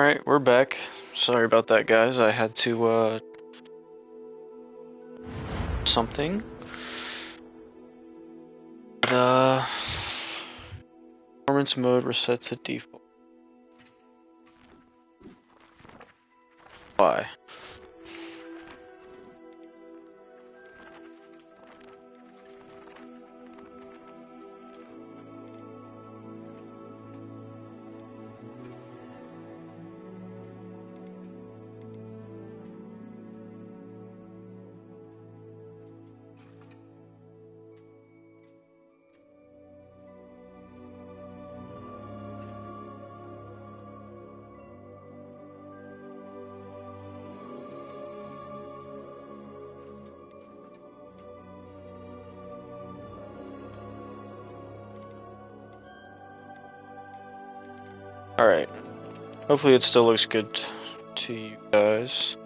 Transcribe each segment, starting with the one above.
Alright, we're back. Sorry about that, guys. I had to, something. But, performance mode reset to default. Why? Alright. Hopefully it still looks good to you guys.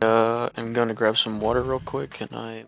I'm gonna grab some water real quick and I...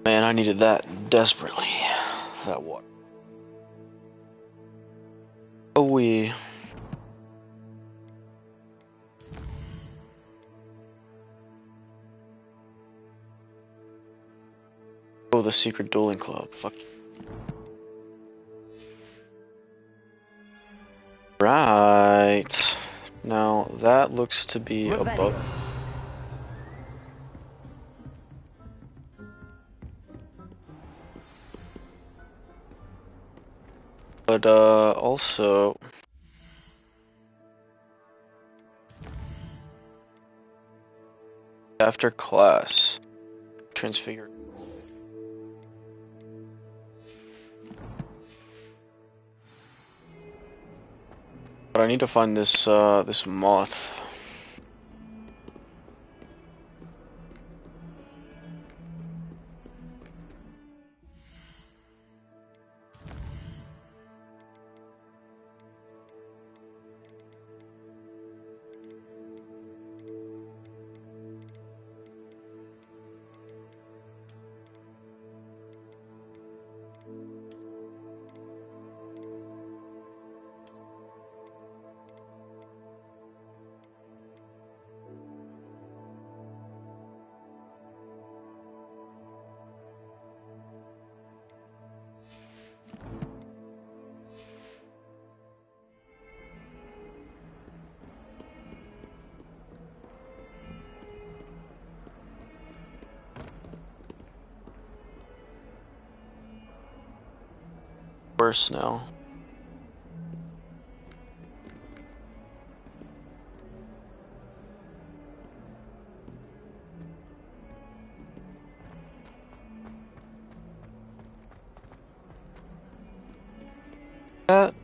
Man, I needed that desperately. That water. Oh, we... Oh, the secret dueling club. Fuck. Right. Now, that looks to be above... But, also... After class, transfigure. But I need to find this, this moth. Worse now. That.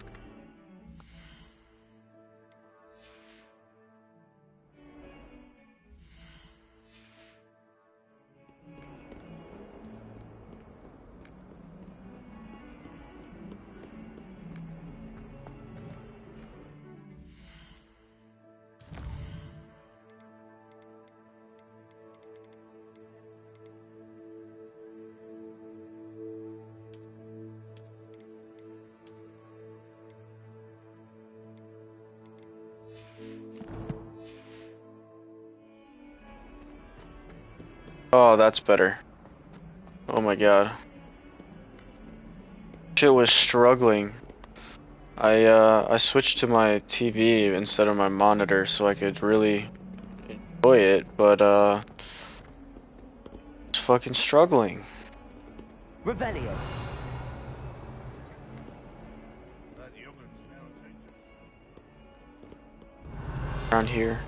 Oh, that's better. Oh my god. Shit was struggling. I switched to my TV instead of my monitor so I could really enjoy it, but it's fucking struggling. Revelio. Around here.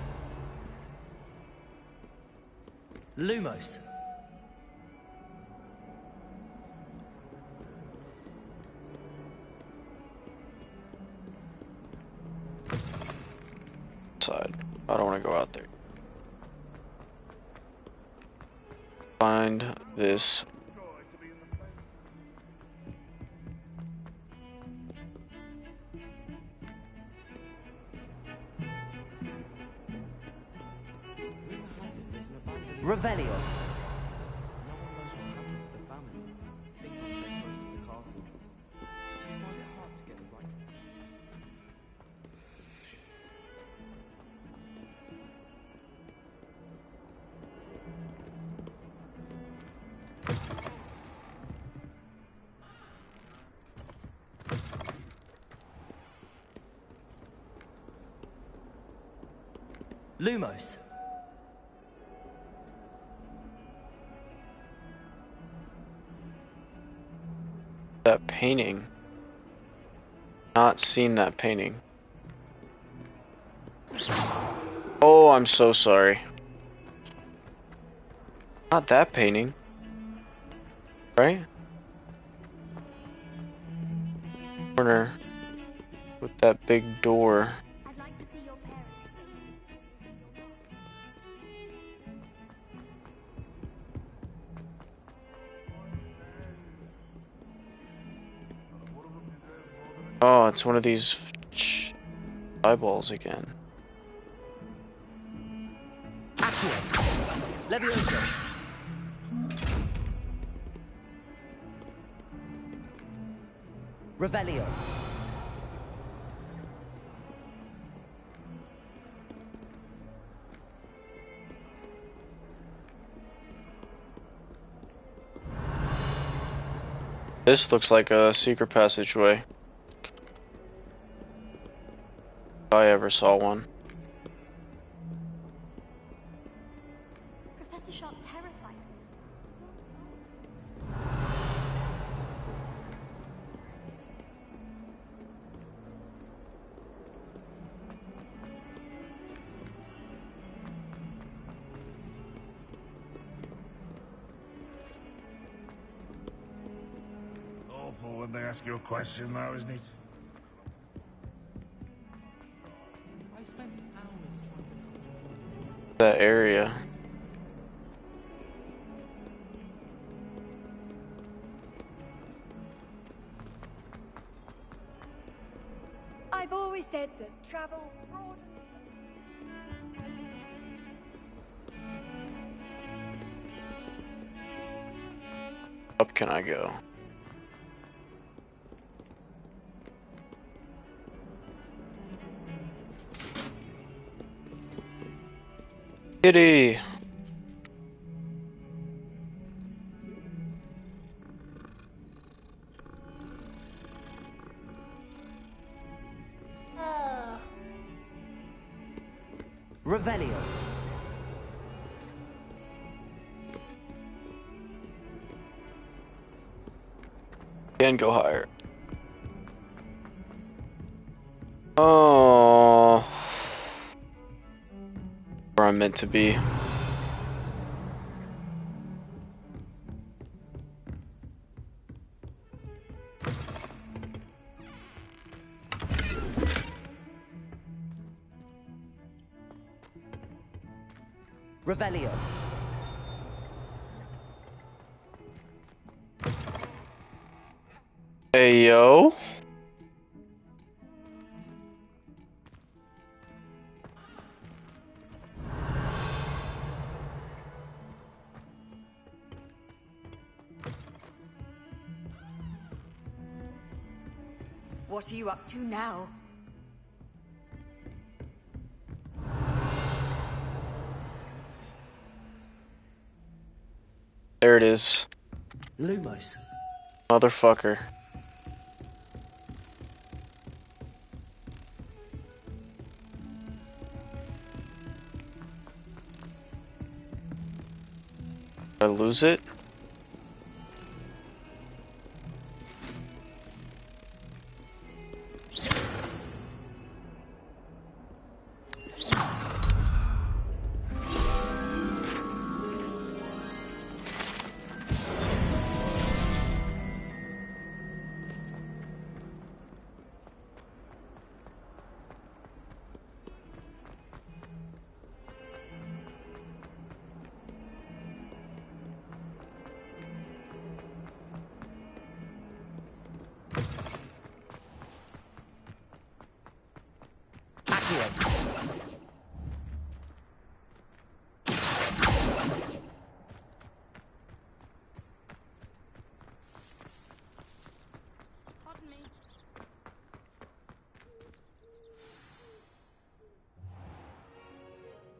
Lumos. Side. I don't want to go out there. Find this. Revelio. No one knows what happened to the family. Think they'll stay close to the castle. Do you find it hard to get it right? Lumos. That painting. Not seen that painting. Oh, I'm so sorry. Not that painting. Right? Corner. With that big door. I'd like to see your parents. Oh, it's one of these eyeballs again. Accio. Levioso. Revelio. This looks like a secret passageway. If I ever saw one. Professor Sharp terrifies me. Awful when they ask you a question now, isn't it? I spent hours trying to That area. I've always said that travel broadens. Up can I go? Kitty! Revelio. Can go higher. Oh, where I'm meant to be. Revelio. Hey yo. What are you up to now? There it is. Lumos. Motherfucker. Did I lose it? Pardon me.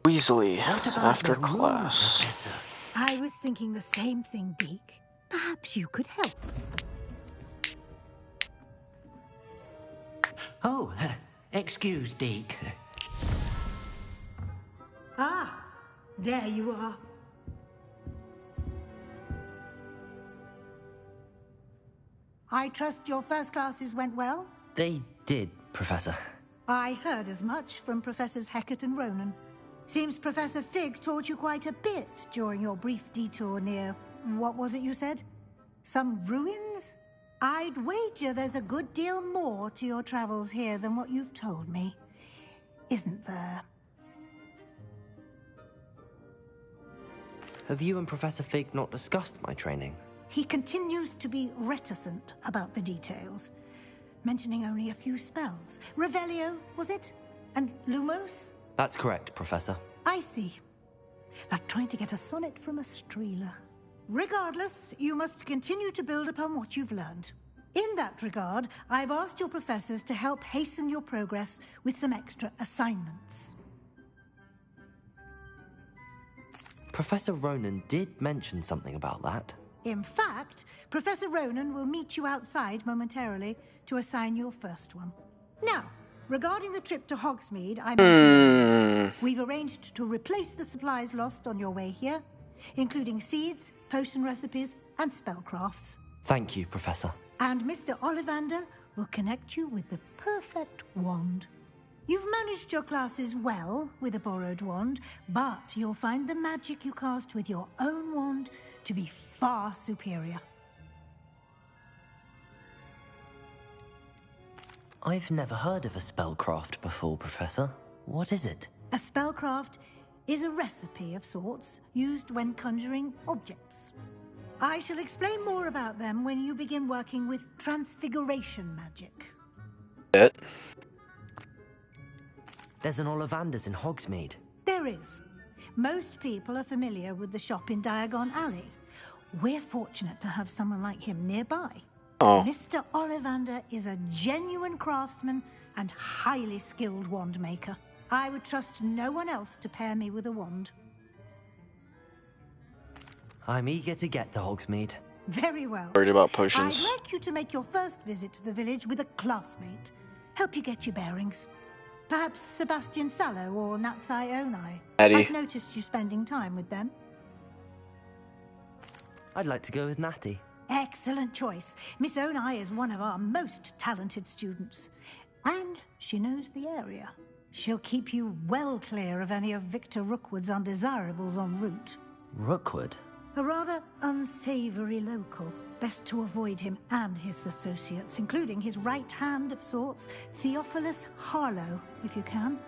Weasley, What about after the room, class. Professor? I was thinking the same thing, Deke. Perhaps you could help. Oh, excuse, Deke. Ah, there you are. I trust your first classes went well? They did, Professor. I heard as much from Professors Hecat and Ronan. Seems Professor Fig taught you quite a bit during your brief detour near... what was it you said? Some ruins? I'd wager there's a good deal more to your travels here than what you've told me. Isn't there? Have you and Professor Fig not discussed my training? He continues to be reticent about the details, mentioning only a few spells. Revelio, was it? And Lumos? That's correct, Professor. I see. Like trying to get a sonnet from a streeler. Regardless, you must continue to build upon what you've learned. In that regard, I've asked your professors to help hasten your progress with some extra assignments. Professor Ronan did mention something about that. In fact, Professor Ronan will meet you outside momentarily to assign your first one. Now, regarding the trip to Hogsmeade, I mentioned we've arranged to replace the supplies lost on your way here, including seeds, potion recipes, and spellcrafts. Thank you, Professor. And Mr. Ollivander will connect you with the perfect wand. You've managed your classes well with a borrowed wand, but you'll find the magic you cast with your own wand to be far superior. I've never heard of a spellcraft before, Professor. What is it? A spellcraft is a recipe of sorts used when conjuring objects. I shall explain more about them when you begin working with transfiguration magic. It. There's an Ollivander's in Hogsmeade. There is. Most people are familiar with the shop in Diagon Alley. We're fortunate to have someone like him nearby. Oh. Mr. Ollivander is a genuine craftsman and highly skilled wand maker. I would trust no one else to pair me with a wand. I'm eager to get to Hogsmeade. Very well. Worried about I'd potions. like you to make your first visit to the village with a classmate. Help you get your bearings. Perhaps Sebastian Sallow or Natsai Onai. Natty. I've noticed you spending time with them. I'd like to go with Natty. Excellent choice. Miss Onai is one of our most talented students. And she knows the area. She'll keep you well clear of any of Victor Rookwood's undesirables en route. Rookwood? A rather unsavory local. Best to avoid him and his associates, including his right hand of sorts, Theophilus Harlow, if you can.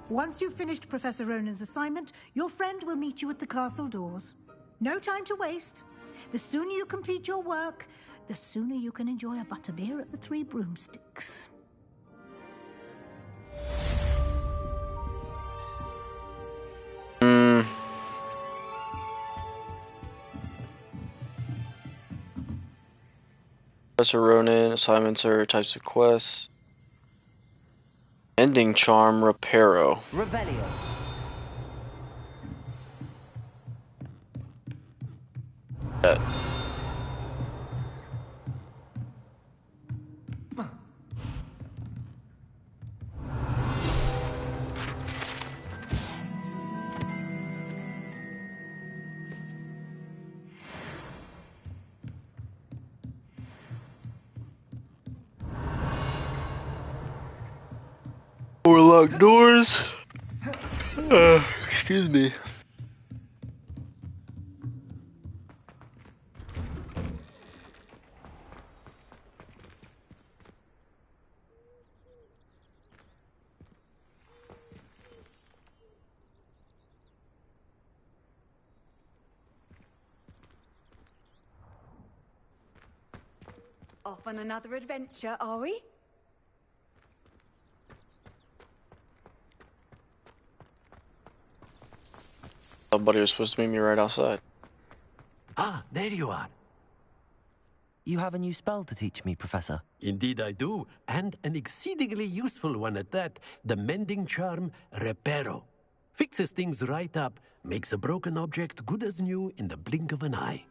Once you've finished Professor Ronan's assignment, your friend will meet you at the castle doors. No time to waste. The sooner you complete your work, the sooner you can enjoy a butterbeer at the Three Broomsticks. Professor Ronan, assignments are types of quests. Ending charm, Reparo. Revelio. That. Four locked doors. Excuse me. Off on another adventure, are we? Somebody was supposed to meet me right outside. Ah, there you are. You have a new spell to teach me, Professor. Indeed I do, and an exceedingly useful one at that. The mending charm, Reparo. Fixes things right up, makes a broken object good as new in the blink of an eye.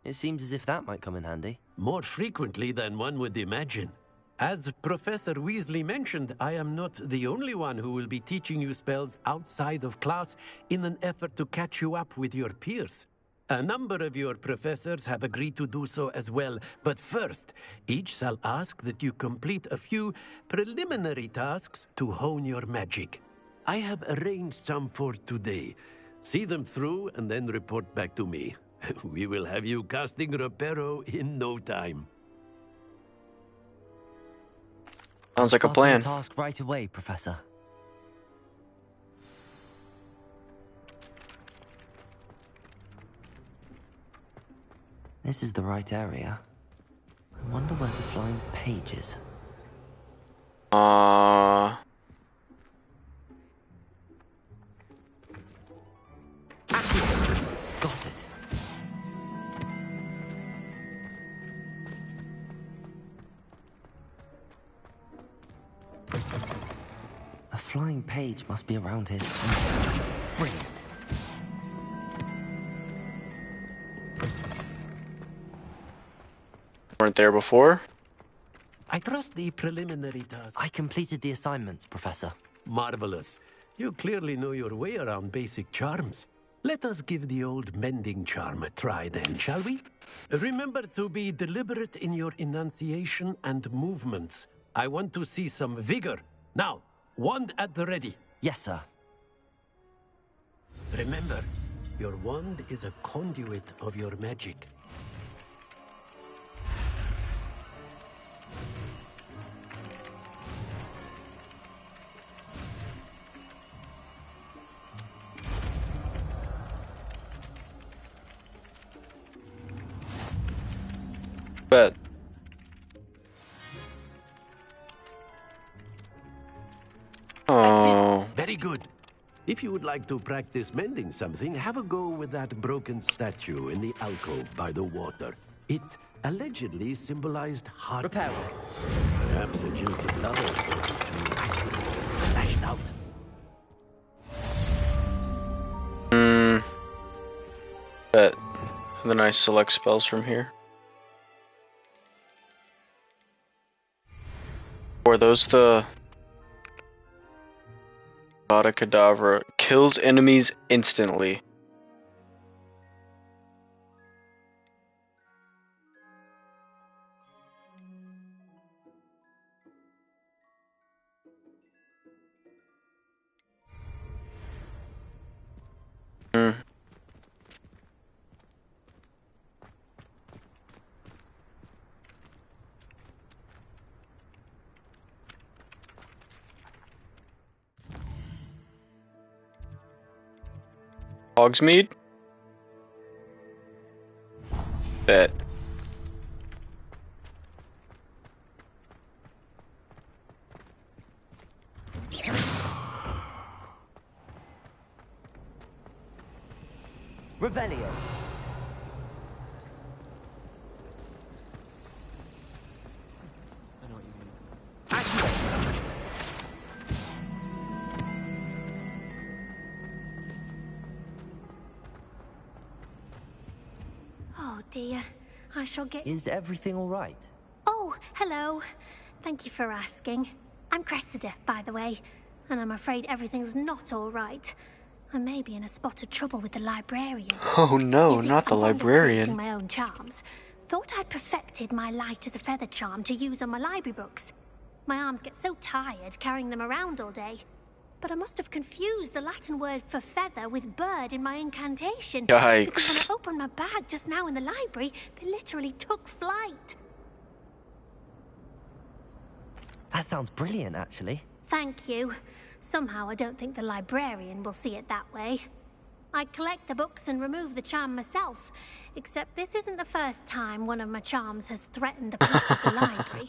It seems as if that might come in handy. More frequently than one would imagine. As Professor Weasley mentioned, I am not the only one who will be teaching you spells outside of class in an effort to catch you up with your peers. A number of your professors have agreed to do so as well, but first, each shall ask that you complete a few preliminary tasks to hone your magic. I have arranged some for today. See them through and then report back to me. We will have you casting Reparo in no time. Sounds like a Start on plan. the task right away, Professor. This is the right area. I wonder where the flying page is. Got it. A flying page must be around here somewhere. Brilliant. Weren't there before? I trust the preliminary task. I completed the assignments, Professor. Marvelous. You clearly know your way around basic charms. Let us give the old mending charm a try then, shall we? Remember to be deliberate in your enunciation and movements. I want to see some vigor. Now, wand at the ready. Yes, sir. Remember, your wand is a conduit of your magic. Bet. Oh. Very good. If you would like to practice mending something, have a go with that broken statue in the alcove by the water. It allegedly symbolized heart. Repair. Perhaps a jilted lover was too accurately flashed out. Bet. And then I select spells from here. Or those the Avada Kedavra kills enemies instantly. Hogsmeade? Bet. Revelio. I know what you mean. Accio. Oh dear. I shall get. Is everything all right? Oh, hello. Thank you for asking. I'm Cressida, by the way, and I'm afraid everything's not all right. I may be in a spot of trouble with the librarian. Oh no, You see, not the I'm fond of creating librarian. my own charms. Thought I'd perfected my light as a feather charm to use on my library books. My arms get so tired carrying them around all day. But I must have confused the Latin word for feather with bird in my incantation. Because when Yikes. I opened my bag just now in the library, they literally took flight. That sounds brilliant, actually. Thank you. Somehow I don't think the librarian will see it that way. I collect the books and remove the charm myself, except this isn't the first time one of my charms has threatened the peace of the library.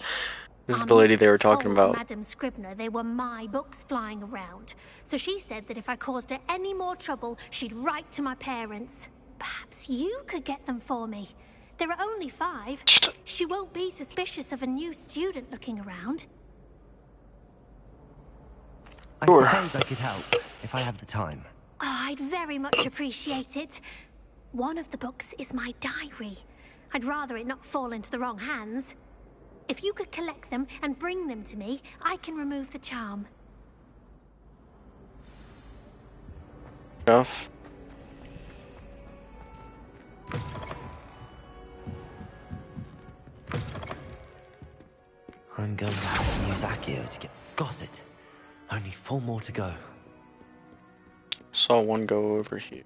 This is the lady they were talking Told about. Madam Scribner they were my books flying around, so she said that if I caused her any more trouble, she'd write to my parents. Perhaps you could get them for me. There are only 5. She won't be suspicious of a new student looking around. I Sure. suppose I could help, if I have the time. Oh, I'd very much appreciate it. One of the books is my diary. I'd rather it not fall into the wrong hands. If you could collect them and bring them to me, I can remove the charm. Enough. I'm going to have to use Accio to get... Got it. Only 4 more to go. Saw one go over here.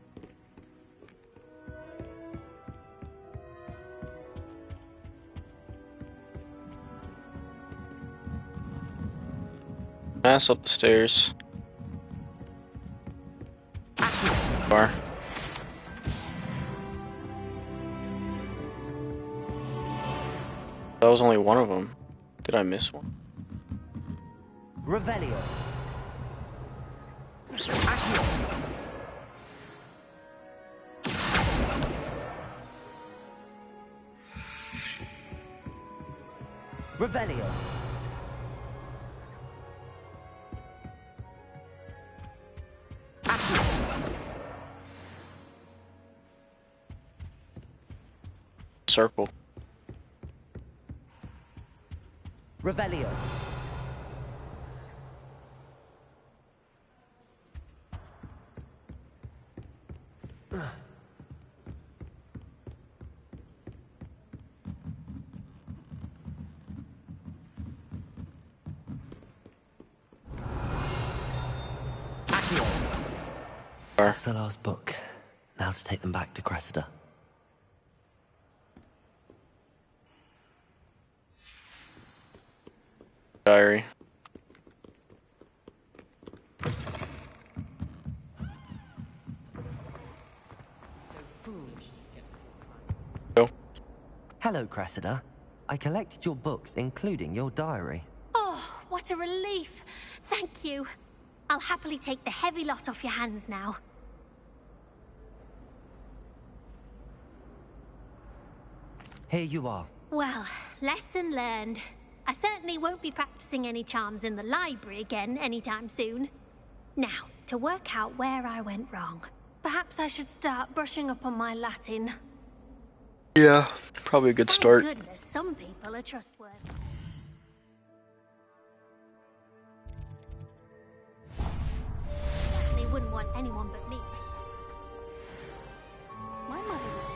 Pass up the stairs. Bar. That was only one of them. Did I miss one? Revelio. Accio. Revelio. Accio. Circle. Revelio. Accio. Bar. That's the last book. Now to take them back to Cressida. Diary. Go. Hello, Cressida. I collected your books, including your diary. Oh, what a relief. Thank you. I'll happily take the heavy lot off your hands now. Here you are. Well, lesson learned. I certainly won't be practicing any charms in the library again anytime soon. Now, to work out where I went wrong. Perhaps I should start brushing up on my Latin. Yeah, probably a good Thank start. goodness some people are trustworthy. Definitely wouldn't want anyone but me. My mother was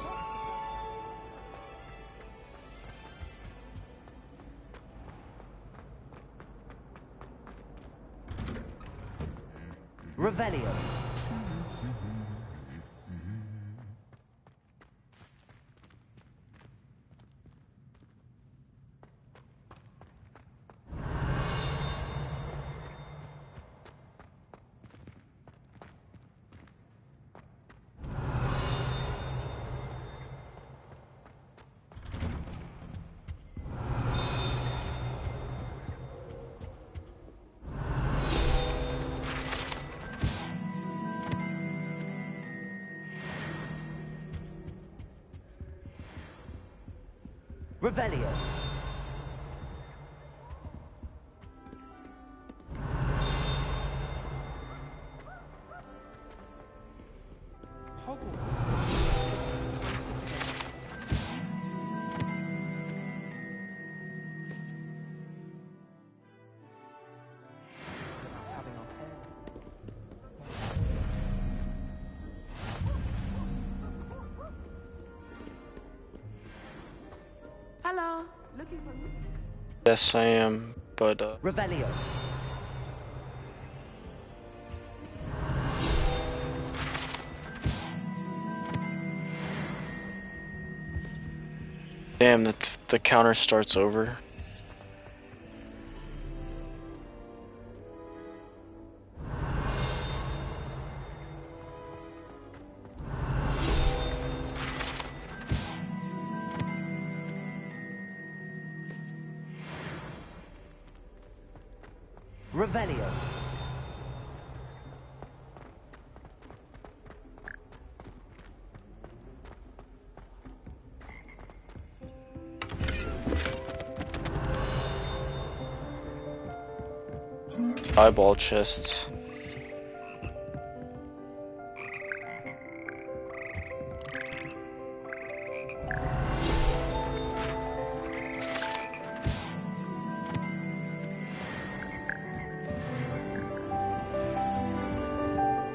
Revelio. Revelio. Hogwarts. Tapping our head. Hello. Looking for me. Yes, I am, but Revelio. damn, the counter starts over. Revelio. Eyeball chests.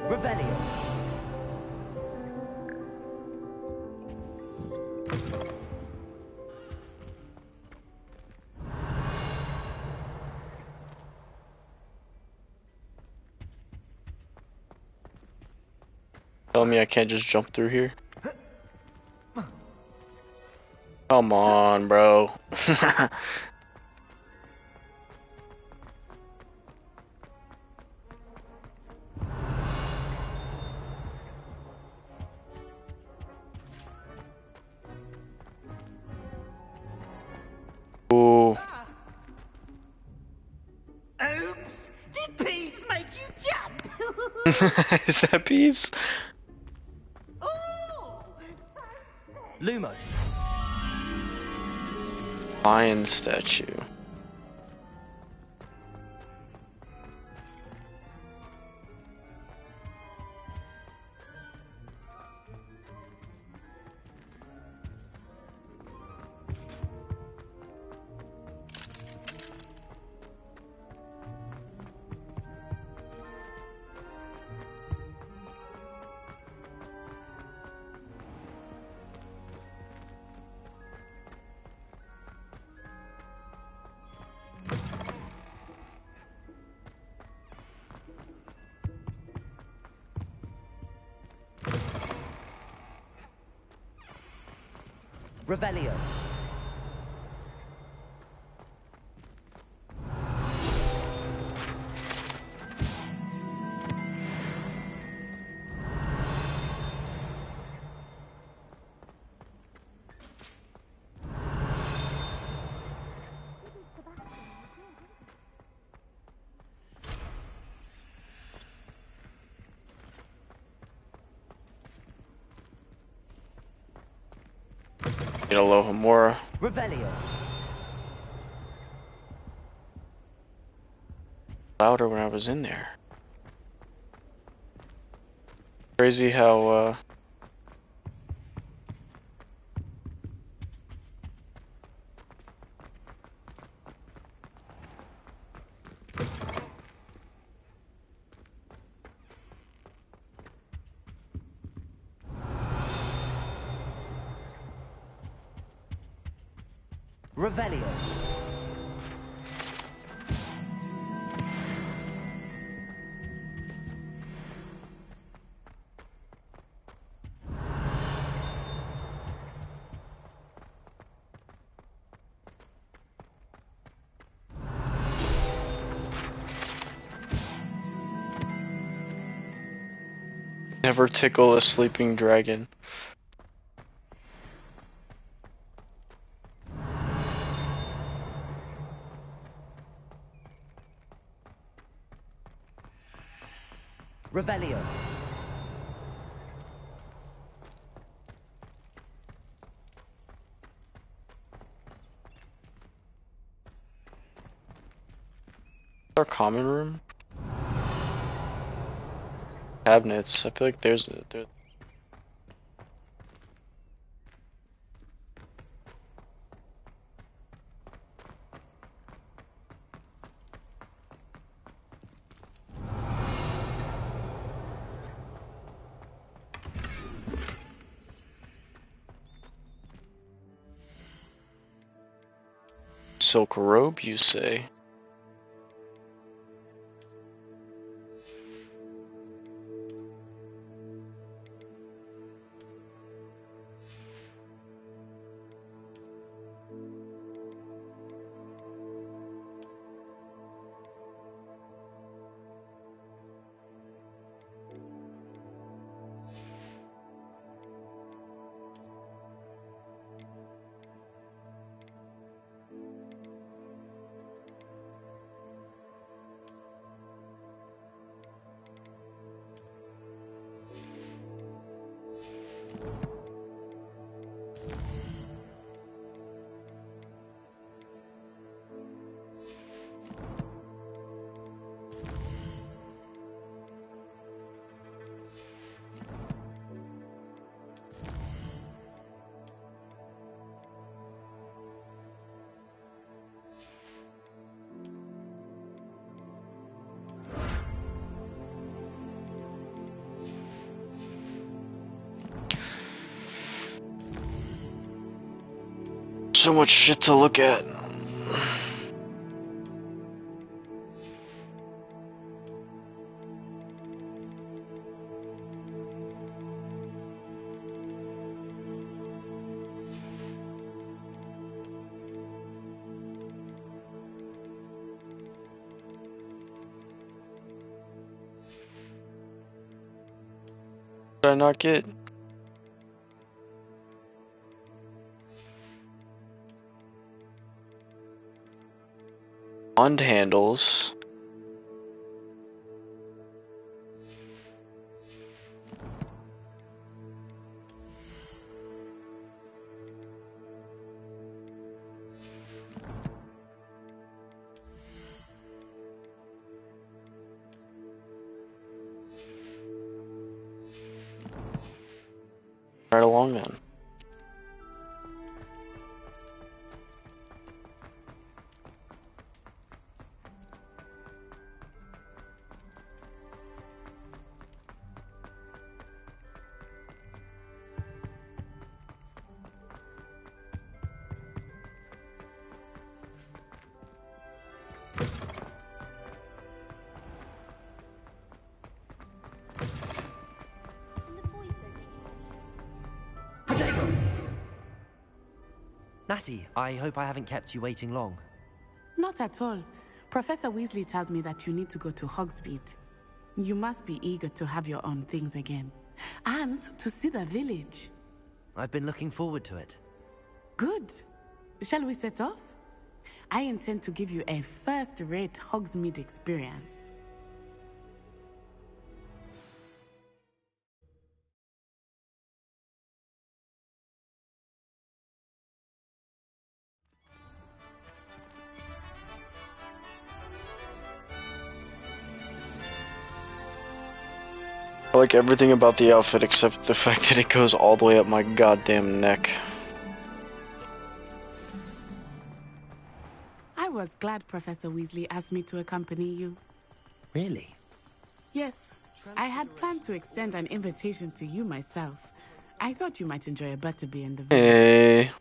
Revelio. Tell me I can't just jump through here. Come on, bro. Ooh. Oops! Did Peeves make you jump? Is that Peeves? Lumos. Lion statue. Revelio. Need a Lohomora. Revelio. Louder when I was in there. Crazy how Revelio. never tickle a sleeping dragon. Revelio. Our common room? Cabinets. I feel like there's. Silk robe, you say? So much shit to look at. Did I not get? Wand handles. Right along then. Natty, I hope I haven't kept you waiting long. Not at all. Professor Weasley tells me that you need to go to Hogsmeade. You must be eager to have your own things again. And to see the village. I've been looking forward to it. Good. Shall we set off? I intend to give you a first-rate Hogsmeade experience. I like everything about the outfit except the fact that it goes all the way up my goddamn neck. I was glad Professor Weasley asked me to accompany you. Really? Yes, I had planned to extend an invitation to you myself. I thought you might enjoy a butterbeer in the village.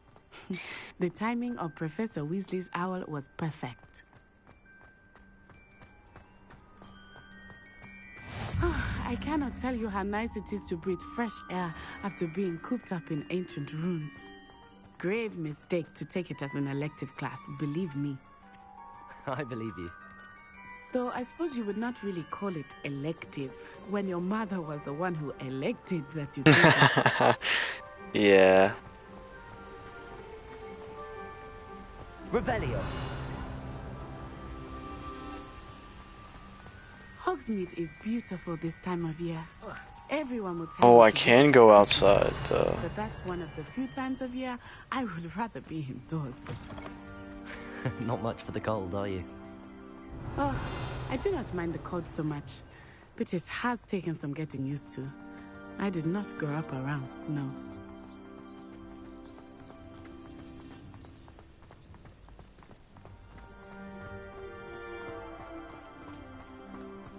Hey. The timing of Professor Weasley's owl was perfect. I cannot tell you how nice it is to breathe fresh air after being cooped up in ancient rooms. Grave mistake to take it as an elective class, believe me. I believe you. Though I suppose you would not really call it elective when your mother was the one who elected that you take it. Yeah. Revelio. Hogsmeade is beautiful this time of year. Everyone will tell you. Oh, I can go outside though. But that's one of the few times of year I would rather be indoors. Not much for the cold, are you? Oh, I do not mind the cold so much, but it has taken some getting used to. I did not grow up around snow.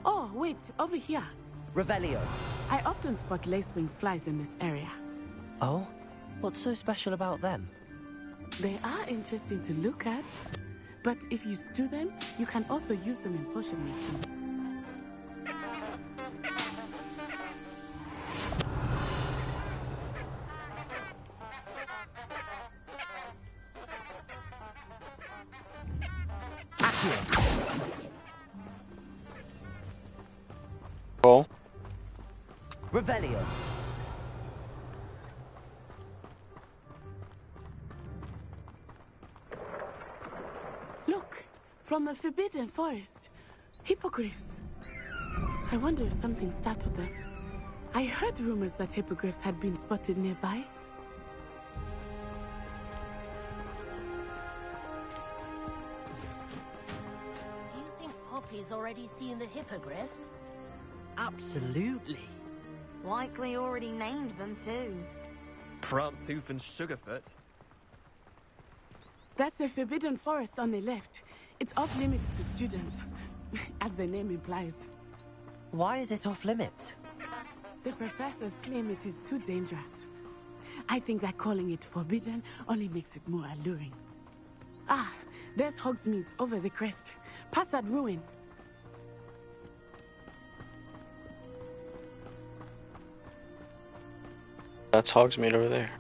Oh, wait, over here. Revelio. I often spot lacewing flies in this area. Oh? What's so special about them? They are interesting to look at, but if you stew them, you can also use them in potion making. Cool. Revelio. Look, from the Forbidden Forest. Hippogriffs. I wonder if something startled them. I heard rumors that hippogriffs had been spotted nearby. You think Poppy's already seen the hippogriffs? Absolutely. Likely already named them too. Prancehoof and Sugarfoot. That's the Forbidden Forest on the left. It's off limits to students, as the name implies. Why is it off limits? The professors claim it is too dangerous. I think that calling it forbidden only makes it more alluring. Ah, there's Hogsmeade over the crest. Past that ruin. That's Hogsmeade over there.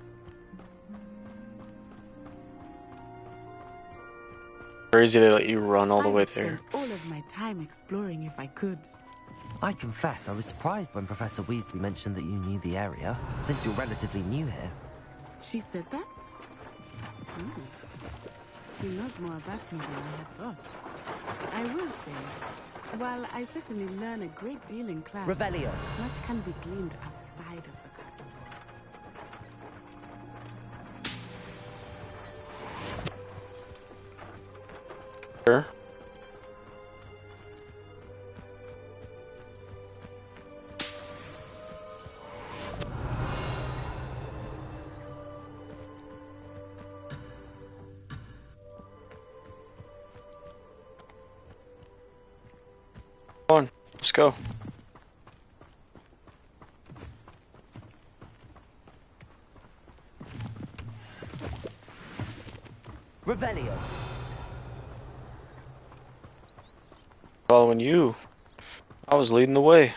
Crazy they let you run all the way there. I would spend all of my time exploring if I could. I confess I was surprised when Professor Weasley mentioned that you knew the area, since you're relatively new here. She said that? She knows more about me than I had thought. I will say, while I certainly learn a great deal in class, Revelio. Much can be gleaned outside of the castle walls. Sure. Come on, let's go. Revelio. Following you. I was leading the way.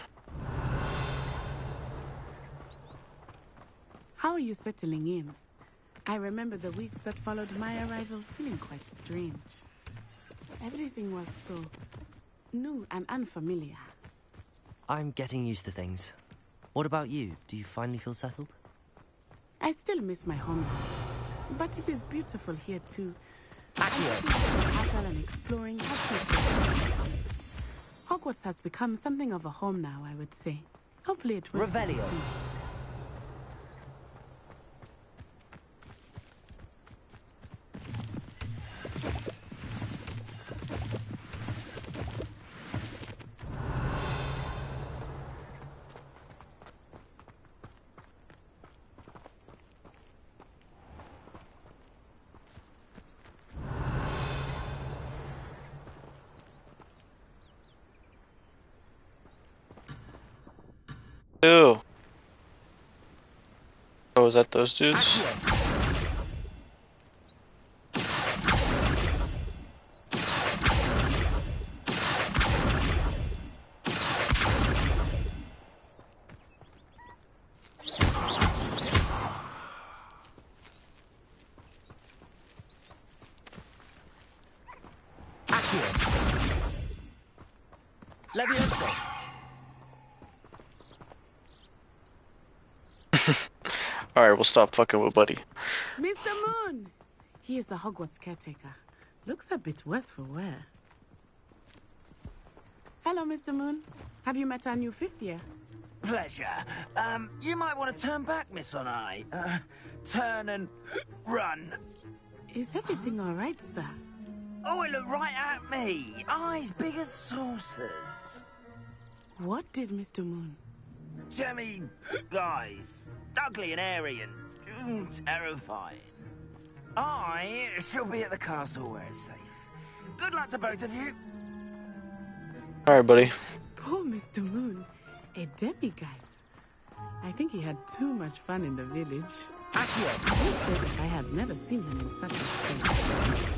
How are you settling in? I remember the weeks that followed my arrival feeling quite strange. Everything was so new and unfamiliar. I'm getting used to things. What about you? Do you finally feel settled? I still miss my homeland, but it is beautiful here too. Accio. Castle and exploring has been Hogwarts has become something of a home now, I would say. Hopefully it will. Revelio. Ew. Oh, is that those dudes? Levioso. Alright, we'll stop fucking with Buddy. Mr. Moon! He is the Hogwarts caretaker. Looks a bit worse for wear. Hello, Mr. Moon. Have you met our new fifth year? Pleasure. You might want to turn back, Miss On-Eye. Turn and run. Is everything all right, sir? Oh, it looked right at me. Eyes big as saucers. What did Mr. Moon? Jemmy, guys, ugly and airy and terrifying. I shall be at the castle where it's safe. Good luck to both of you. Alright, buddy. Poor Mr. Moon. A demiguise. I think he had too much fun in the village. I said that I had never seen him in such a state.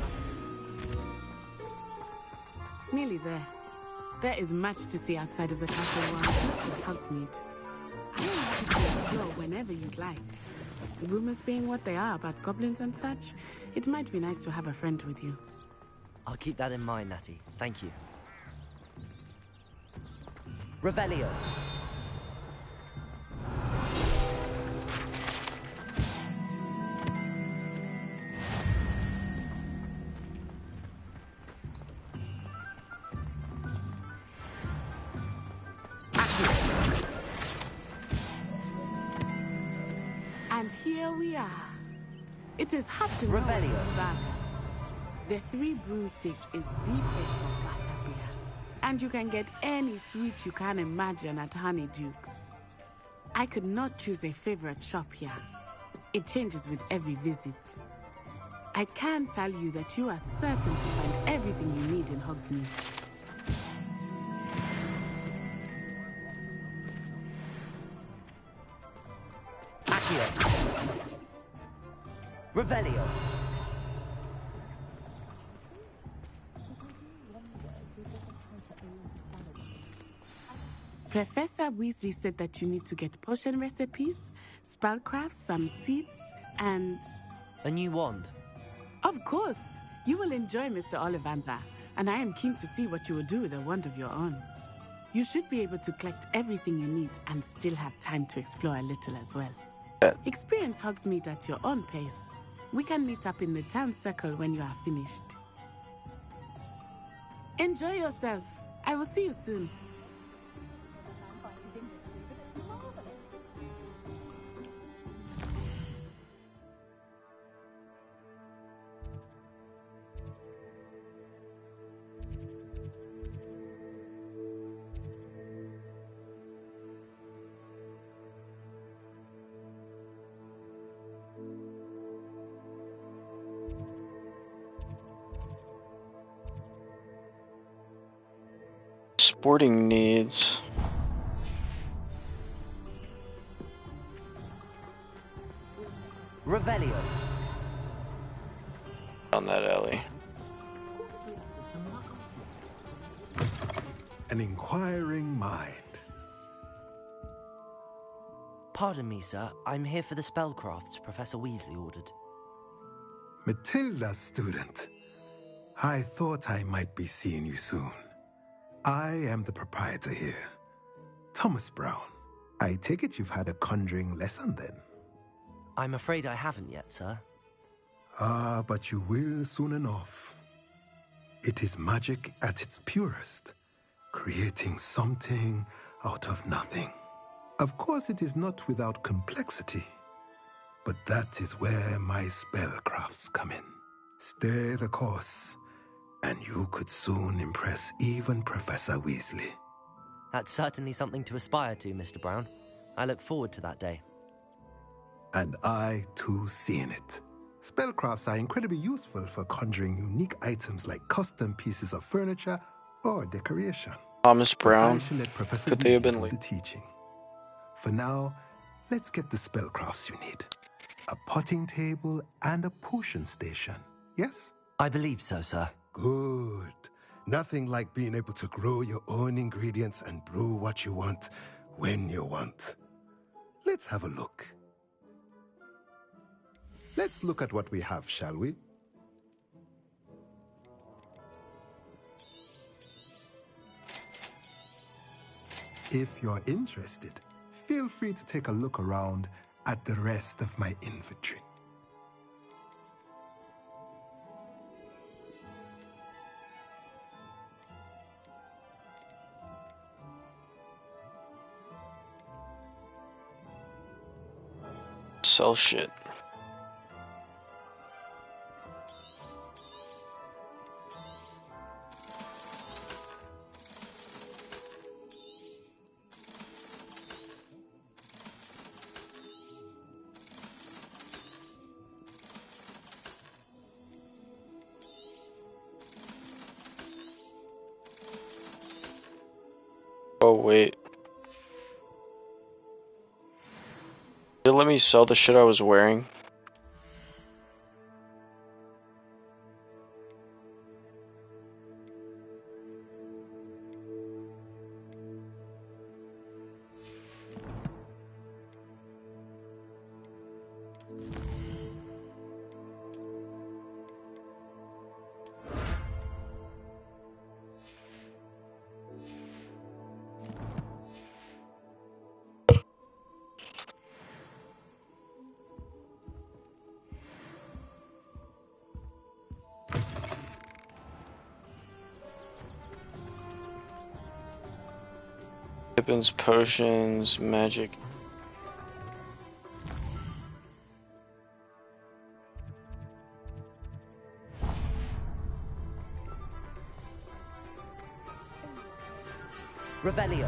Nearly there. There is much to see outside of the castle walls, not just Hogsmeade. I am happy to explore whenever you'd like. Rumors being what they are about goblins and such, it might be nice to have a friend with you. I'll keep that in mind, Natty. Thank you. Revelio. And here we are. It is hard to know where to start. The Three Broomsticks is the place for butterbeer. And you can get any sweet you can imagine at Honeydukes. I could not choose a favorite shop here. It changes with every visit. I can tell you that you are certain to find everything you need in Hogsmeade. Revelio. Professor Weasley said that you need to get potion recipes, spellcrafts, some seeds, and... a new wand. Of course! You will enjoy Mr. Ollivander, and I am keen to see what you will do with a wand of your own. You should be able to collect everything you need and still have time to explore a little as well. Experience Hogsmeade at your own pace. We can meet up in the town circle when you are finished. Enjoy yourself. I will see you soon. Sporting needs. Revelio. On that alley. An inquiring mind. Pardon me, sir. I'm here for the spellcrafts Professor Weasley ordered. Matilda's student. I thought I might be seeing you soon. I am the proprietor here, Thomas Brown. I take it you've had a conjuring lesson then? I'm afraid I haven't yet, sir. Ah, but you will soon enough. It is magic at its purest, creating something out of nothing. Of course, it is not without complexity, but that is where my spellcrafts come in. Stay the course, and you could soon impress even Professor Weasley. That's certainly something to aspire to, Mr. Brown. I look forward to that day. And I, too, seeing it. Spellcrafts are incredibly useful for conjuring unique items like custom pieces of furniture or decoration. Thomas Brown. I shall let Professor Could they have Weasley been do like the teaching. For now, let's get the spellcrafts you need. A potting table and a potion station, yes? I believe so, sir. Good. Nothing like being able to grow your own ingredients and brew what you want when you want. Let's have a look. Let's look at what we have, shall we? If you're interested, feel free to take a look around at the rest of my inventory. Sell shit. wait. Did it let me sell the shit I was wearing? Weapons, potions, magic. Revelio.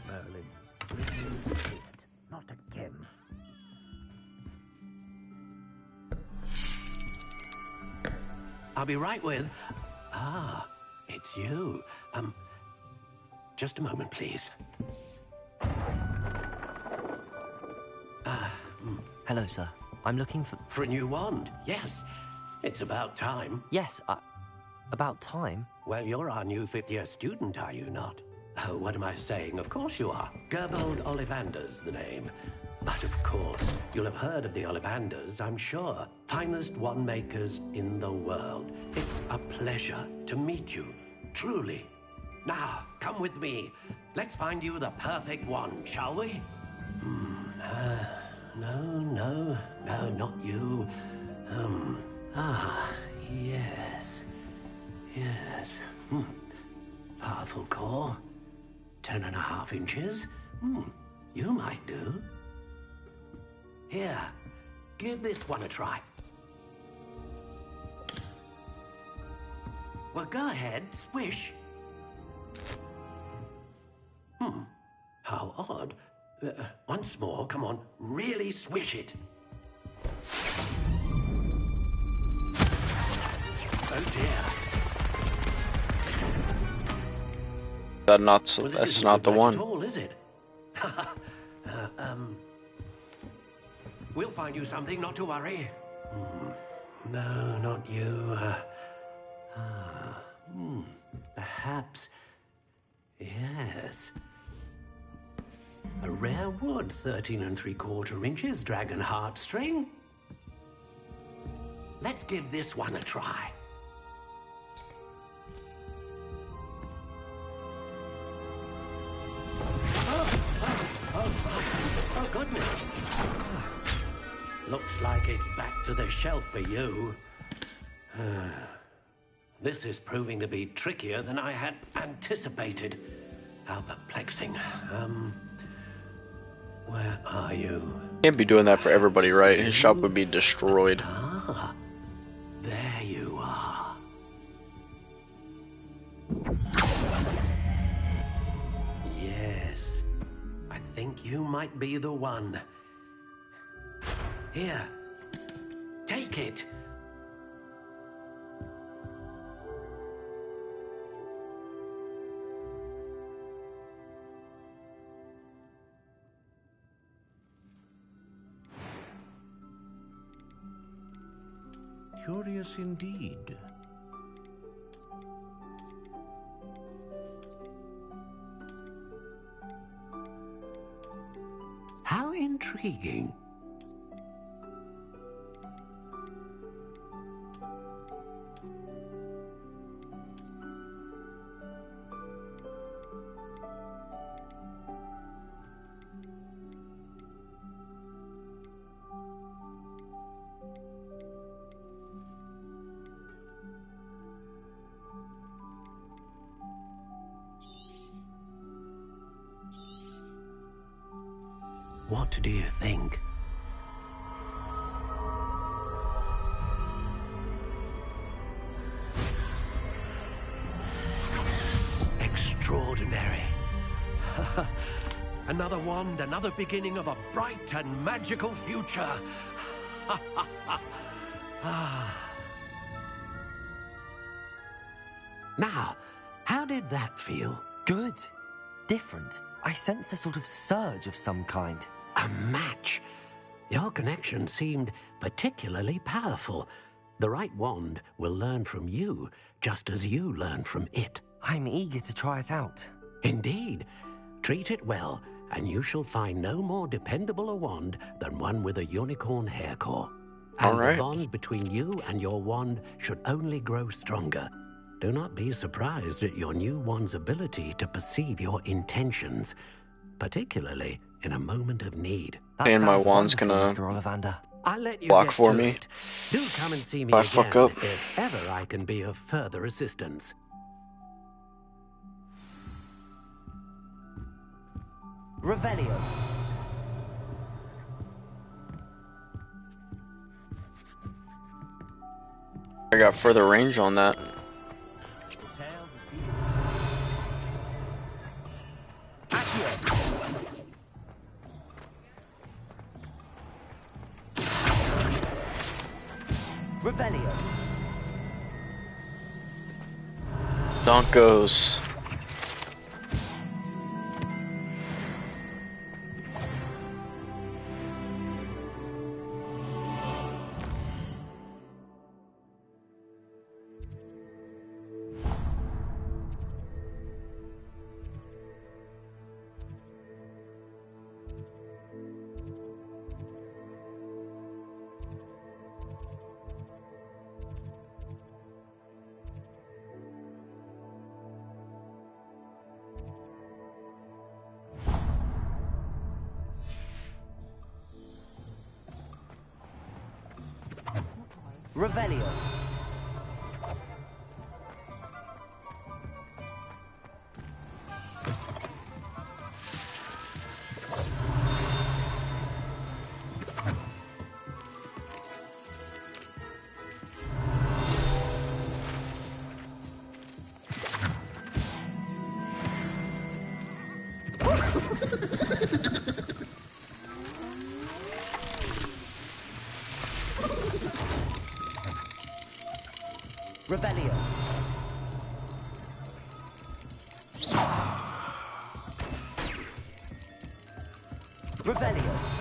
Merlin, please say it. Not again. I'll be right with... Ah, it's you. Just a moment, please. Hello, sir. I'm looking for... For a new wand, yes. It's about time. Yes, about time? Well, you're our new fifth-year student, are you not? Oh, what am I saying? Of course you are. Gerbold Ollivander's the name. But of course, you'll have heard of the Ollivanders, I'm sure. Finest wand makers in the world. It's a pleasure to meet you, truly. Now, come with me. Let's find you the perfect wand, shall we? No, not you. Yes. Powerful core. 10.5 inches. You might do. Here, give this one a try. Well, go ahead, swish. How odd. Once more, come on, really swish it. Oh dear. That's not the one. At all, is it? We'll find you something, not to worry. No, not you. Perhaps. Yes. A rare wood, 13 3/4 inches, dragon heartstring. Let's give this one a try. Oh, goodness. Looks like it's back to the shelf for you. This is proving to be trickier than I had anticipated. How perplexing. Where are you? Can't be doing that for everybody, right? His shop would be destroyed. Ah, there you are. Yes, I think you might be the one. Here, take it. Curious indeed. How intriguing. What do you think? extraordinary. Another wand, another beginning of a bright and magical future. Now, how did that feel? Good. Different. I sensed a sort of surge of some kind. A match. Your connection seemed particularly powerful. The right wand will learn from you, just as you learn from it. I'm eager to try it out. Indeed. Treat it well, and you shall find no more dependable a wand than one with a unicorn hair core. And the bond between you and your wand should only grow stronger. Do not be surprised at your new wand's ability to perceive your intentions, particularly in a moment of need. And my wand's gonna I'll let you block get for to me. it. Do come and see me If I again fuck up. if ever I can be of further assistance. Revelio. I got further range on that. Revelio. Donkos. Revelio. Revelio. Revelio.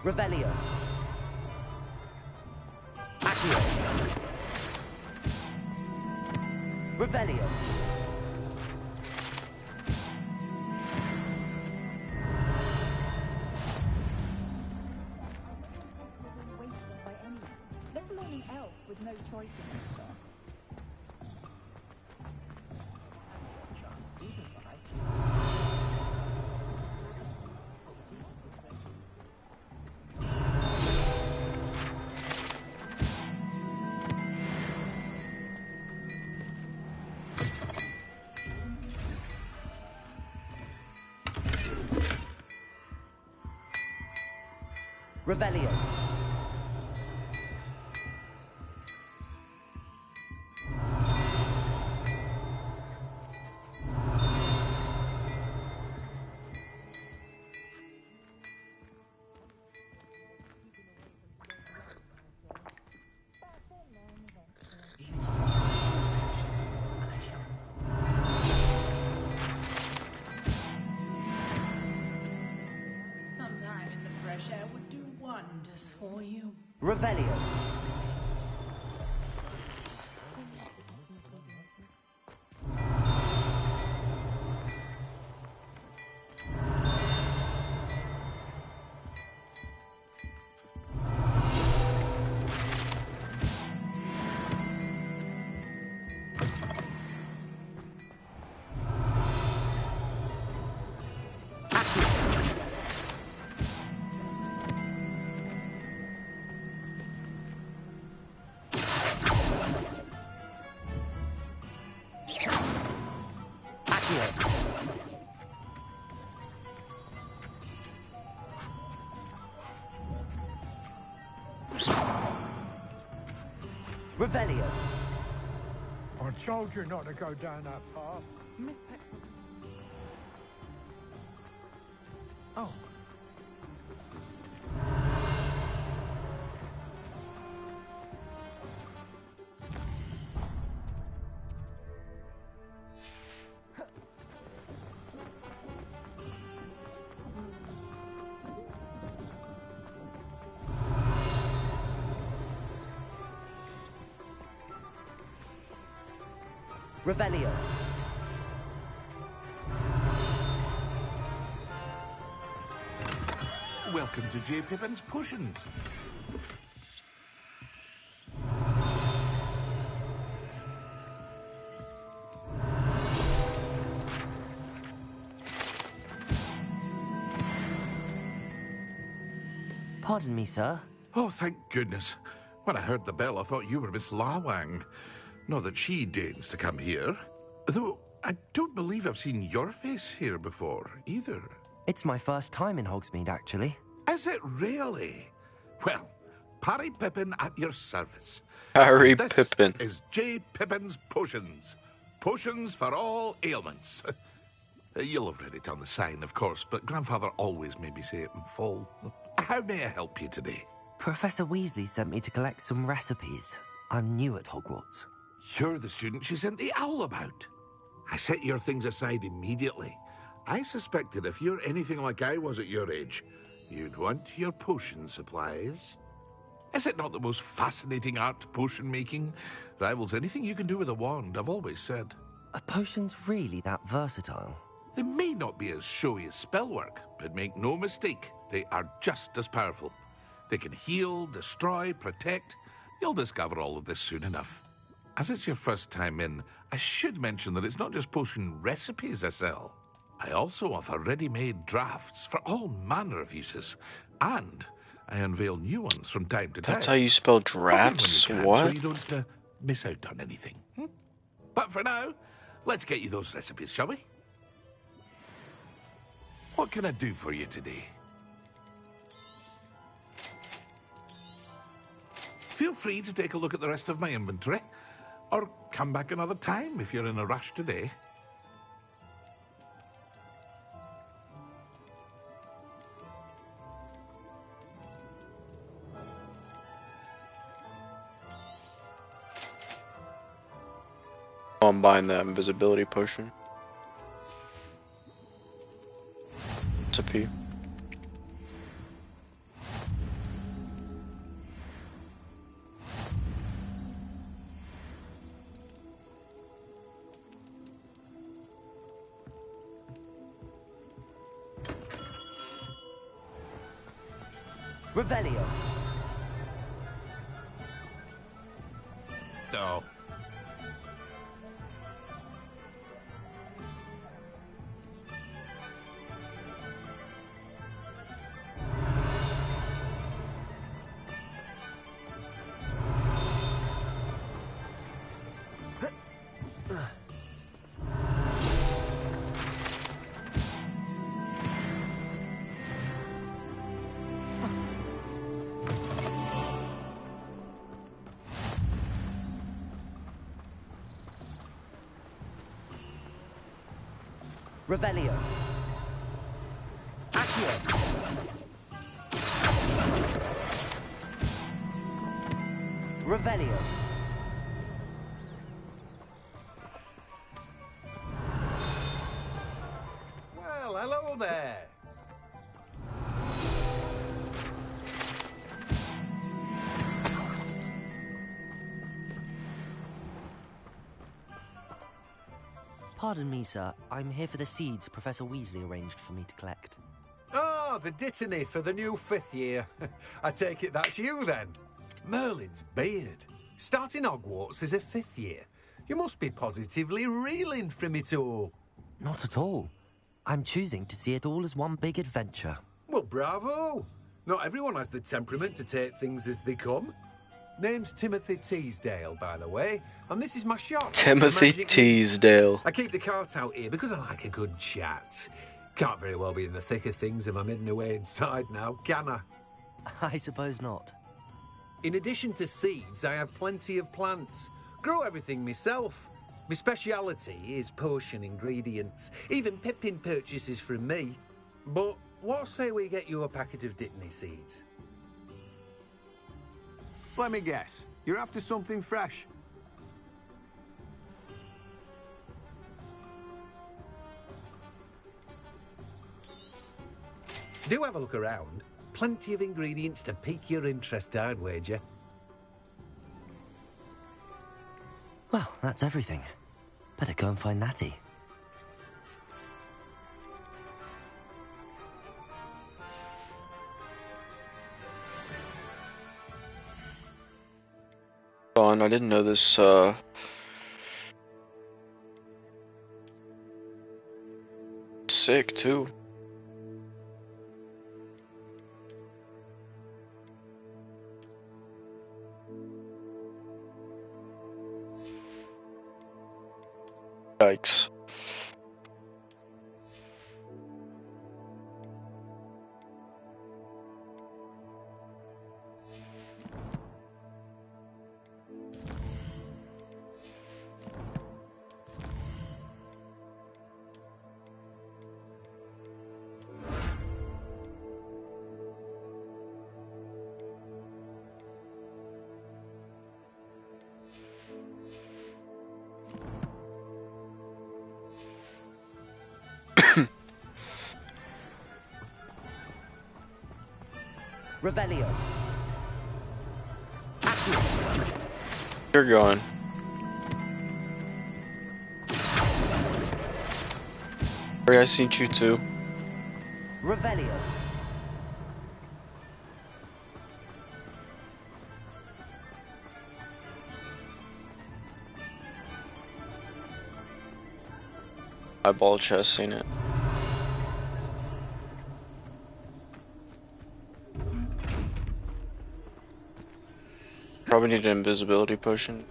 Revelio. Accio. Revelio. Let alone an elf with no choice in this stuff. Revelio. Sometime in the fresh air would do wonders for you. Revelio. Revelio. I told you not to go down that path. Miss Peckford. Oh. Revelio. Welcome to J. Pippin's Potions. Pardon me, sir. Oh, thank goodness. When I heard the bell, I thought you were Miss Lawang. Not that she deigns to come here. Though I don't believe I've seen your face here before, either. It's my first time in Hogsmeade, actually. Is it really? Well, Parry Pippin at your service. Parry And this Pippin. is J. Pippin's Potions. Potions for all ailments. You'll have read it on the sign, of course, but Grandfather always made me say it in full. How may I help you today? Professor Weasley sent me to collect some recipes. I'm new at Hogwarts. You're the student she sent the owl about. I set your things aside immediately. I suspected if you're anything like I was at your age, you'd want your potion supplies. Is it not the most fascinating art, potion making? Rivals anything you can do with a wand, I've always said. Are potions really that versatile? They may not be as showy as spellwork, but make no mistake, they are just as powerful. They can heal, destroy, protect. You'll discover all of this soon enough. As it's your first time in, I should mention that it's not just potion recipes I sell. I also offer ready-made drafts for all manner of uses, and I unveil new ones from time to time. That's how you spell Pop in when you drafts? can, What? So you don't miss out on anything. But for now, let's get you those recipes, shall we? What can I do for you today? Feel free to take a look at the rest of my inventory, or come back another time if you're in a rush today. Oh, I'm buying that invisibility potion. Recipe. Revelio. No. Revelio. Accio. Revelio. Well, hello there. Pardon me, sir. I'm here for the seeds Professor Weasley arranged for me to collect. Ah, the dittany for the new 5th year. I take it that's you, then. Merlin's beard. Starting Hogwarts as a 5th year. You must be positively reeling from it all. Not at all. I'm choosing to see it all as one big adventure. Well, bravo. Not everyone has the temperament to take things as they come. Name's Timothy Teasdale, by the way, and this is my shop. Timothy Magic Teasdale. I keep the cart out here because I like a good chat. Can't very well be in the thick of things if I'm hidden away inside now, can I? I suppose not. In addition to seeds, I have plenty of plants. Grow everything myself. My speciality is potion ingredients. Even Pippin purchases from me. But what say we get you a packet of Dittany seeds? Let me guess. You're after something fresh. Do have a look around. Plenty of ingredients to pique your interest, I'd wager. Well, that's everything. Better go and find Natty. Oh, and I didn't know this, sick, too. Yikes. Revelio. You're going. Sorry, I seen you too. Revelio. Eyeball chest, seen it. Probably need an invisibility potion.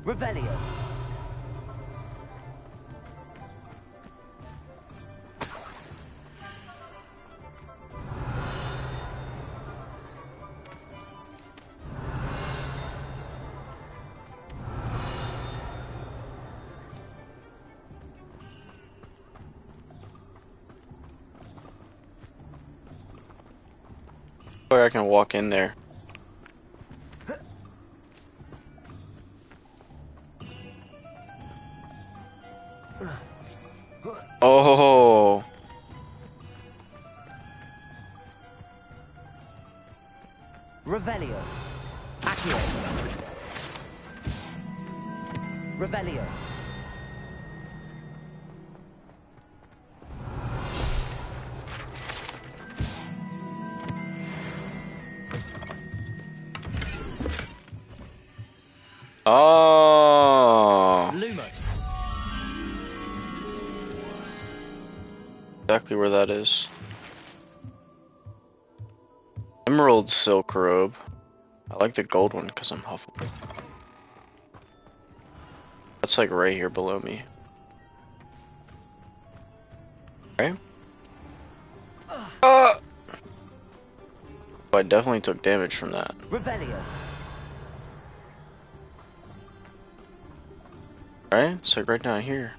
Revelio. Or I can walk in there. Oh. Revelio. Accio. Revelio. Oh. Lumos. Exactly where that is. Emerald silk robe. I like the gold one because I'm Hufflepuff. That's like right here below me. Right? I definitely took damage from that. Revelio. Right? It's like right down here.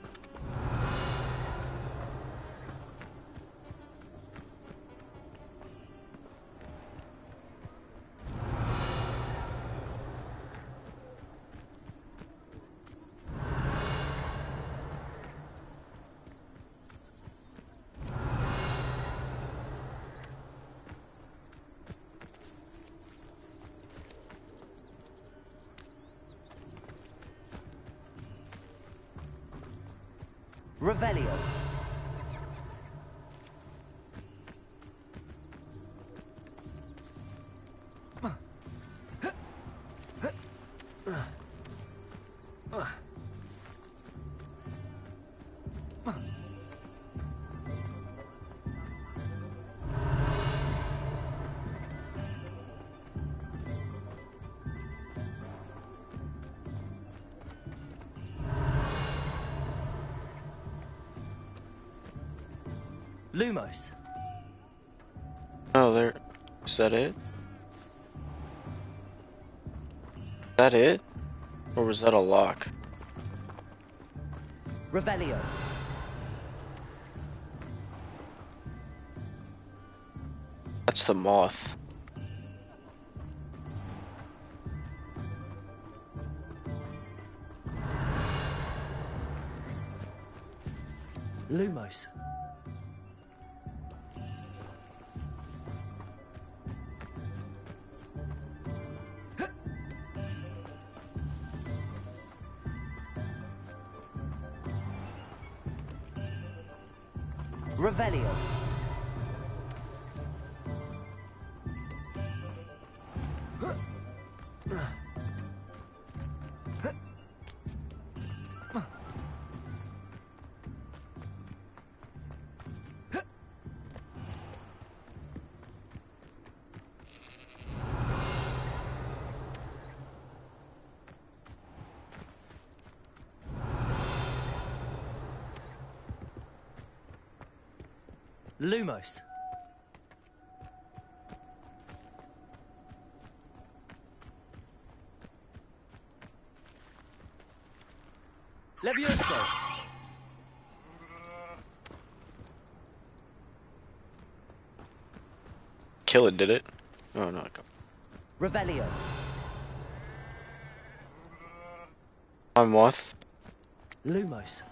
Revelio. Lumos. Oh, there. Is that it? Is that it? Or was that a lock? Revelio. That's the moth. Lumos. Revelio. Lumos. Levioso. Kill it, did it? Oh no. Revelio. My moth. Lumos.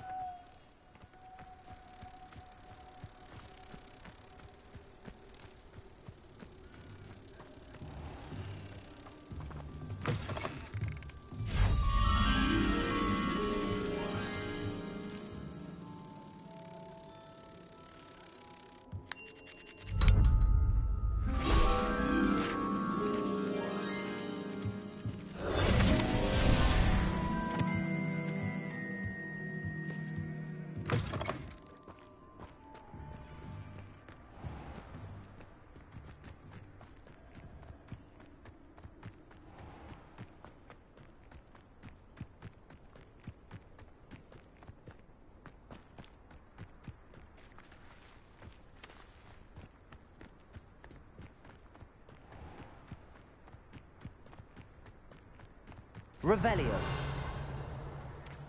Revelio.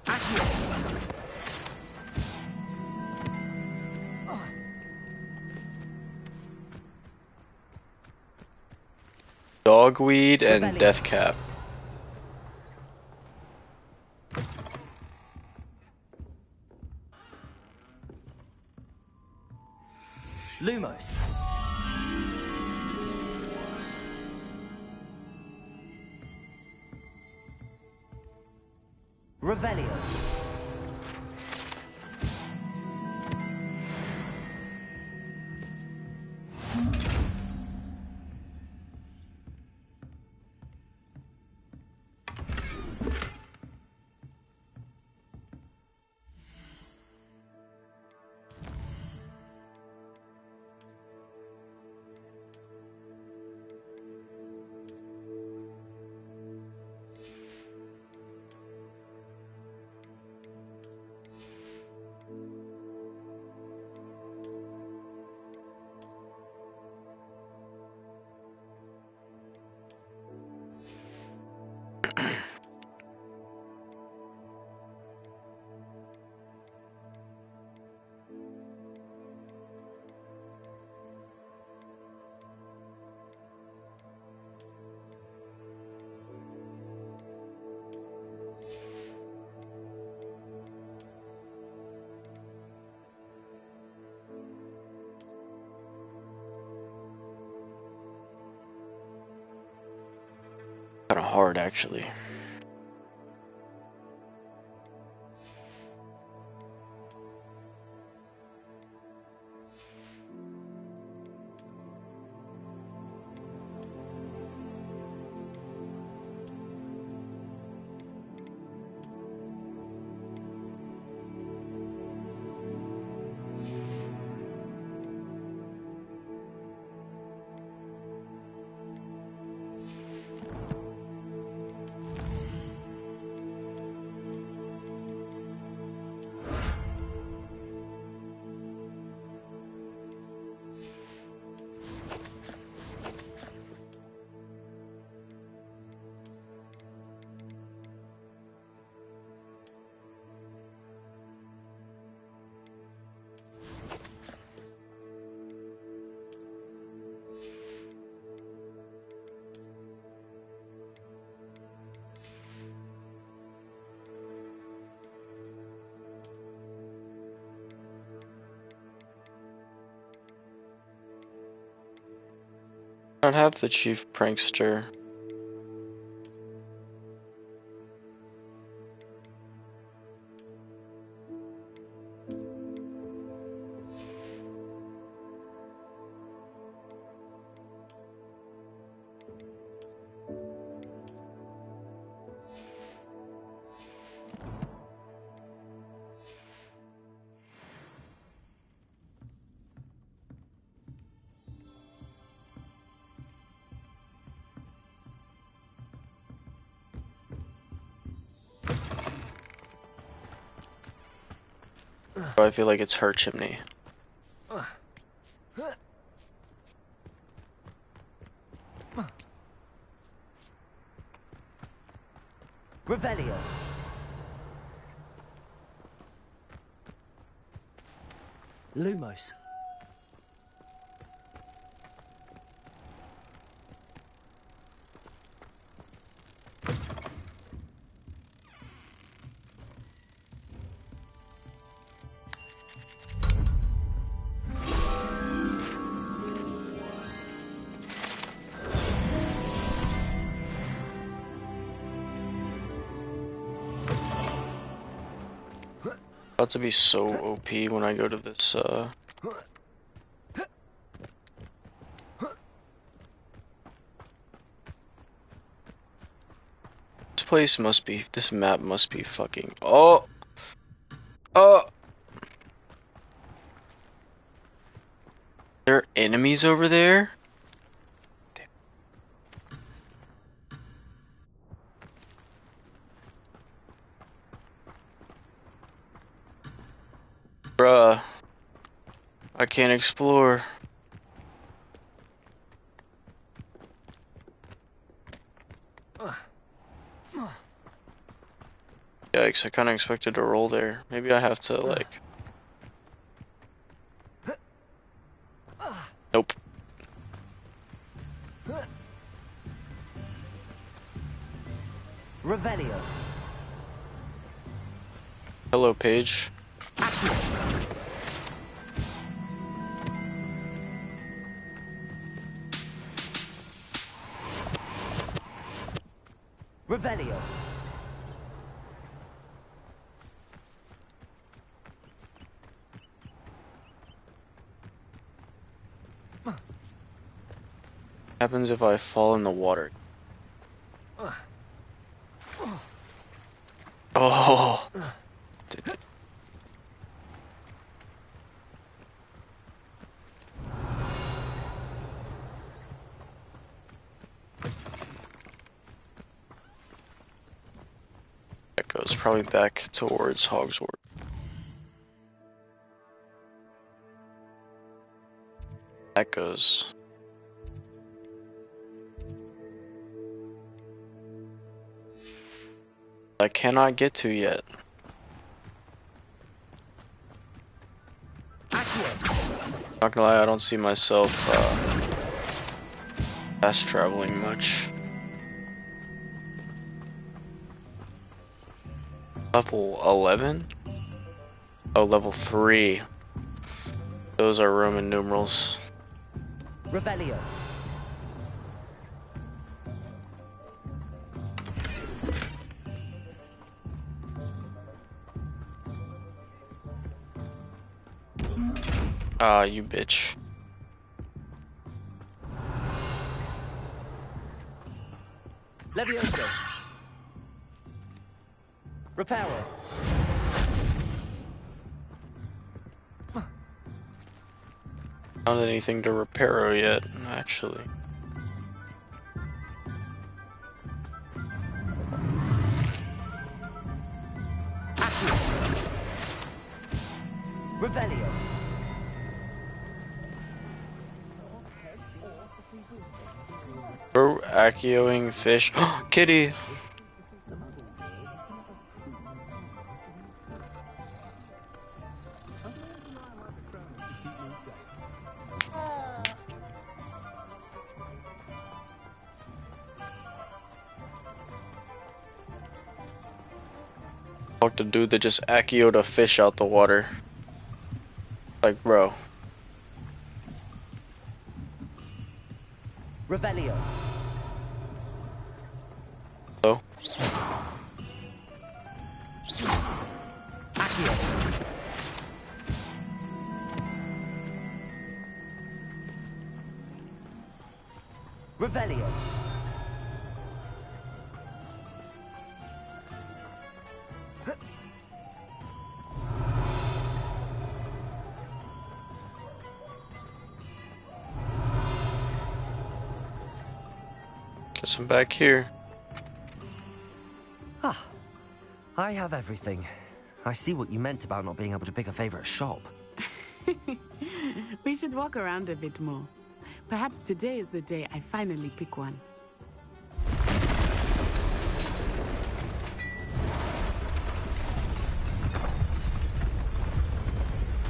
Accio. Dogweed and Revelio. Deathcap. Lumos. Revelio. Kinda hard, actually. I don't have the chief prankster. I feel like it's her chimney. Revelio. Lumos. About to be so OP when I go to this this map must be fucking oh there are enemies over there? Bruh, I can't explore. Yikes, I kinda expected to roll there. Maybe I have to like... Nope. Revelio. Hello, Paige. Revelio. What happens if I fall in the water? Oh! That goes probably back towards Hogwarts. That goes. I cannot get to yet. Not gonna lie, I don't see myself fast traveling much. Level 11? Oh, level 3. Those are Roman numerals. Revelio. Ah, you bitch. Levioso. Reparo. Found anything to repair yet, actually. Revelio. We're Acioing fish. Kitty! Fuck the dude that just Acioed a fish out the water. Like, bro. Revelio. Oh. Accio. Revelio. Guess I'm back here. Ah, I have everything. I see what you meant about not being able to pick a favorite shop. We should walk around a bit more. Perhaps today is the day I finally pick one.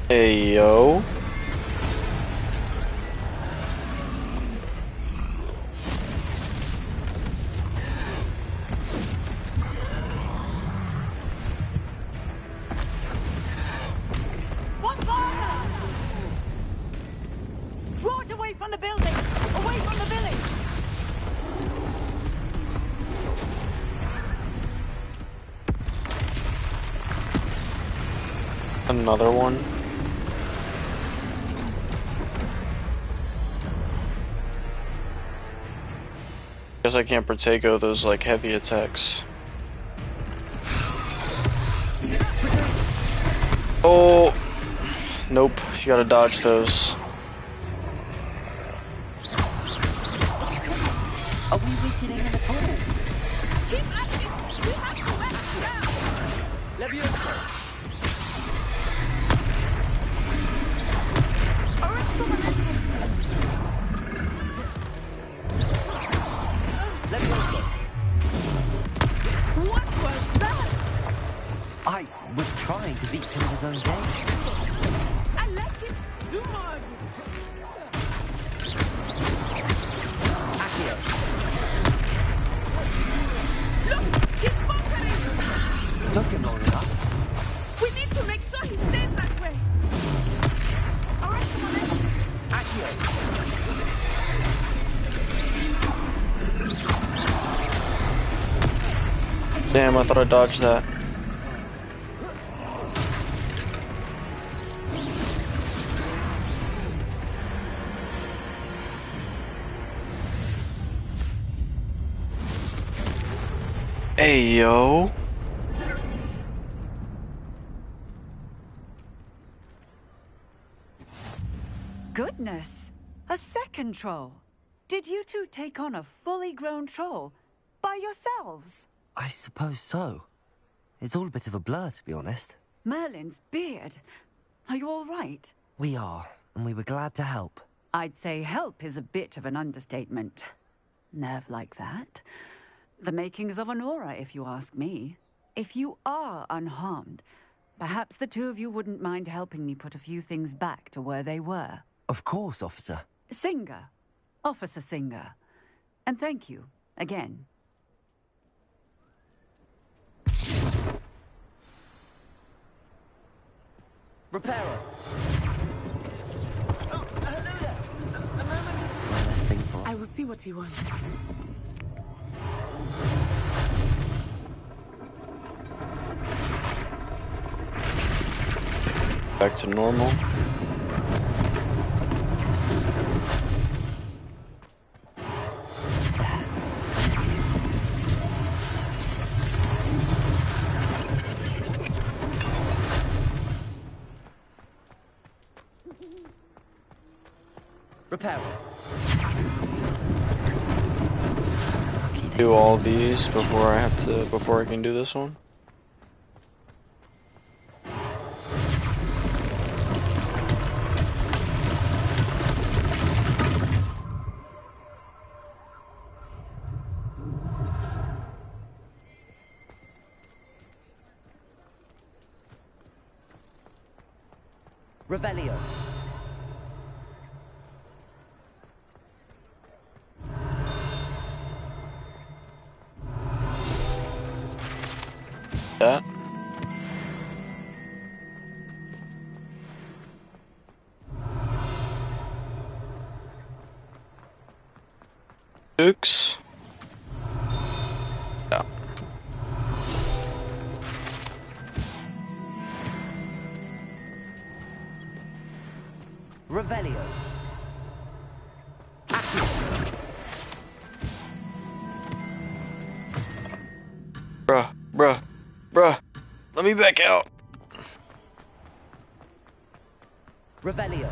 Hey, yo. What fire? Draw it away from the building! Away from the village! Another one. Guess I can't partake of those like heavy attacks. Oh, nope. You gotta dodge those. Are we weakening him at all? Keep at it! We have to let him down! Levioso. Levioso. What was that? I was trying to beat him at his own game. I like it. Do more of Accio. it. Look, he's faltering. Took him long enough. We need to make sure he stays that way. All right, come on, let's... Accio. Damn, I thought I dodged that. Hey, yo. Goodness! A second troll! Did you two take on a fully grown troll? By yourselves? I suppose so. It's all a bit of a blur, to be honest. Merlin's beard. Are you all right? We are, and we were glad to help. I'd say help is a bit of an understatement. Nerve like that. The makings of an aura, if you ask me. If you are unharmed, perhaps the two of you wouldn't mind helping me put a few things back to where they were. Of course, officer. Singer. Officer Singer. And thank you, again. Reparo. Oh, hello there. A moment. One less thing for I will see what he wants. Back to normal. Reparo. Do all these before I can do this one. Revelio. That. Dukes. Yeah. Revelio. Bruh. Let me back out. Revelio.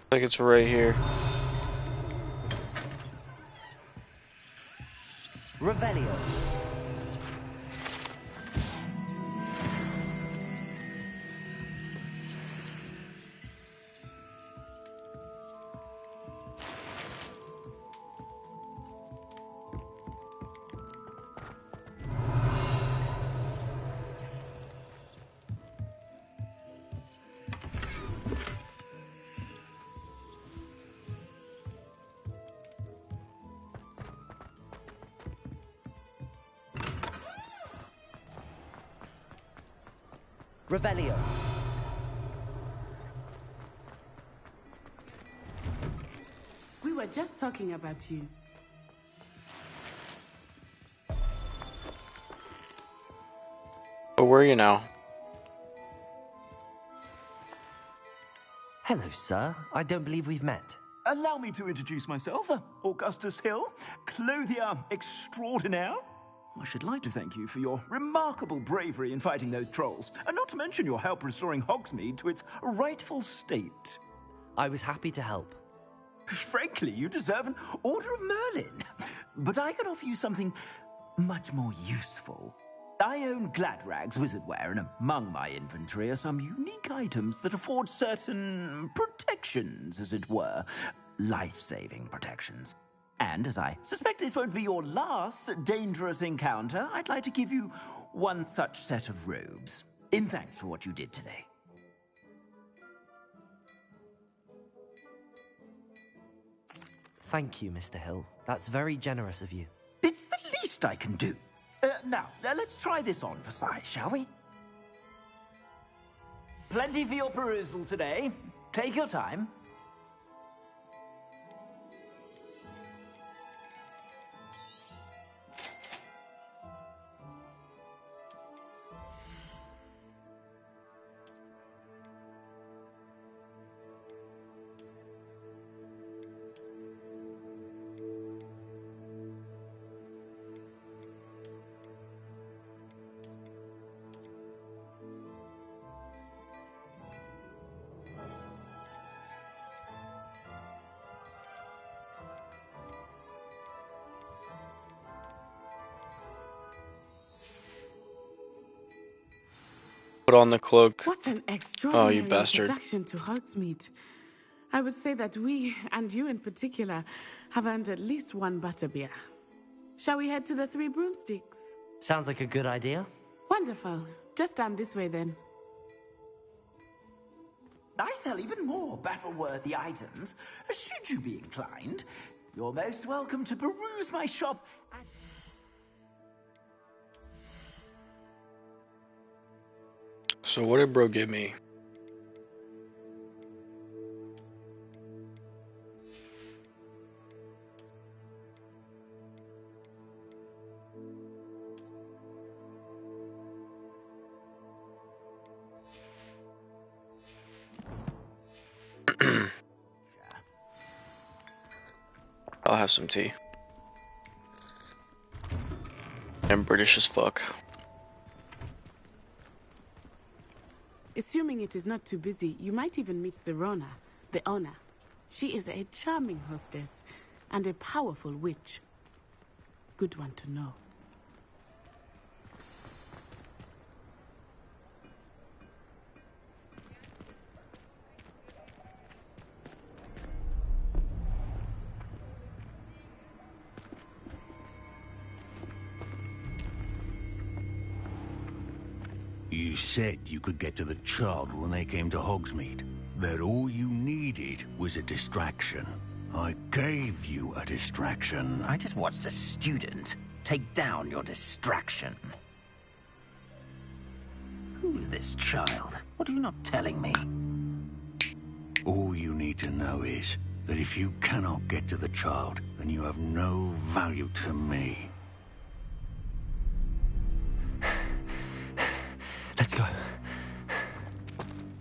I think it's right here. Revelio. Revelio. We were just talking about you. But where are you now? Hello, sir. I don't believe we've met. Allow me to introduce myself, Augustus Hill, clothier extraordinaire. I should like to thank you for your remarkable bravery in fighting those trolls, and not to mention your help restoring Hogsmeade to its rightful state. I was happy to help. Frankly, you deserve an Order of Merlin. But I can offer you something much more useful. I own Gladrag's wizardware, and among my inventory are some unique items that afford certain protections, as it were. Life-saving protections. And as I suspect this won't be your last dangerous encounter, I'd like to give you one such set of robes, in thanks for what you did today. Thank you, Mr. Hill. That's very generous of you. It's the least I can do. Now, let's try this on for size, shall we? Plenty for your perusal today. Take your time. Put on the cloak. What an Oh, extraordinary you bastard. introduction to Hogsmeade. I would say that we, and you in particular, have earned at least one butterbeer. Shall we head to the Three Broomsticks? Sounds like a good idea. Wonderful. Just down this way then. I sell even more battle-worthy items. Should you be inclined, you're most welcome to peruse my shop at... So what did bro give me? I'll have some tea. I'm British as fuck. Assuming it is not too busy, you might even meet Serona, the owner. She is a charming hostess and a powerful witch. Good one to know. You said you could get to the child when they came to Hogsmeade. That all you needed was a distraction. I gave you a distraction. I just watched a student take down your distraction. Who's this child? What are you not telling me? All you need to know is that if you cannot get to the child, then you have no value to me. Let's go.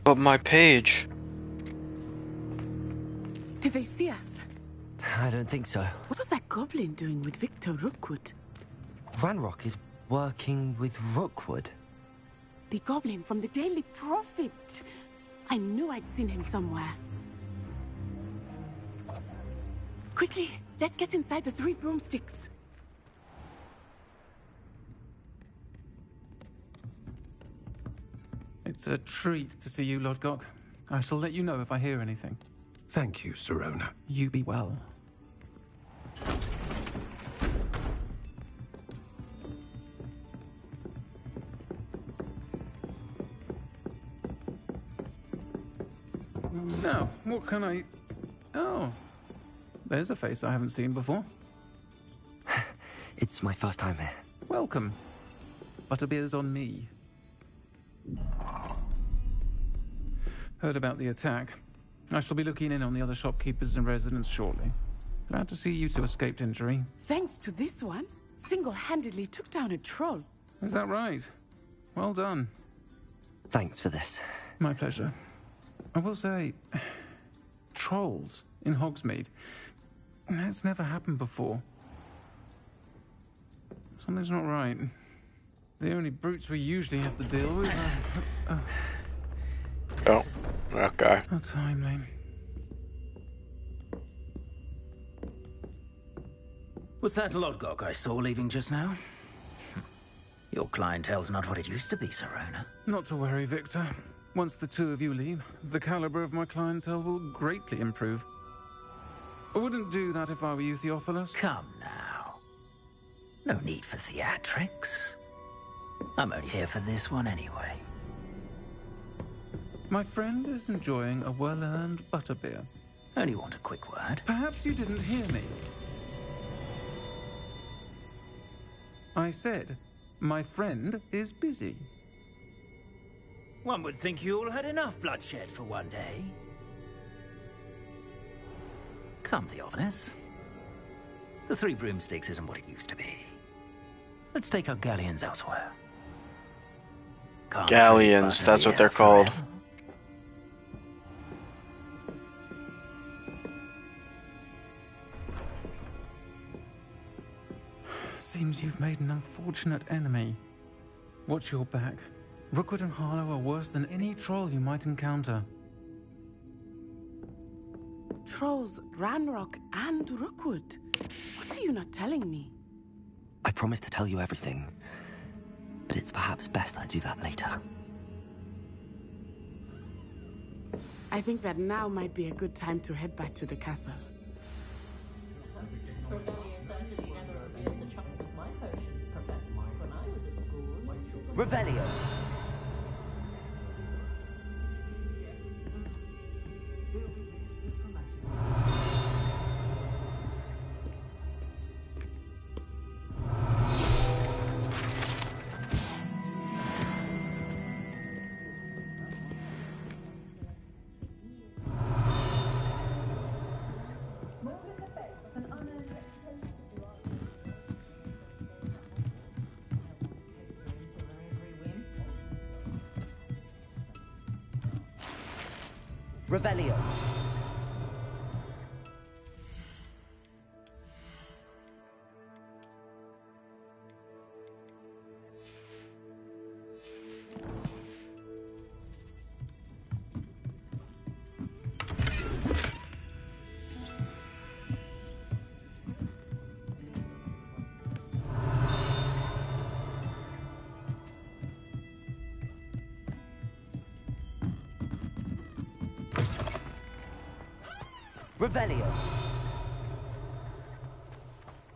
But my page. Did they see us? I don't think so. What was that goblin doing with Victor Rookwood? Ranrock is working with Rookwood. The goblin from the Daily Prophet. I knew I'd seen him somewhere. Quickly, let's get inside the 3 broomsticks. It's a treat to see you, Lodgok. I shall let you know if I hear anything. Thank you, Sirona. You be well. Now, what can I... Oh, there's a face I haven't seen before. It's my first time here. Welcome. Butterbeer's on me. Heard about the attack. I shall be looking in on the other shopkeepers and residents shortly. Glad to see you two escaped injury. Thanks to this one, single-handedly took down a troll. Is that right? Well done. Thanks for this. My pleasure. I will say, trolls in Hogsmeade. That's never happened before. Something's not right. The only brutes we usually have to deal with are... Oh, okay. How timely. Was that Lodgok I saw leaving just now? Your clientele's not what it used to be, Sirona. Not to worry, Victor. Once the 2 of you leave, the caliber of my clientele will greatly improve. I wouldn't do that if I were you, Theophilus. Come now. No need for theatrics. I'm only here for this one anyway. My friend is enjoying a well-earned butterbeer. Only want a quick word. Perhaps you didn't hear me. I said, my friend is busy. One would think you all had enough bloodshed for one day. Come, Theophilus. The 3 broomsticks isn't what it used to be. Let's take our galleons elsewhere. Galleons, that's what they're called. Seems you've made an unfortunate enemy. Watch your back. Rookwood and Harlow are worse than any troll you might encounter. Trolls, Ranrock, and Rookwood. What are you not telling me? I promised to tell you everything, but it's perhaps best I do that later. I think that now might be a good time to head back to the castle. Revelio. Revelio. Revelio.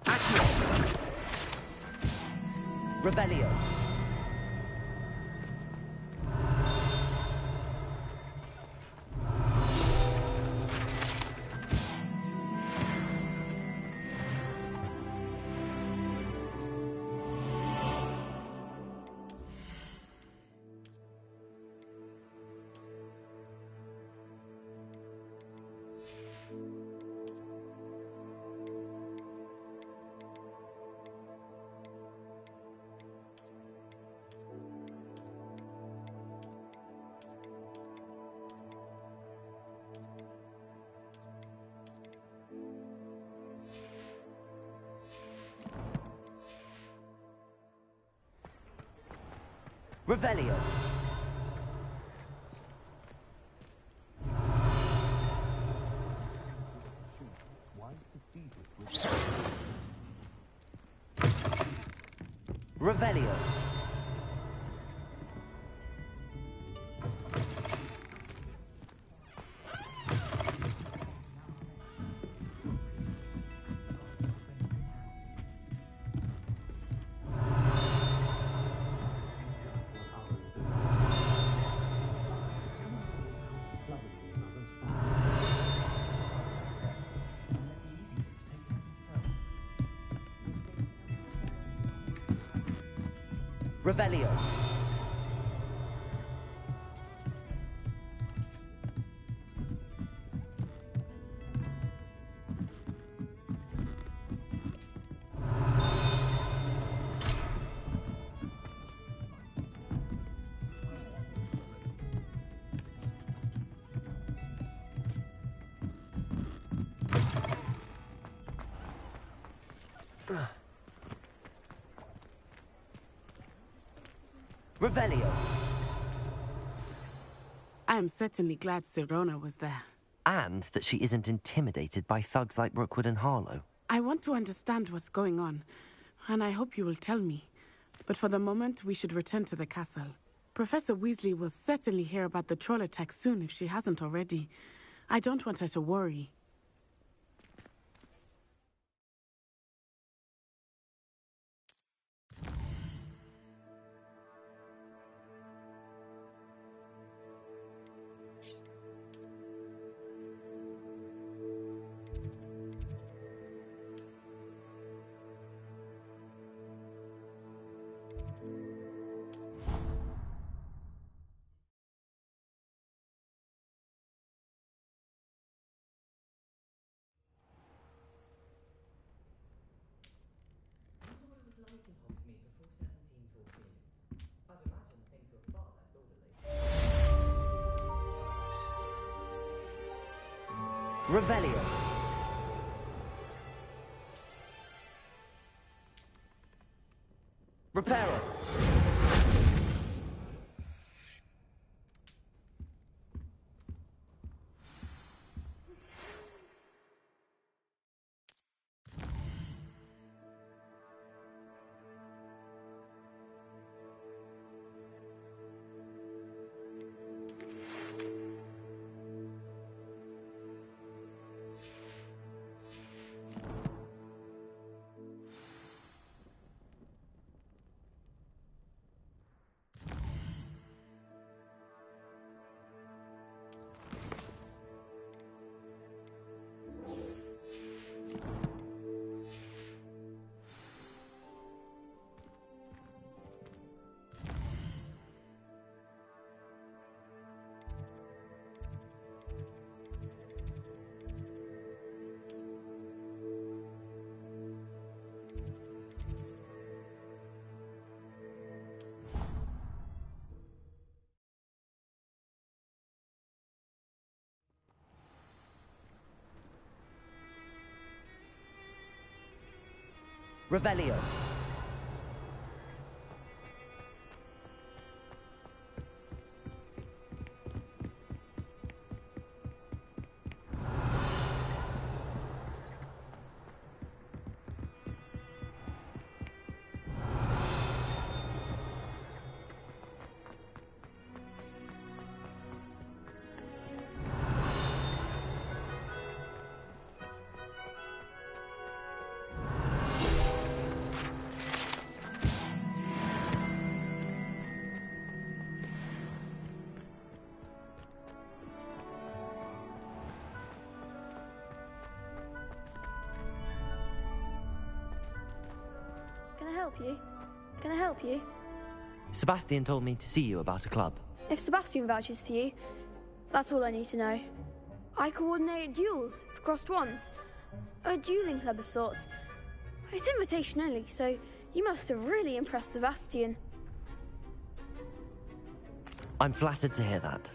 Accio. Revelio. Revelio. Revelio. Revelio. Revelio. I am certainly glad Sirona was there. And that she isn't intimidated by thugs like Rookwood and Harlow. I want to understand what's going on, and I hope you will tell me. But for the moment, we should return to the castle. Professor Weasley will certainly hear about the troll attack soon if she hasn't already. I don't want her to worry. Revelio. Reparo. Revelio. Can I help you? Can I help you? Sebastian told me to see you about a club. If Sebastian vouches for you, that's all I need to know. I coordinate duels for crossed wands. A dueling club of sorts. It's invitation only, so you must have really impressed Sebastian. I'm flattered to hear that.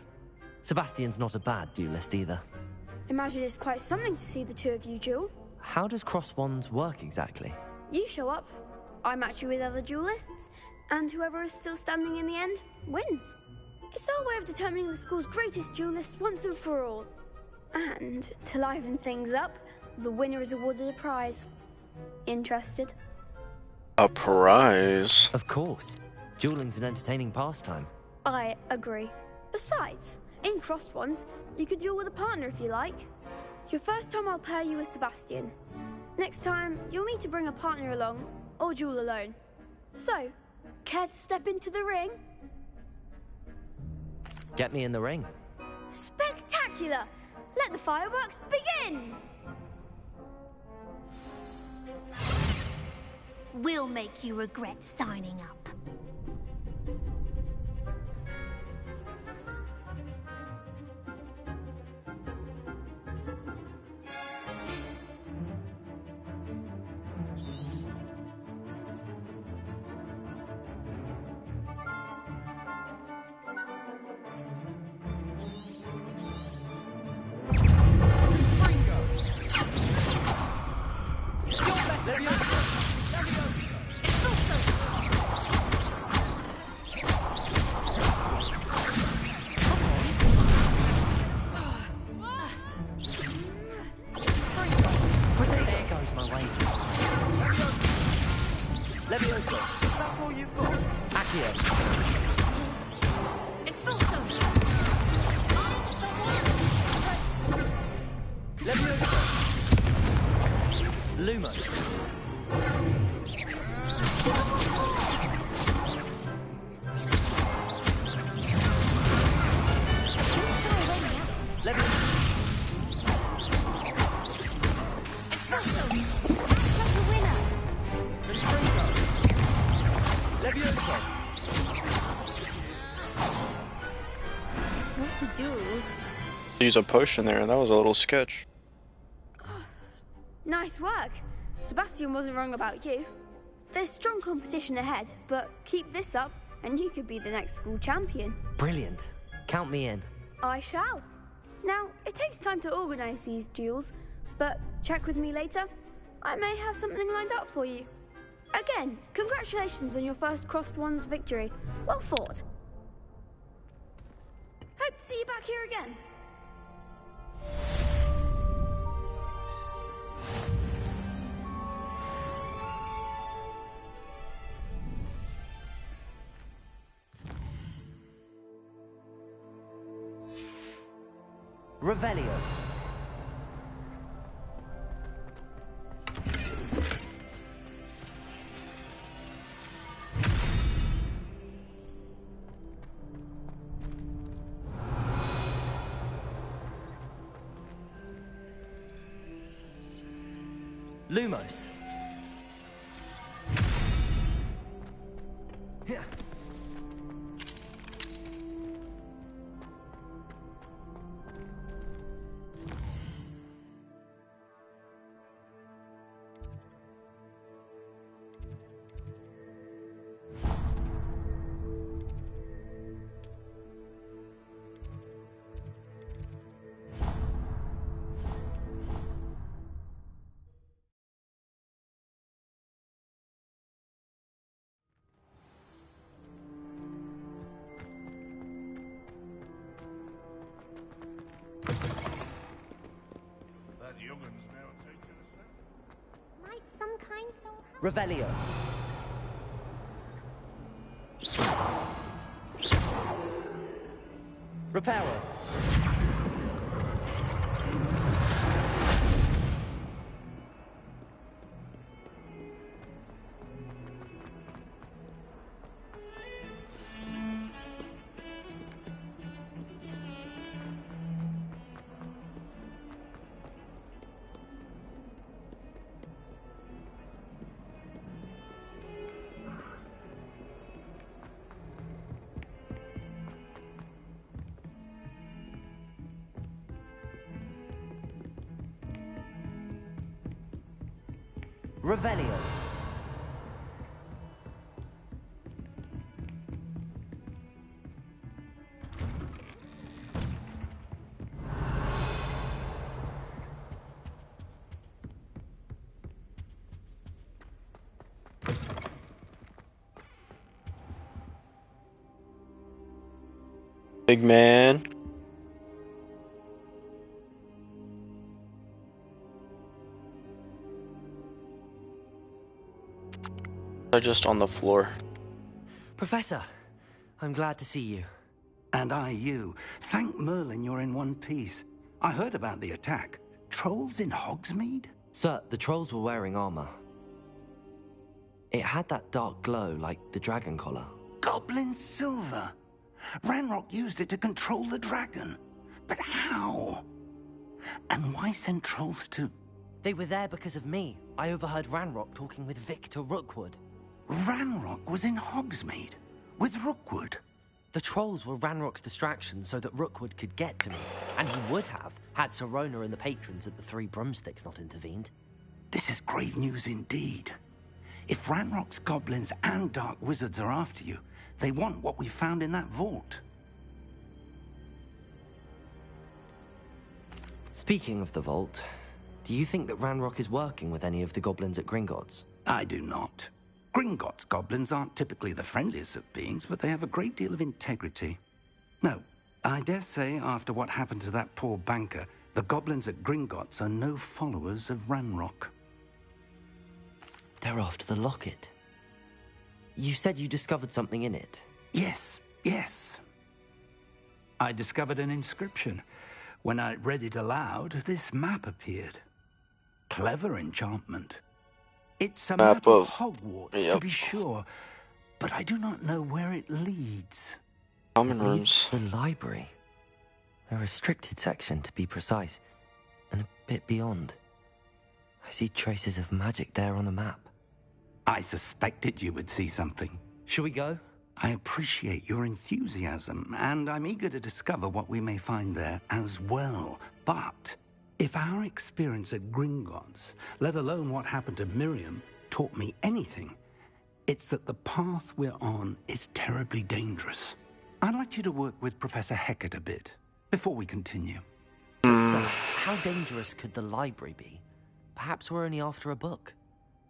Sebastian's not a bad duelist either. Imagine it's quite something to see the two of you duel. How does cross wands work exactly? You show up, I match you with other duelists, And whoever is still standing in the end wins. It's our way of determining the school's greatest duelist once and for all. And to liven things up, the winner is awarded a prize. Interested? A prize? Of course. Dueling's an entertaining pastime. I agree. Besides, in crossed ones, you could duel with a partner if you like. Your first time I'll pair you with Sebastian. Next time, you'll need to bring a partner along, or duel alone. So, care to step into the ring? Get me in the ring. Spectacular! Let the fireworks begin! We'll make you regret signing up. Use a potion there, and that was a little sketch. Nice work. Sebastian wasn't wrong about you. There's strong competition ahead, but keep this up and you could be the next school champion. Brilliant. Count me in. I shall. Now, it takes time to organise these duels, but check with me later. I may have something lined up for you. Again, congratulations on your first Crossed Ones victory. Well fought. Hope to see you back here again. Revelio. Lumos. Here. Might some kind soul help? Revelio. Reparo. Revelio. Big man. They're just on the floor. Professor, I'm glad to see you. And I you. Thank Merlin you're in one piece. I heard about the attack. Trolls in Hogsmeade? Sir, the trolls were wearing armor. It had that dark glow like the dragon collar. Goblin silver. Ranrock used it to control the dragon. But how? And why send trolls to... They were there because of me. I overheard Ranrock talking with Victor Rookwood. Ranrock was in Hogsmeade? With Rookwood? The trolls were Ranrock's distraction so that Rookwood could get to me. And he would have, had Sirona and the patrons at the Three Broomsticks not intervened. This is grave news indeed. If Ranrock's goblins and dark wizards are after you, they want what we found in that vault. Speaking of the vault, do you think that Ranrock is working with any of the goblins at Gringotts? I do not. Gringotts goblins aren't typically the friendliest of beings, but they have a great deal of integrity. No, I dare say after what happened to that poor banker, the goblins at Gringotts are no followers of Ranrock. They're after the locket. You said you discovered something in it. Yes, yes. I discovered an inscription. When I read it aloud, this map appeared. Clever enchantment. It's a map of Hogwarts, to be sure, but I do not know where it leads. Common rooms. The library. A restricted section, to be precise, and a bit beyond. I see traces of magic there on the map. I suspected you would see something. Shall we go? I appreciate your enthusiasm, and I'm eager to discover what we may find there as well. But if our experience at Gringotts, let alone what happened to Miriam, taught me anything, it's that the path we're on is terribly dangerous. I'd like you to work with Professor Hecat a bit before we continue. So, how dangerous could the library be? Perhaps we're only after a book.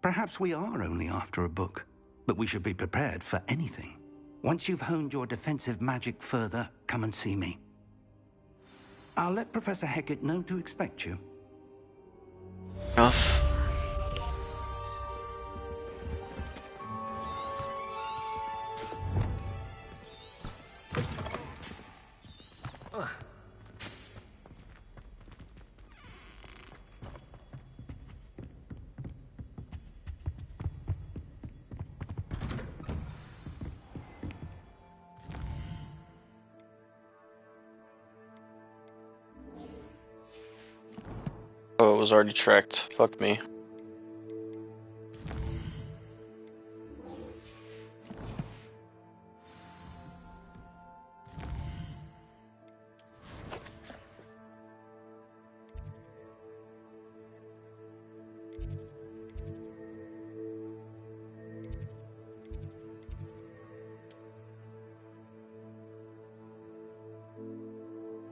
Perhaps we are only after a book, but we should be prepared for anything. Once you've honed your defensive magic further, come and see me. I'll let Professor Hecat know to expect you. Enough. Oh, it was already tracked. Fuck me.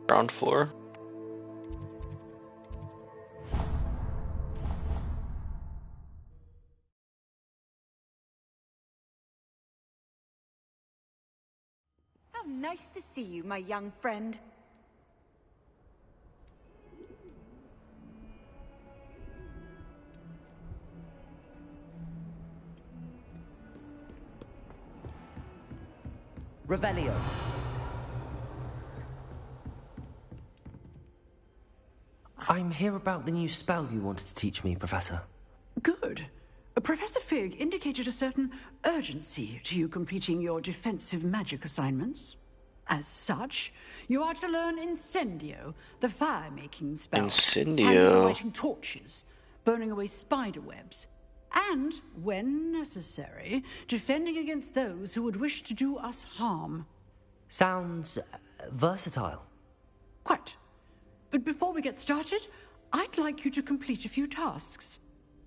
Ground floor. How nice to see you, my young friend. Revelio. I'm here about the new spell you wanted to teach me, Professor. Good. Professor Fig indicated a certain urgency to you completing your defensive magic assignments. As such, you are to learn Incendio, the fire-making spell. Incendio. Lighting torches, burning away spider webs, and, when necessary, defending against those who would wish to do us harm. Sounds versatile. Quite. But before we get started, I'd like you to complete a few tasks.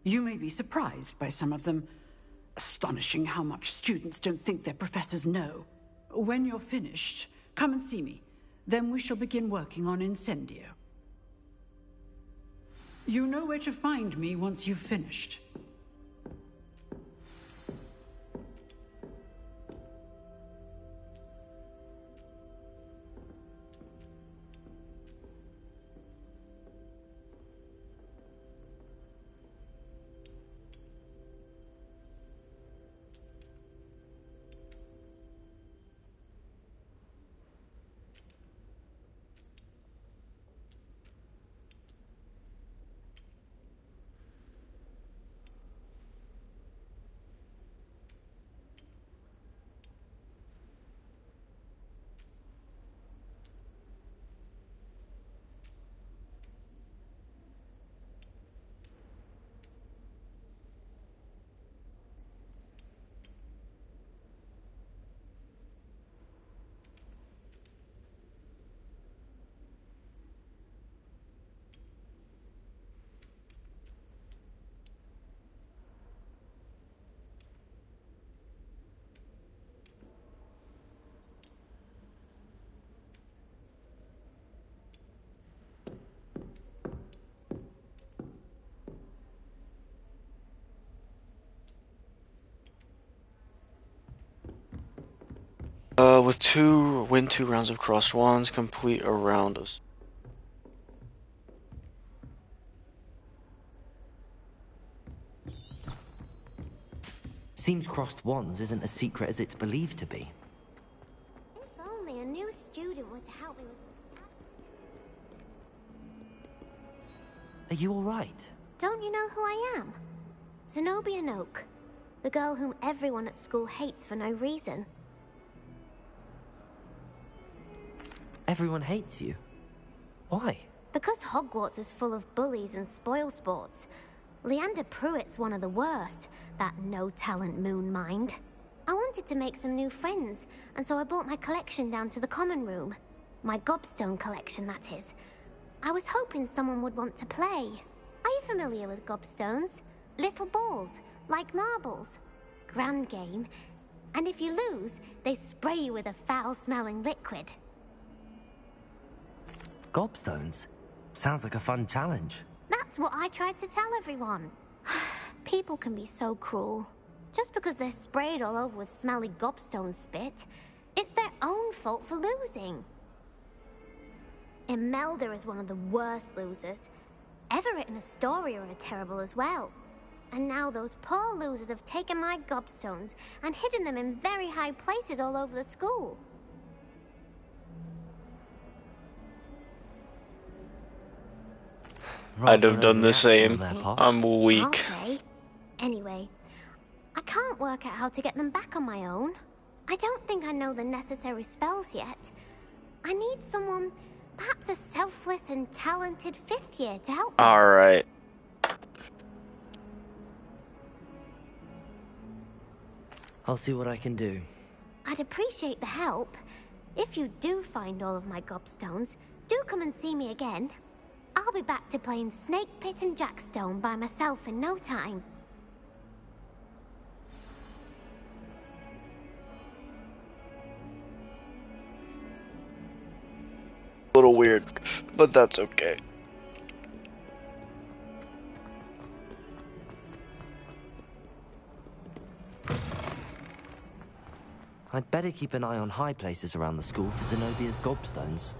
You may be surprised by some of them. Astonishing how much students don't think their professors know. When you're finished, come and see me. Then we shall begin working on Incendio. You know where to find me once you've finished. Win 2 rounds of crossed wands, complete a round of. Seems crossed wands isn't as secret as it's believed to be. If only a new student were to help me with... Are you alright? Don't you know who I am? Zenobia Noak. The girl whom everyone at school hates for no reason. Everyone hates you. Why? Because Hogwarts is full of bullies and spoilsports. Leander Pruitt's one of the worst, that no-talent moon mind. I wanted to make some new friends, and so I brought my collection down to the common room. My gobstone collection, that is. I was hoping someone would want to play. Are you familiar with gobstones? Little balls, like marbles. Grand game. And if you lose, they spray you with a foul-smelling liquid. Gobstones? Sounds like a fun challenge. That's what I tried to tell everyone. People can be so cruel. Just because they're sprayed all over with smelly gobstone spit, it's their own fault for losing. Imelda is one of the worst losers. Everett and Astoria are terrible as well. And now those poor losers have taken my gobstones and hidden them in very high places all over the school. I'd have done the same. I'm weak. I'll say. Anyway, I can't work out how to get them back on my own. I don't think I know the necessary spells yet. I need someone, perhaps a selfless and talented 5th year to help me. Alright. I'll see what I can do. I'd appreciate the help. If you do find all of my gobstones, do come and see me again. I'll be back to playing Snake Pit and Jackstone by myself in no time. A little weird, but that's okay. I'd better keep an eye on high places around the school for Zenobia's gobstones.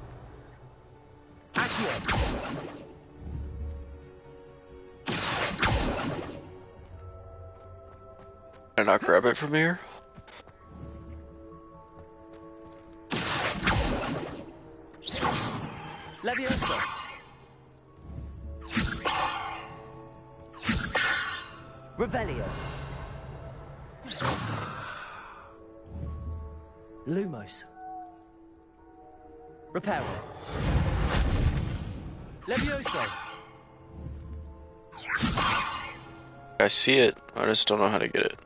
Can I not grab it from here? Leviosa! Revelio! Lumos! Reparo! Levioso! I see it, I just don't know how to get it.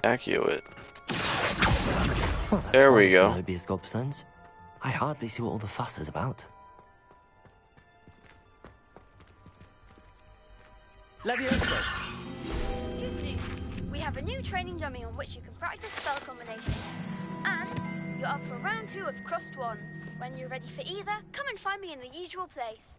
Accio it. Well, there we go. Zenobia's gobstones. I hardly see what all the fuss is about. Leviosa! Good news. We have a new training dummy on which you can practice spell combinations. And you're up for round 2 of crossed wands. When you're ready for either, come and find me in the usual place.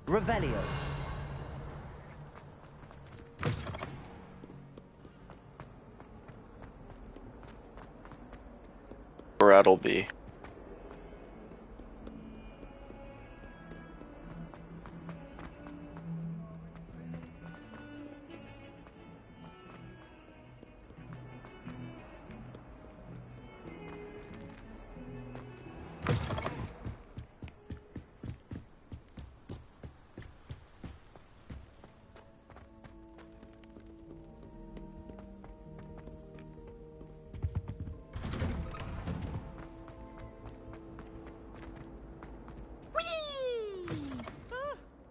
Revelio. Rattleby.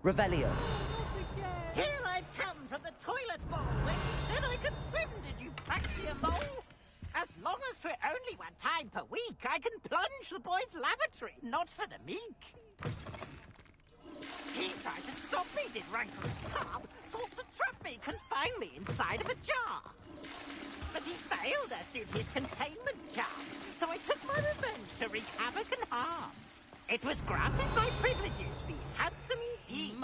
Revelio. Here I've come from the toilet bowl where she said I could swim, did you Praxia mole? As long as for only 1 time per week, I can plunge the boys' lavatory, not for the meek. He tried to stop me, did Rancorous Carb, sought to trap me, confine me inside of a jar. But he failed, as did his containment charms, so I took my revenge to wreak havoc and harm. It was granted my privileges be handsome indeed,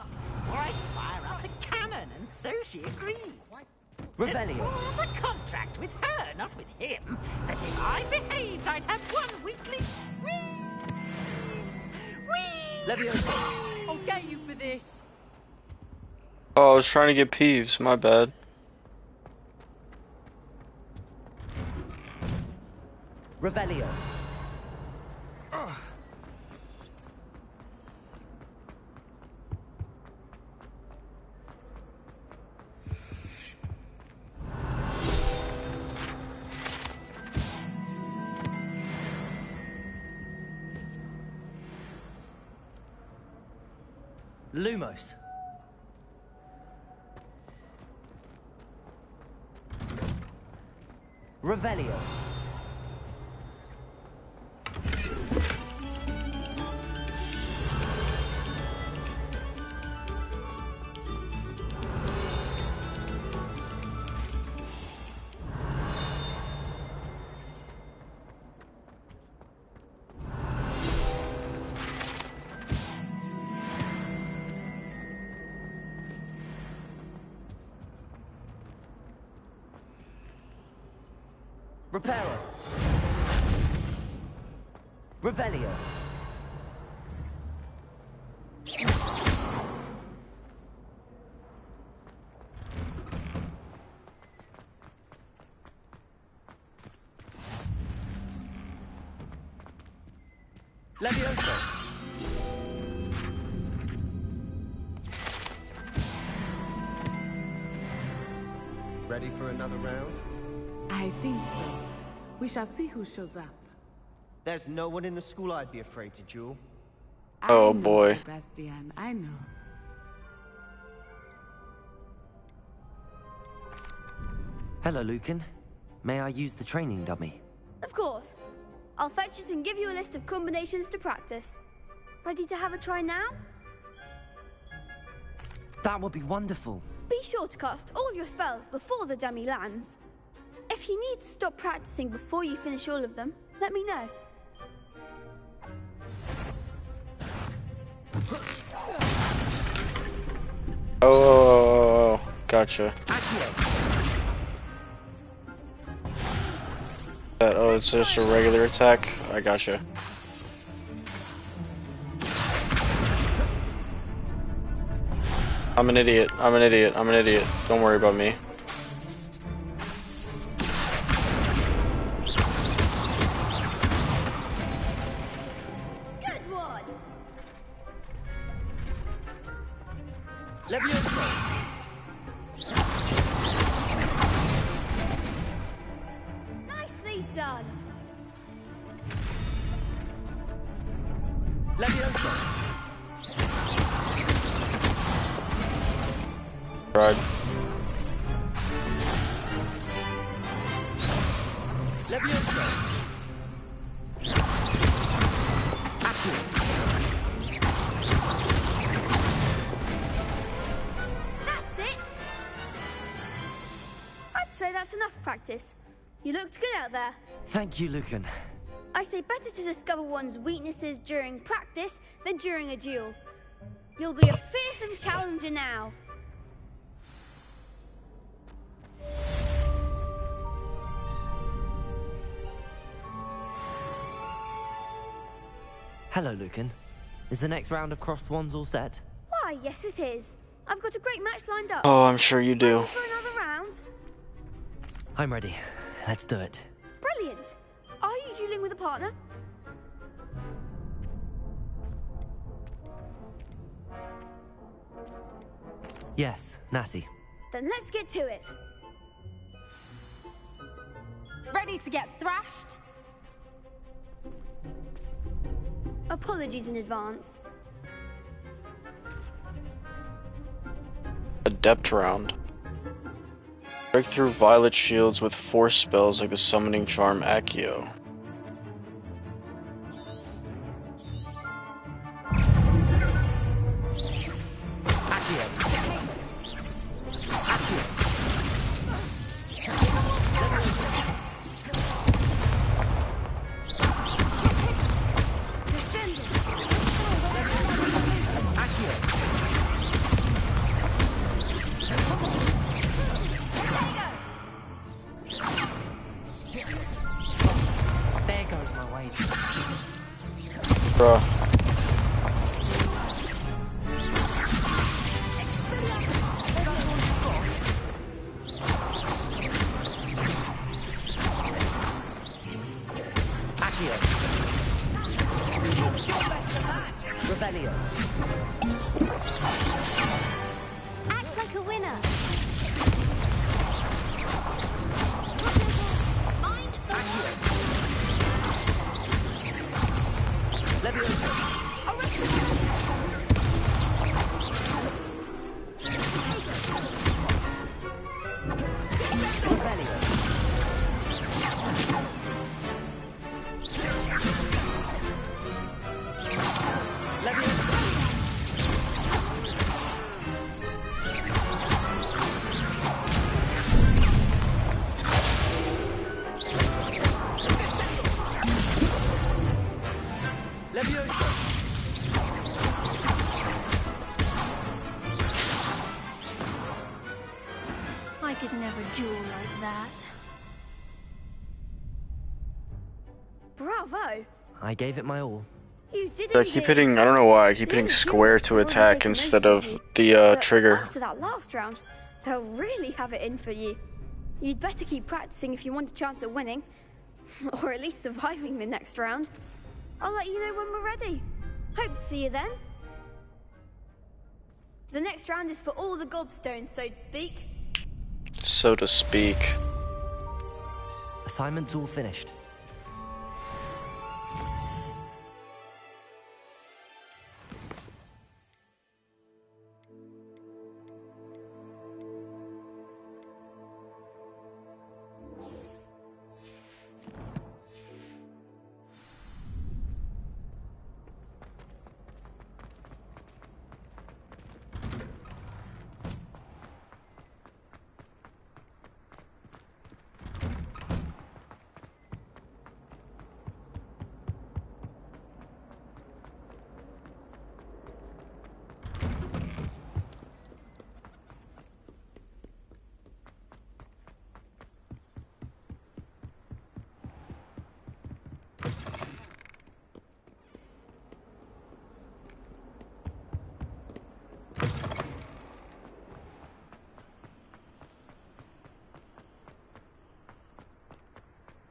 or I'd fire up the cannon, and so she agreed. Revelio. To form a contract with her, not with him, that if I behaved, I'd have 1 weekly Leviosa. I'll get you for this. Oh, I was trying to get Peeves. My bad. Revelio. Lumos. Revelio. Reparo. Revelio. Leviosa. Ready for another round? I think so. We shall see who shows up. There's no one in the school I'd be afraid to duel. Oh I know, boy. Sebastian, I know. Hello, Lucan. May I use the training dummy? Of course. I'll fetch it and give you a list of combinations to practice. Ready to have a try now? That would be wonderful. Be sure to cast all your spells before the dummy lands. If you need to stop practicing before you finish all of them, let me know. Oh, gotcha. Oh, it's just a regular attack? I gotcha. I'm an idiot. I'm an idiot. I'm an idiot. Don't worry about me. Good one! Leviosa. Nicely done! Leviosa. Right. Leviosa. That's it! I'd say that's enough practice. You looked good out there. Thank you, Lucan. I say better to discover one's weaknesses during practice than during a duel. You'll be a fearsome challenger now. Hello, Lucan. Is the next round of crossed wands all set? Why, yes it is. I've got a great match lined up. Oh, I'm sure you do. Ready for another round? I'm ready. Let's do it. Brilliant. Are you dueling with a partner? Yes, Natty. Then let's get to it. Ready to get thrashed? Apologies in advance. Adept round. Break through violet shields with force spells like the summoning charm Accio. There goes my way. Bruh. Revelio. Act like a winner. Mind I could never duel like that. Bravo! I gave it my all. You did I keep hitting, I don't know why, I keep hitting square to attack instead of the But trigger. after that last round, they'll really have it in for you. You'd better keep practicing if you want a chance at winning. Or at least surviving the next round. I'll let you know when we're ready. Hope to see you then. The next round is for all the gobstones, so to speak. So to speak. Assignment's all finished.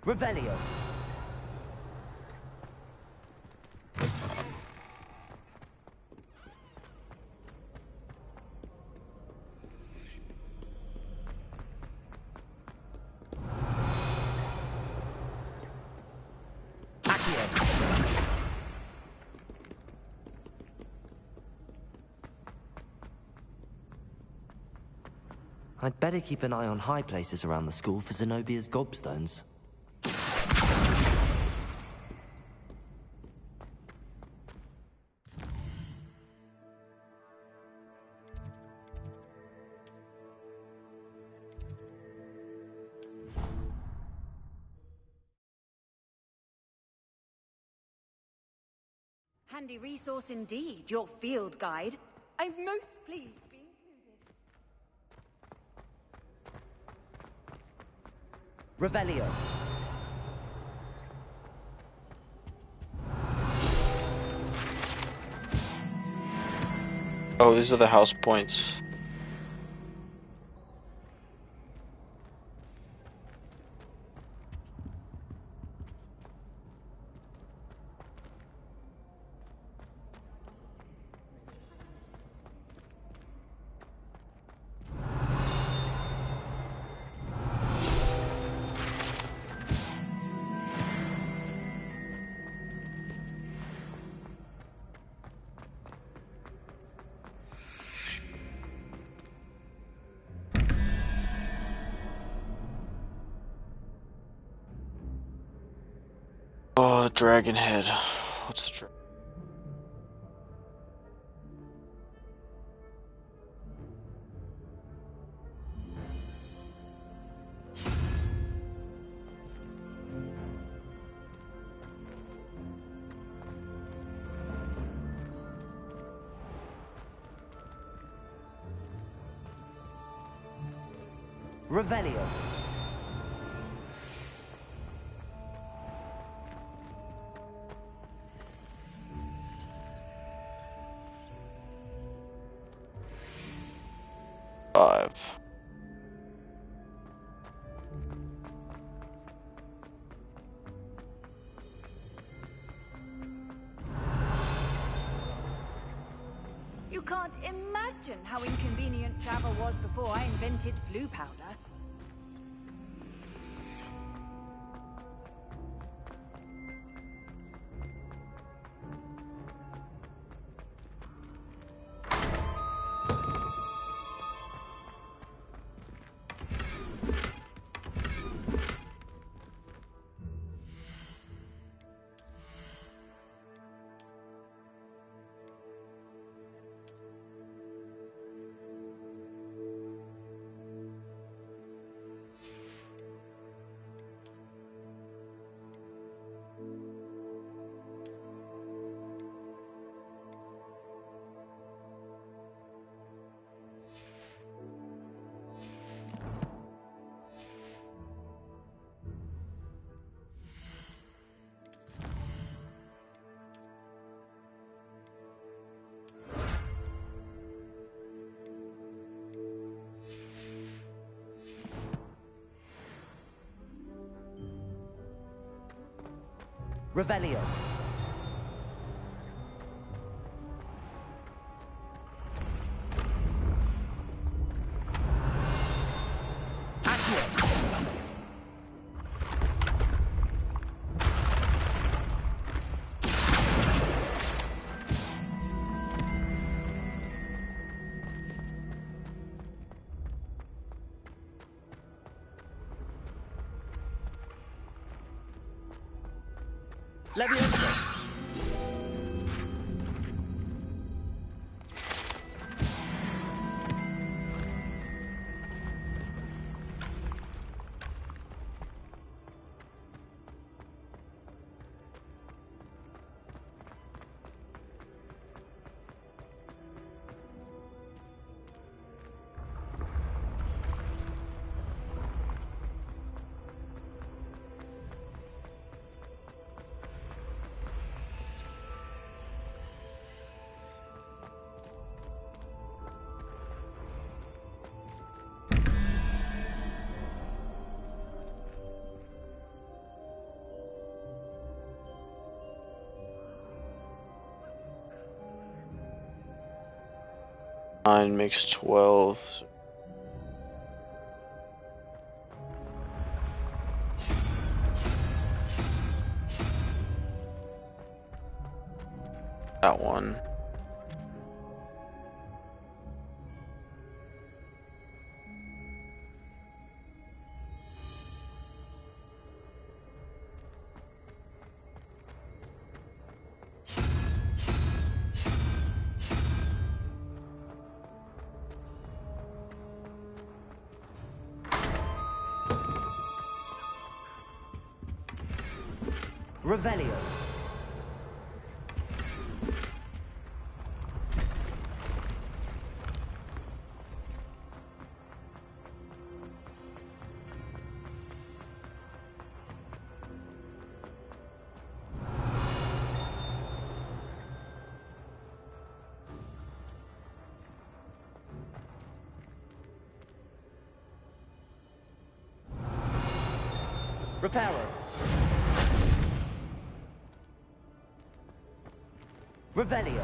Revelio. I'd better keep an eye on high places around the school for Zenobia's gobstones. Handy resource indeed, your field guide. I'm most pleased to be included. Revelio. Oh, these are the house points. Dragon head. What's the dragon? Revelio. Five. You can't imagine how inconvenient travel was before I invented flu powder. Revelio. Leviosa. Nine makes 12. That one. Revelio. Reparo. Revelio.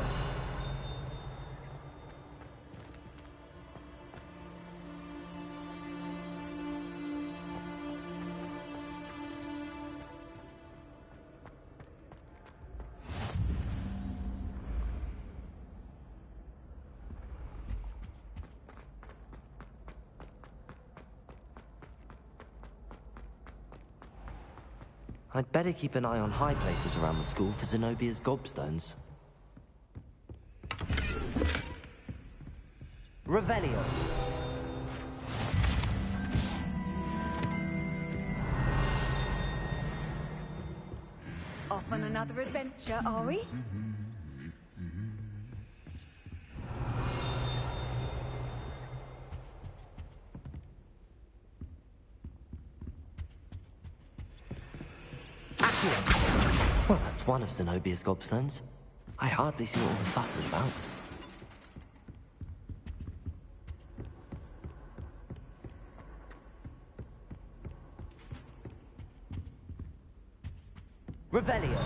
I'd better keep an eye on high places around the school for Zenobia's gobstones. Revelio. Off on another adventure, are we? Well, that's one of Zenobia's gobstones. I hardly see what all the fuss is about. Revelio.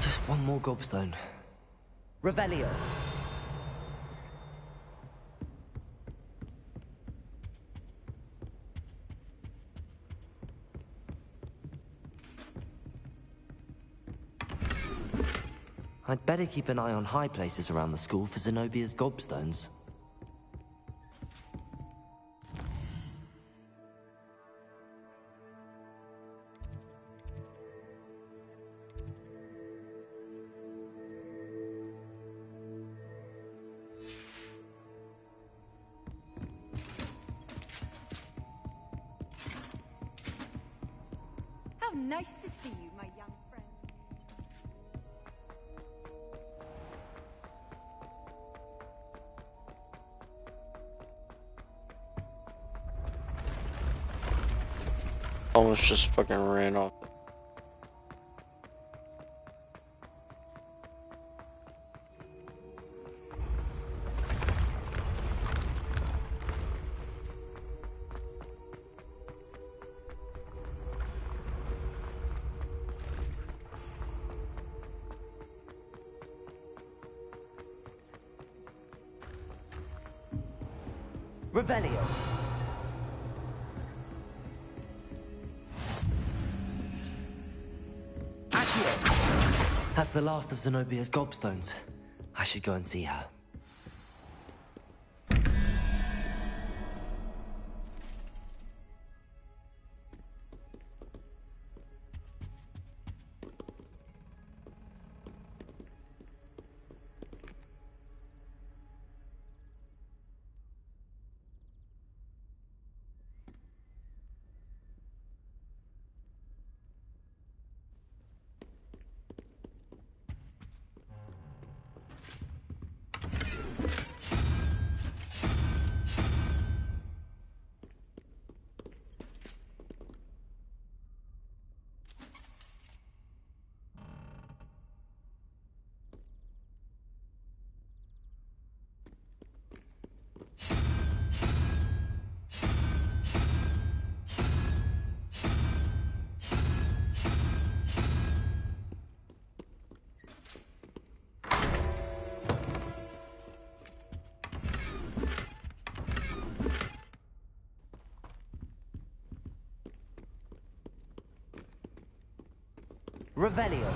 Just one more gobstone. Revelio. I'd better keep an eye on high places around the school for Zenobia's gobstones. How nice to see you, my young friend. Almost just fucking ran off. Revelio. That's the last of Zenobia's gobstones. I should go and see her. Revelio.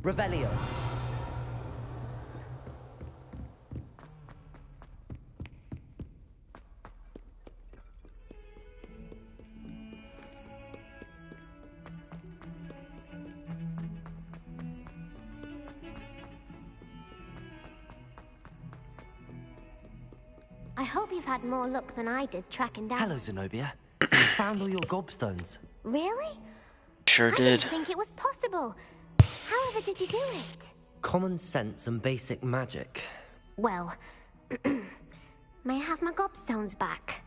Revelio. I hope you've had more luck than I did tracking down... Hello, Zenobia. I found all your gobstones. Really? Sure I did. didn't think it was possible. However did you do it? Common sense and basic magic. Well, may I have my gobstones back?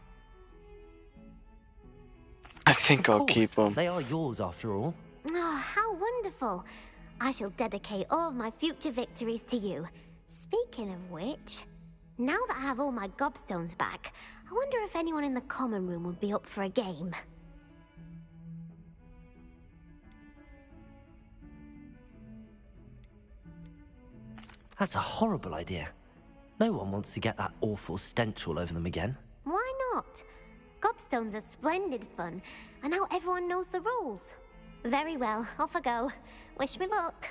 I think I'll keep them. They are yours after all. Oh, how wonderful. I shall dedicate all of my future victories to you. Speaking of which, now that I have all my gobstones back, I wonder if anyone in the common room would be up for a game. That's a horrible idea. No one wants to get that awful stench all over them again. Why not? Gobstones are splendid fun, and now everyone knows the rules. Very well, off I go. Wish me luck.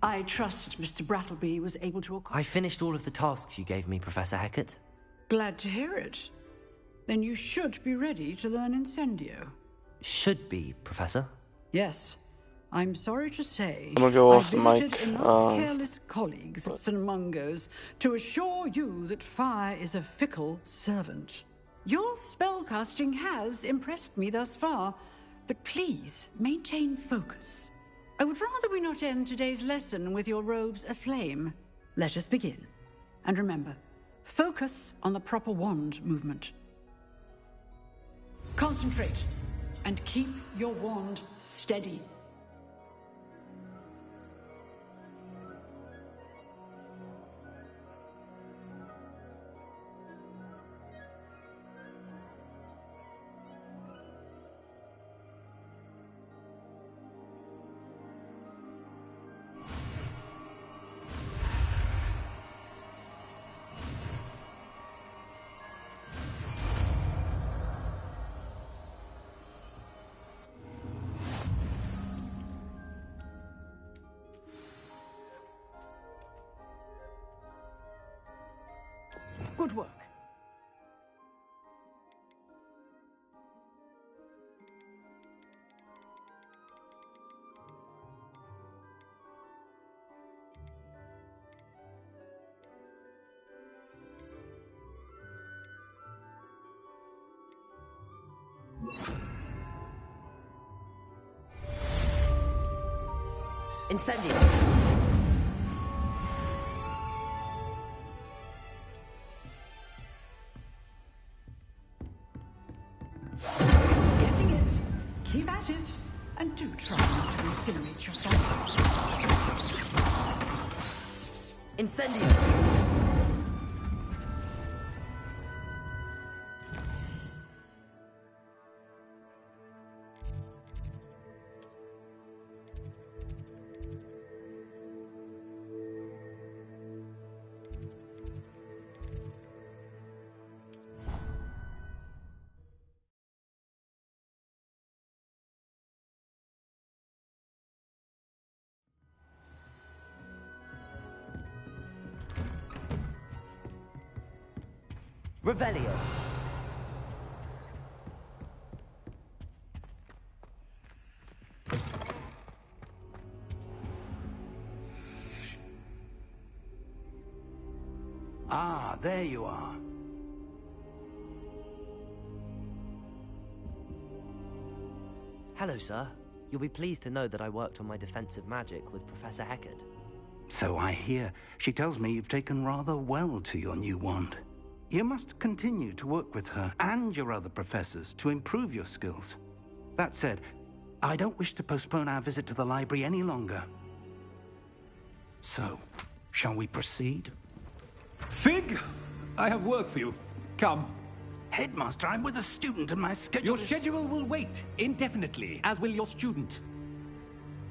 I trust Mr. Brattleby was able to accomplish... I finished all of the tasks you gave me, Professor Hecat. Glad to hear it. Then you should be ready to learn Incendio. Should be, Professor. Yes. I'm sorry to say, I'm gonna go off I the visited mic. enough careless colleagues at St. Mungo's to assure you that fire is a fickle servant. Your spellcasting has impressed me thus far, but please maintain focus. I would rather we not end today's lesson with your robes aflame. Let us begin. And remember, focus on the proper wand movement. Concentrate, and keep your wand steady. Good work. Incendio. Getting it. Keep at it. And do try not to incinerate yourself. Incendio. Revelio. Ah, there you are. Hello, sir. You'll be pleased to know that I worked on my defensive magic with Professor Heckard. So I hear. She tells me you've taken rather well to your new wand. You must continue to work with her and your other professors to improve your skills. That said, I don't wish to postpone our visit to the library any longer. So, shall we proceed? Fig, I have work for you. Come. Headmaster, I'm with a student and my schedule Your schedule will wait indefinitely, as will your student.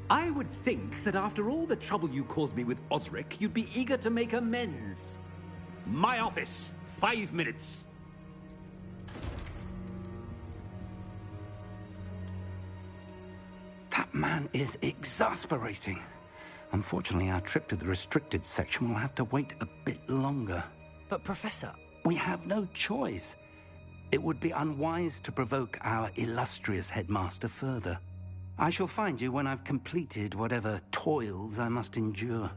I would think that after all the trouble you caused me with Osric, you'd be eager to make amends. My office, 5 minutes. That man is exasperating. Unfortunately, our trip to the restricted section will have to wait a bit longer. But, Professor... We have no choice. It would be unwise to provoke our illustrious headmaster further. I shall find you when I've completed whatever toils I must endure.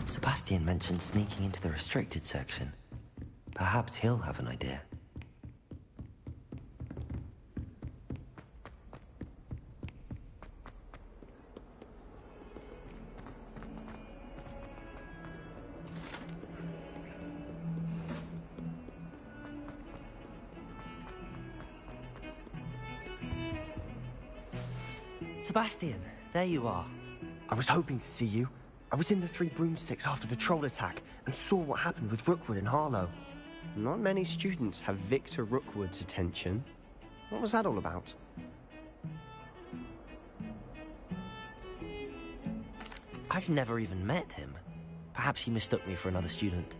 Sebastian mentioned sneaking into the restricted section. Perhaps he'll have an idea. Sebastian, there you are. I was hoping to see you. I was in the Three Broomsticks after the troll attack and saw what happened with Rookwood and Harlow. Not many students have Victor Rookwood's attention. What was that all about? I've never even met him. Perhaps he mistook me for another student.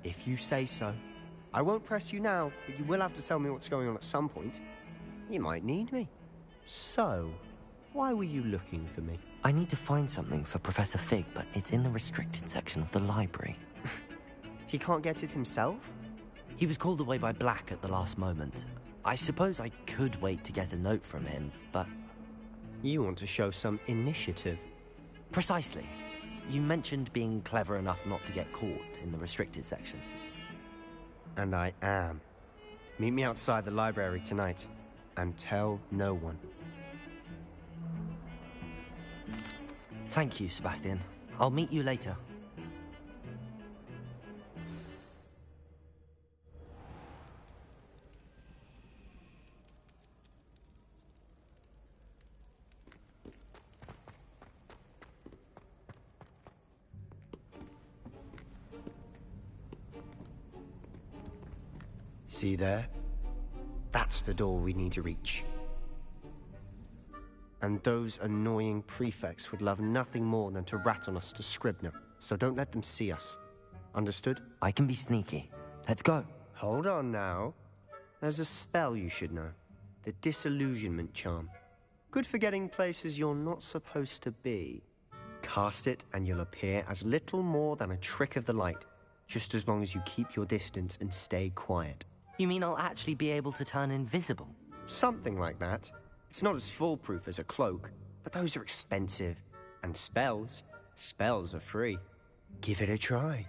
If you say so. I won't press you now, but you will have to tell me what's going on at some point. You might need me. So, why were you looking for me? I need to find something for Professor Fig, but it's in the restricted section of the library. He can't get it himself? He was called away by Black at the last moment. I suppose I could wait to get a note from him, but... You want to show some initiative. Precisely. You mentioned being clever enough not to get caught in the restricted section. And I am. Meet me outside the library tonight, and tell no one. Thank you, Sebastian. I'll meet you later. See there? That's the door we need to reach. And those annoying prefects would love nothing more than to rat on us to Scribner, so don't let them see us. Understood? I can be sneaky. Let's go. Hold on now. There's a spell you should know. The Disillusionment Charm. Good for getting places you're not supposed to be. Cast it and you'll appear as little more than a trick of the light, just as long as you keep your distance and stay quiet. You mean I'll actually be able to turn invisible? Something like that. It's not as foolproof as a cloak, but those are expensive. And spells are free. Give it a try.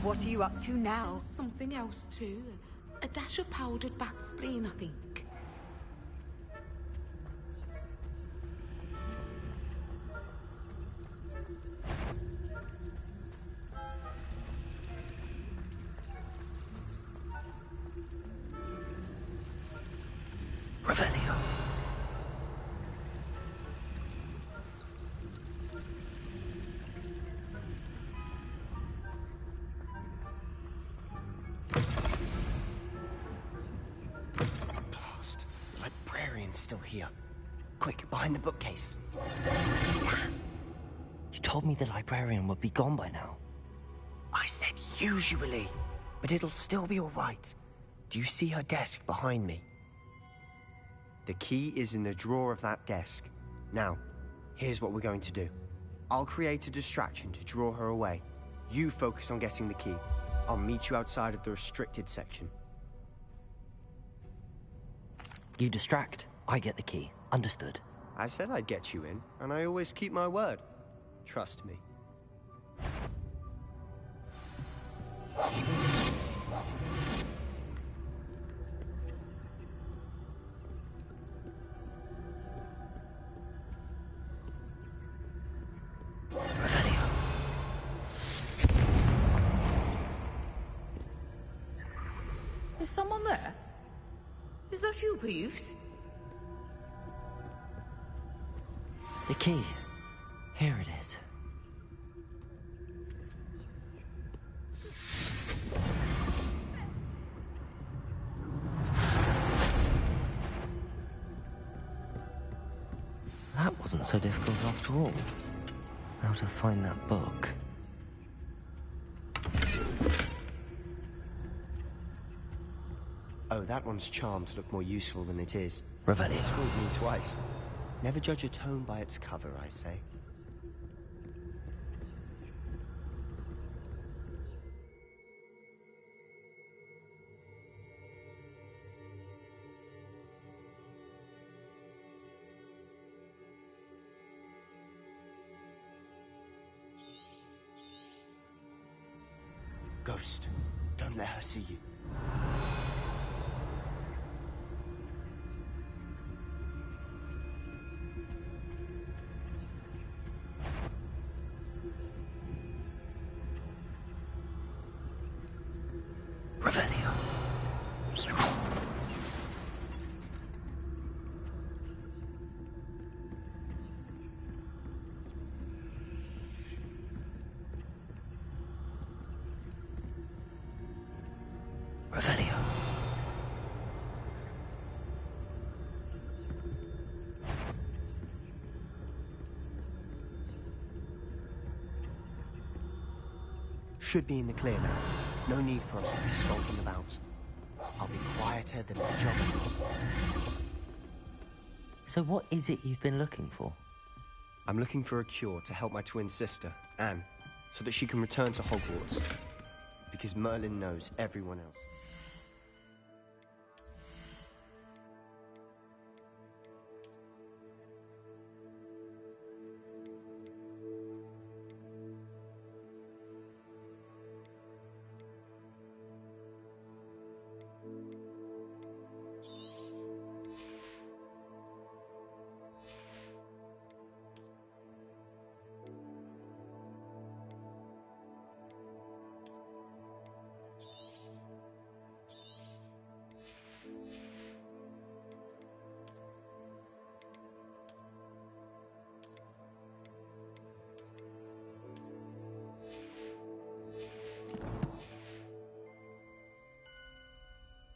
What are you up to now? Something else too. A dash of powdered bat spleen, I think. Revelio. Blast. The librarian's still here. Quick, behind the bookcase. You told me the librarian would be gone by now. I said usually, but it'll still be all right. Do you see her desk behind me? The key is in the drawer of that desk. Now, here's what we're going to do. I'll create a distraction to draw her away. You focus on getting the key. I'll meet you outside of the restricted section. You distract, I get the key. Understood. I said I'd get you in, and I always keep my word. Trust me. Is someone there? Is that you, Peeves? The key. Here it is. That wasn't so difficult after all. Now to find that book. Oh, that one's charmed to look more useful than it is. Revelio. It's fooled me twice. Never judge a tome by its cover, I say. Ghost, don't let her see you. Revelio. Revelio. Should be in the clear now. No need for us to be skulking about. I'll be quieter than a job. So what is it you've been looking for? I'm looking for a cure to help my twin sister, Anne, so that she can return to Hogwarts. Because Merlin knows everyone else.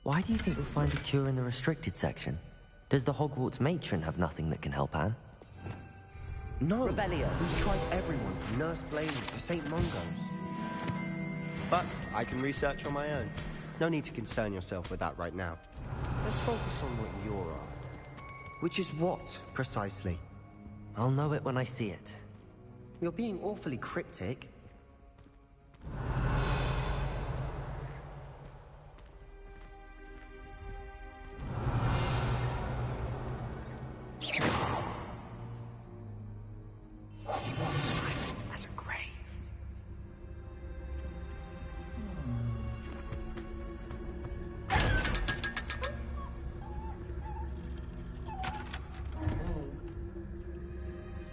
Why do you think you'll find a cure in the restricted section? Does the Hogwarts matron have nothing that can help Anne? No! Revelio. We've tried everyone from Nurse Blaney to St. Mungo's. But I can research on my own. No need to concern yourself with that right now. Let's focus on what you're after. Which is what, precisely? I'll know it when I see it. You're being awfully cryptic. Silent as a grave.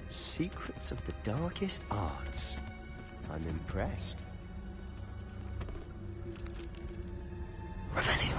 Secrets of the darkest arts. I'm impressed. Revelio.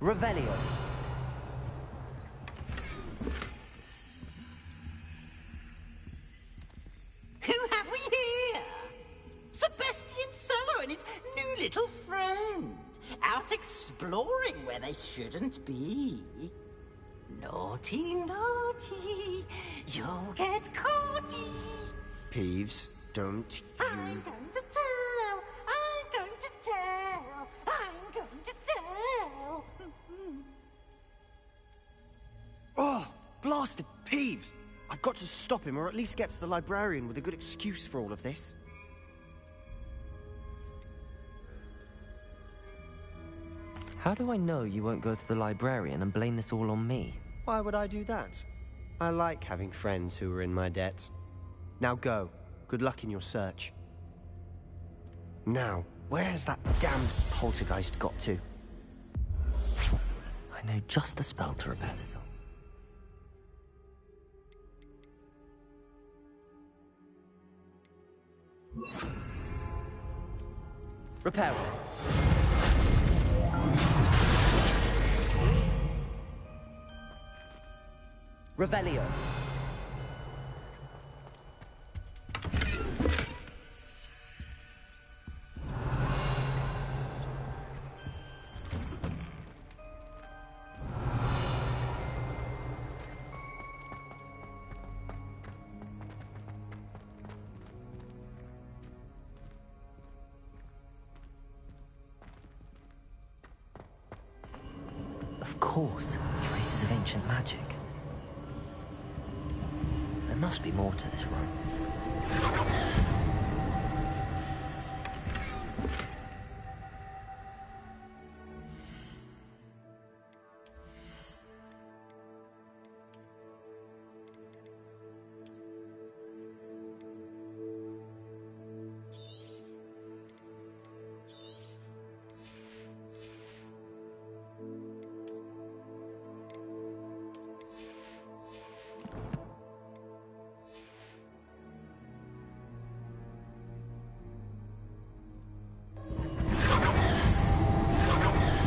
Revelio. Who have we here? Sebastian Sallow and his new little friend. Out exploring where they shouldn't be. Naughty, naughty. You'll get caughty. Peeves, don't I'm going to tell. I'm going to tell. I'm going to tell. Oh, blasted Peeves! I've got to stop him, or at least get to the librarian with a good excuse for all of this. How do I know you won't go to the librarian and blame this all on me? Why would I do that? I like having friends who are in my debt. Now go. Good luck in your search. Now, where's that damned poltergeist got to? I know just the spell to repair this on. Repair it. Revelio. course, traces of ancient magic. There must be more to this room.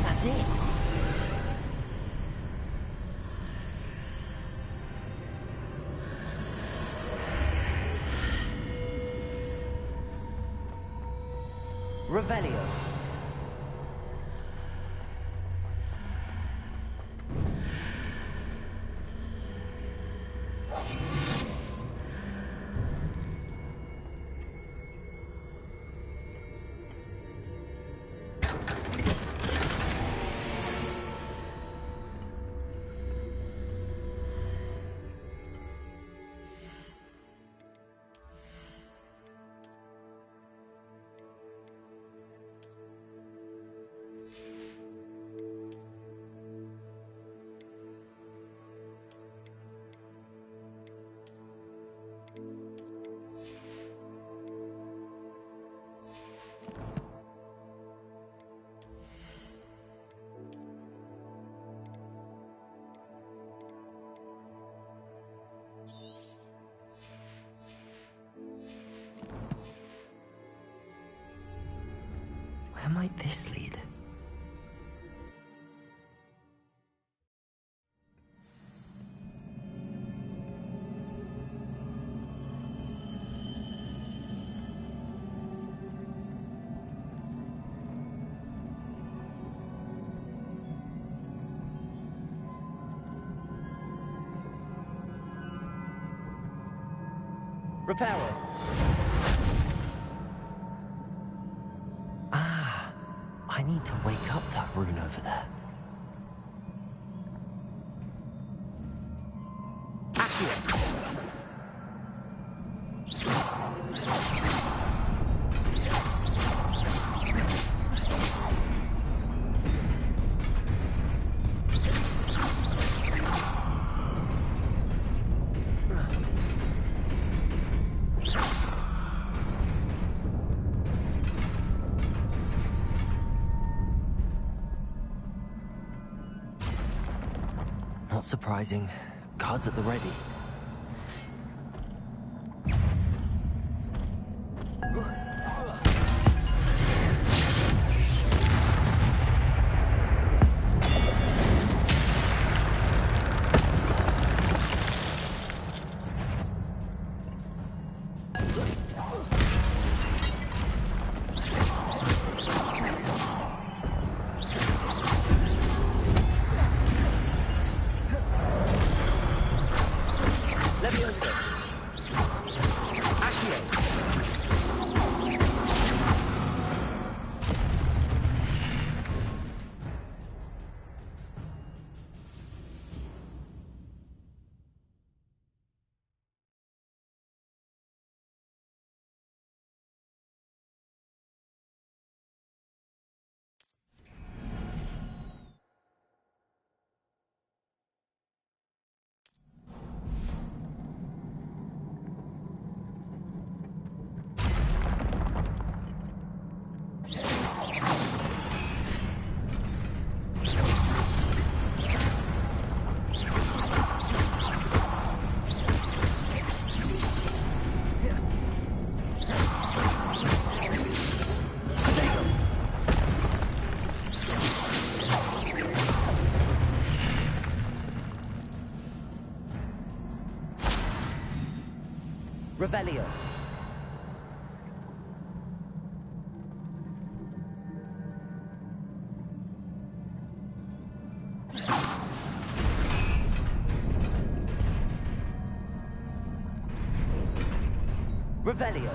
That's it. Revelio. Where might this lead? Reparo. Ah, I need to wake up that rune over there. Accio. Not surprising. Guards at the ready. Revelio. Revelio.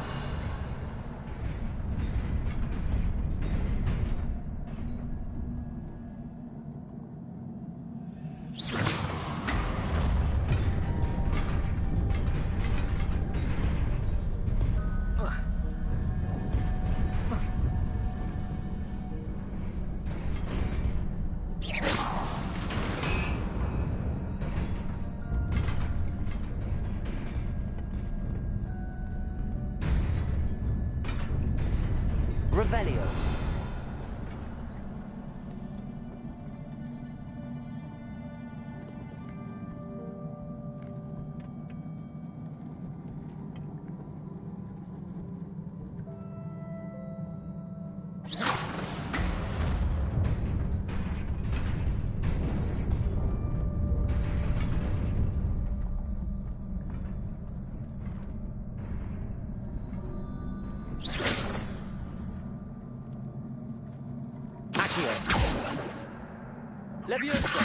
Revelio. Levioso.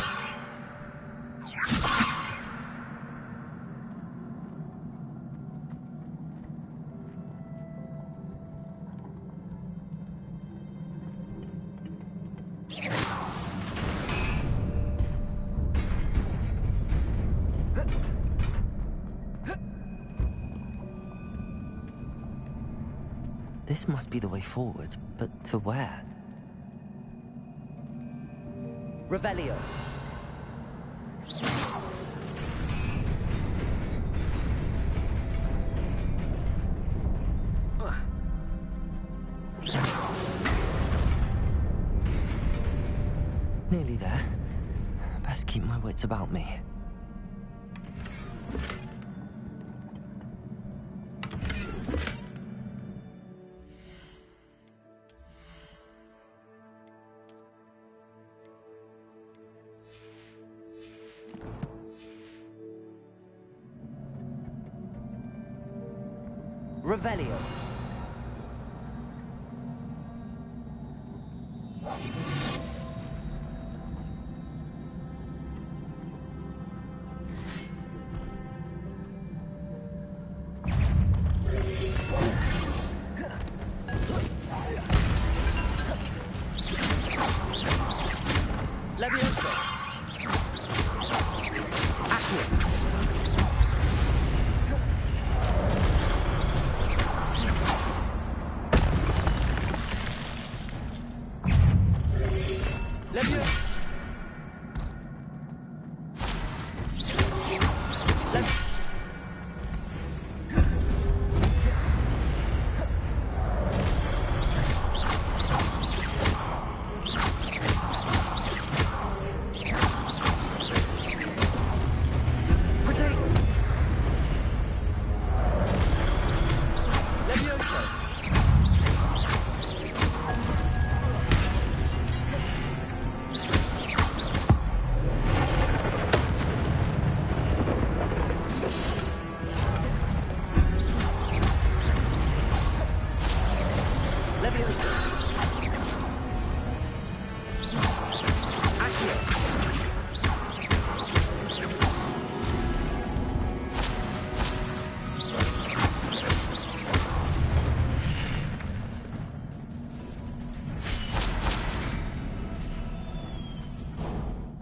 This must be the way forward, but to where? Revelio. Nearly there. Best keep my wits about me. Revelio. Levioso. Accio.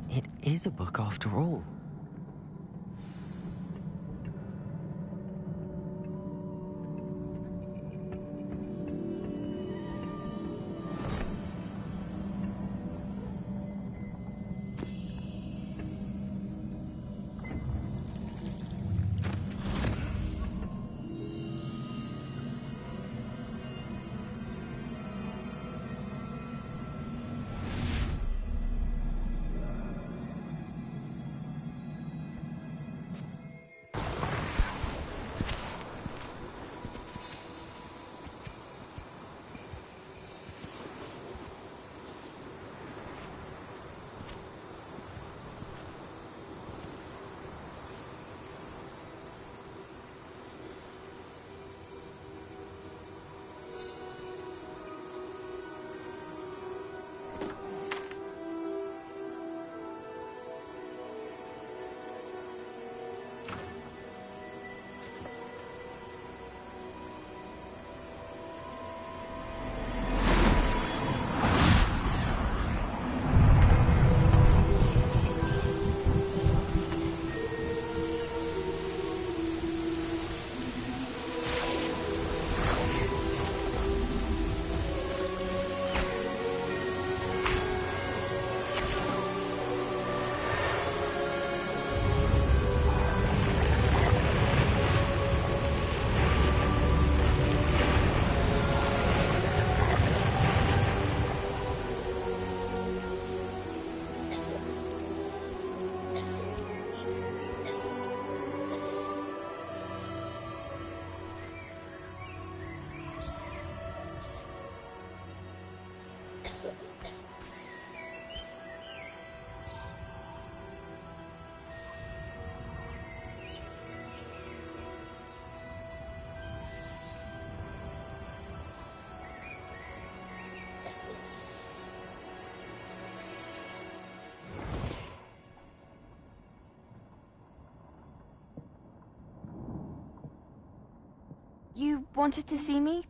It is a book after all. You wanted to see me?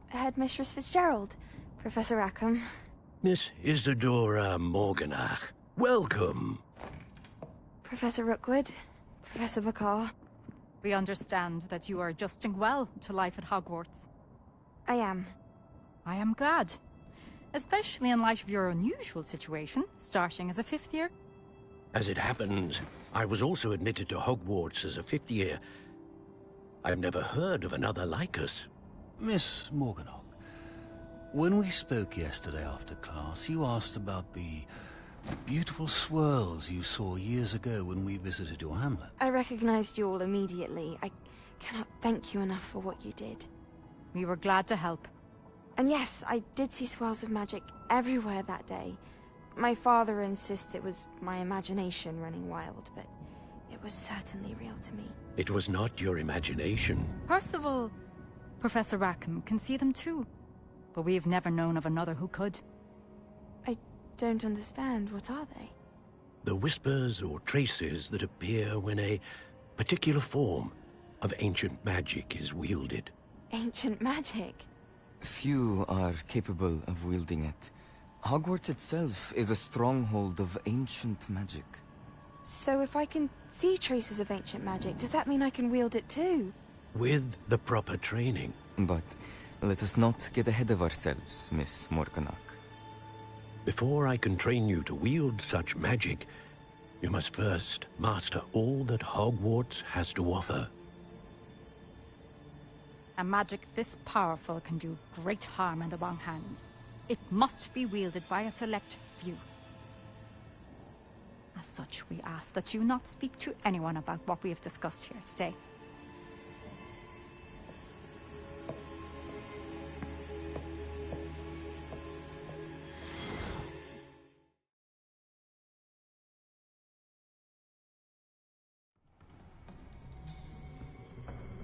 Headmistress Fitzgerald, Professor Rackham. Miss Isadora Morganach, welcome. Professor Rookwood, Professor Bakar. We understand that you are adjusting well to life at Hogwarts. I am. I am glad. Especially in light of your unusual situation, starting as a 5th year. As it happens, I was also admitted to Hogwarts as a 5th year. I've never heard of another like us. Miss Morganach, when we spoke yesterday after class, you asked about the beautiful swirls you saw years ago when we visited your hamlet. I recognized you all immediately. I cannot thank you enough for what you did. We were glad to help. And yes, I did see swirls of magic everywhere that day. My father insists it was my imagination running wild, but it was certainly real to me. It was not your imagination. Percival, Professor Rackham can see them too. But we have never known of another who could. I don't understand. What are they? The whispers or traces that appear when a particular form of ancient magic is wielded. Ancient magic? Few are capable of wielding it. Hogwarts itself is a stronghold of ancient magic. So if I can see traces of ancient magic, does that mean I can wield it too? With the proper training. But let us not get ahead of ourselves, Miss Morganach. Before I can train you to wield such magic, you must first master all that Hogwarts has to offer. A magic this powerful can do great harm in the wrong hands. It must be wielded by a select few. As such, we ask that you not speak to anyone about what we have discussed here today.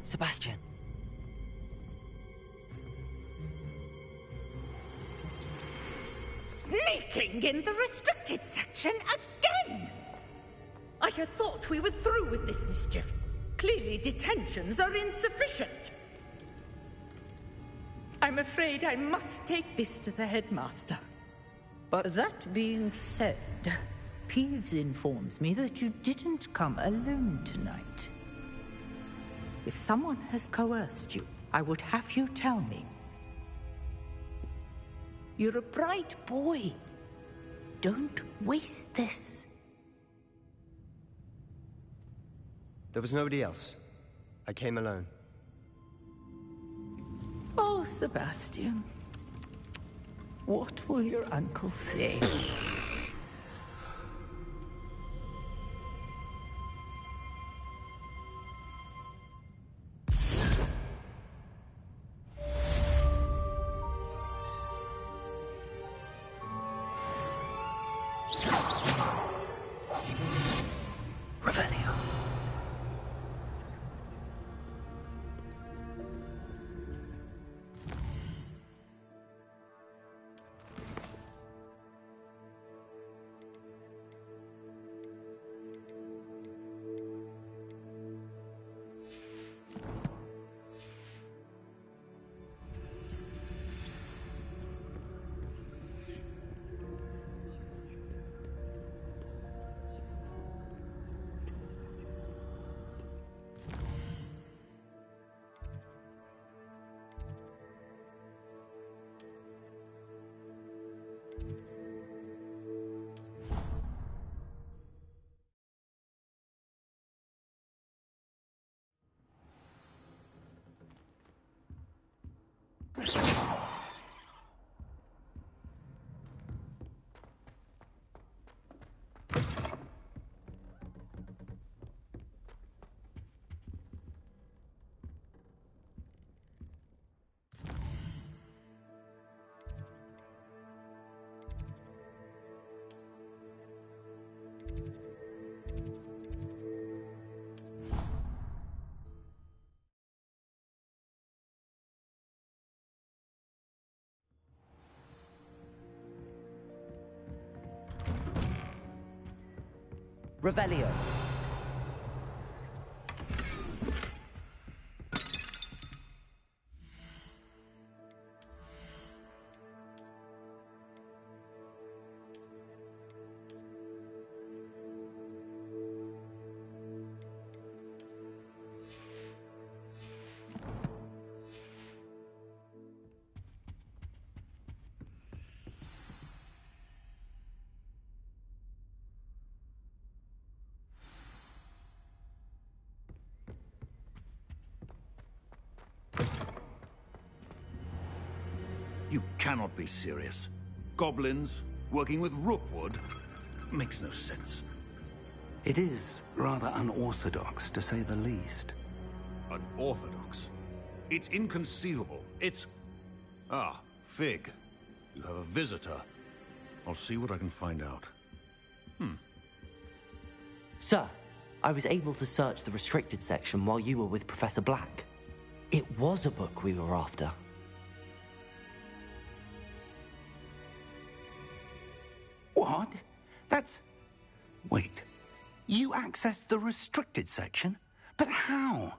Sebastian. Sneaking in the restricted section again! I had thought we were through with this mischief. Clearly detentions are insufficient. I'm afraid I must take this to the headmaster. But that being said, Peeves informs me that you didn't come alone tonight. If someone has coerced you, I would have you tell me. You're a bright boy. Don't waste this. There was nobody else. I came alone. Oh, Sebastian. What will your uncle say? Revelio. You cannot be serious. Goblins working with Rookwood makes no sense. It is rather unorthodox, to say the least. Unorthodox? It's inconceivable. It's... Ah, Fig. You have a visitor. I'll see what I can find out. Sir, I was able to search the restricted section while you were with Professor Black. It was a book we were after. What? That's... Wait. You accessed the restricted section? But how?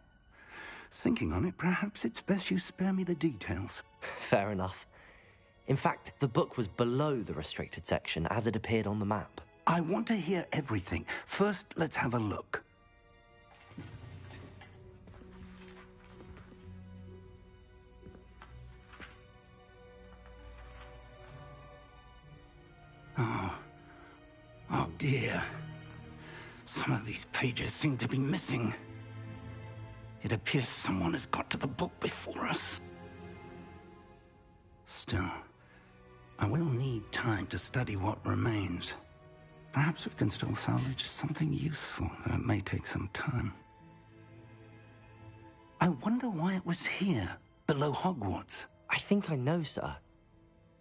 Thinking on it, perhaps it's best you spare me the details. Fair enough. In fact, the book was below the restricted section as it appeared on the map. I want to hear everything. First, let's have a look. Oh dear. Some of these pages seem to be missing. It appears someone has got to the book before us. Still, I will need time to study what remains. Perhaps we can still salvage something useful, though it may take some time. I wonder why it was here, below Hogwarts. I think I know, sir.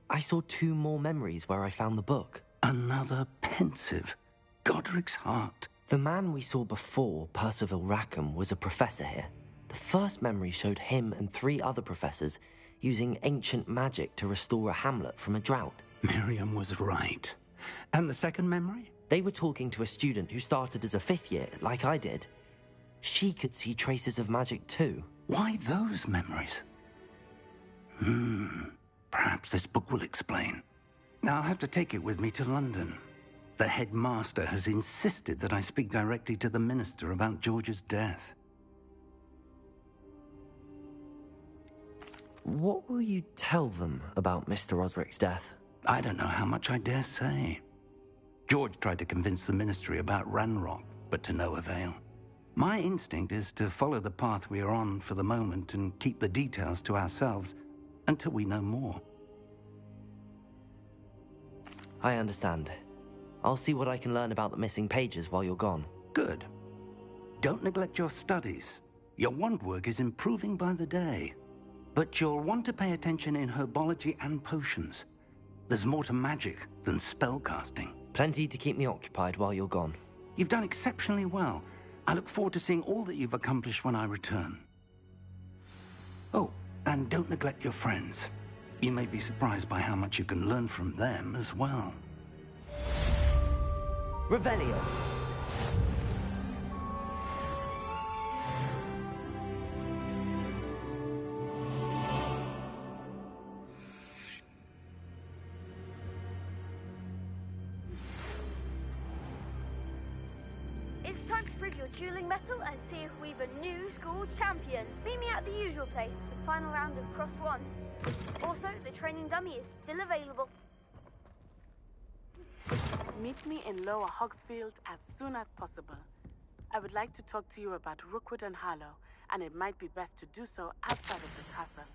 I saw 2 more memories where I found the book. Another pensive. Godric's heart. The man we saw before, Percival Rackham, was a professor here. The first memory showed him and 3 other professors using ancient magic to restore a hamlet from a drought. Miriam was right. And the second memory? They were talking to a student who started as a 5th year, like I did. She could see traces of magic too. Why those memories? Perhaps this book will explain. Now I'll have to take it with me to London. The headmaster has insisted that I speak directly to the minister about George's death. What will you tell them about Mr. Osric's death? I don't know how much I dare say. George tried to convince the ministry about Ranrock, but to no avail. My instinct is to follow the path we are on for the moment and keep the details to ourselves until we know more. I understand. I'll see what I can learn about the missing pages while you're gone. Good. Don't neglect your studies. Your wand work is improving by the day. But you'll want to pay attention in herbology and potions. There's more to magic than spellcasting. Plenty to keep me occupied while you're gone. You've done exceptionally well. I look forward to seeing all that you've accomplished when I return. Oh, and don't neglect your friends. You may be surprised by how much you can learn from them as well. Revelio. It's time to prove your dueling mettle and see if we've a new school champion. Meet me at the usual place for the final round of crossed wands. Also, the training dummy is still available. Meet me in Lower Hogsfield as soon as possible. I would like to talk to you about Rookwood and Harlow, and it might be best to do so outside of the castle.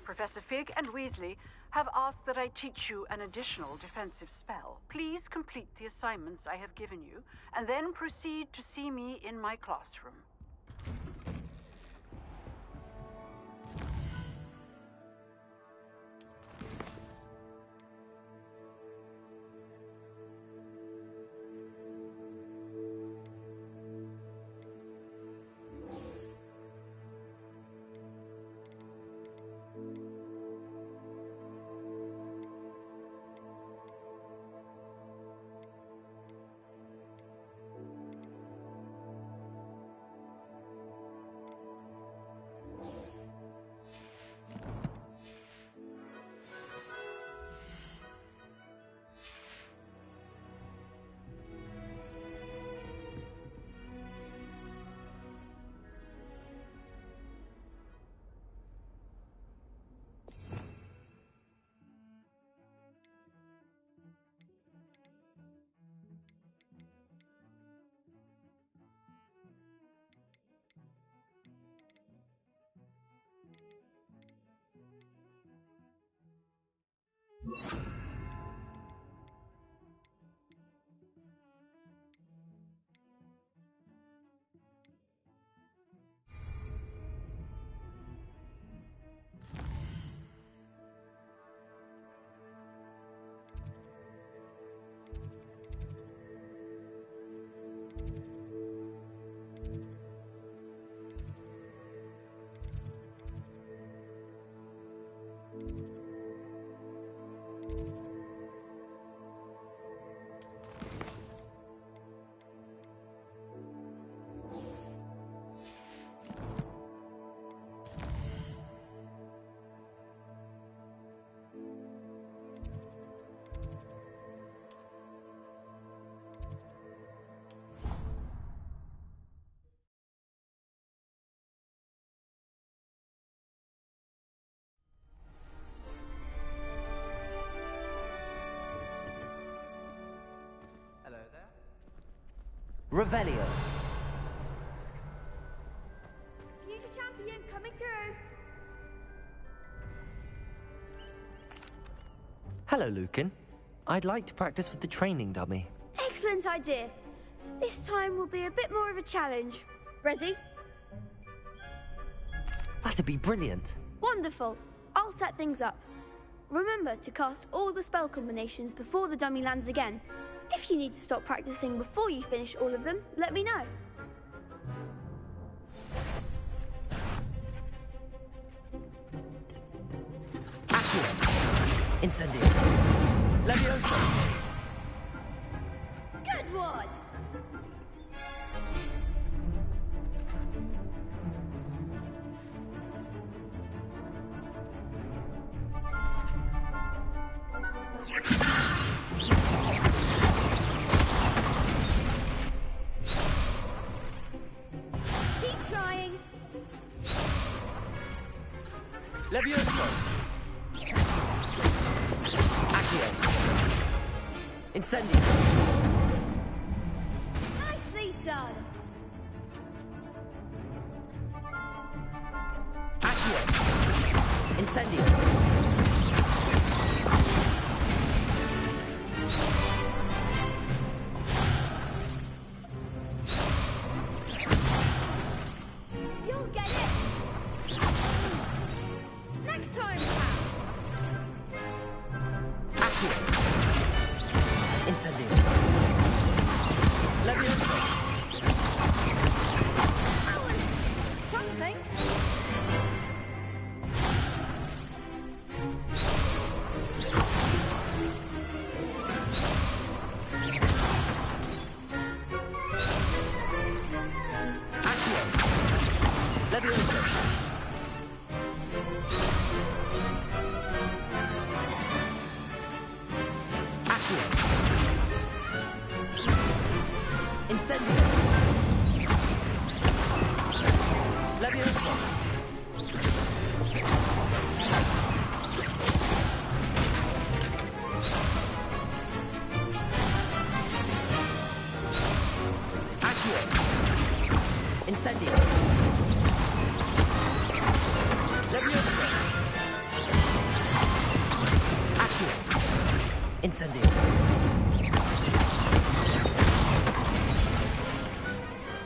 Professor Fig and Weasley have asked that I teach you an additional defensive spell. Please complete the assignments I have given you, and then proceed to see me in my classroom. Revelio. Future champion coming through. Hello, Lucan. I'd like to practice with the training dummy. Excellent idea. This time will be a bit more of a challenge. Ready? That'd be brilliant. Wonderful. I'll set things up. Remember to cast all the spell combinations before the dummy lands again. If you need to stop practicing before you finish all of them, let me know. Accio. Incendio. Leviosa. Good one! Keep trying. Leviosa. Accio. Incendio. Nicely done. Accio. Incendio. You'll get it. Next time, Accio. Incendio. Leviosa. something. Incendio. Leviosa. Accio. Incendio.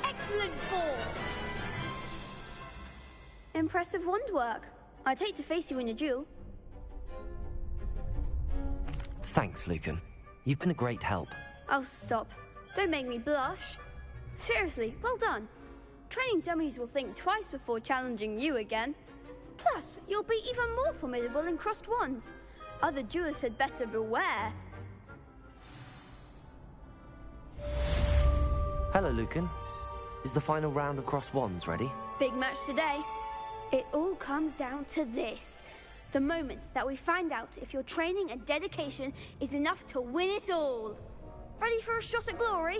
Excellent form. Impressive wand work. I'd hate to face you in a duel. Thanks, Lucan. You've been a great help. Oh, stop. Don't make me blush. Seriously, well done. Training dummies will think twice before challenging you again. Plus, you'll be even more formidable in crossed wands. Other duelists had better beware. Hello, Lucan. Is the final round of cross wands ready? Big match today. It all comes down to this. The moment that we find out if your training and dedication is enough to win it all. Ready for a shot at glory?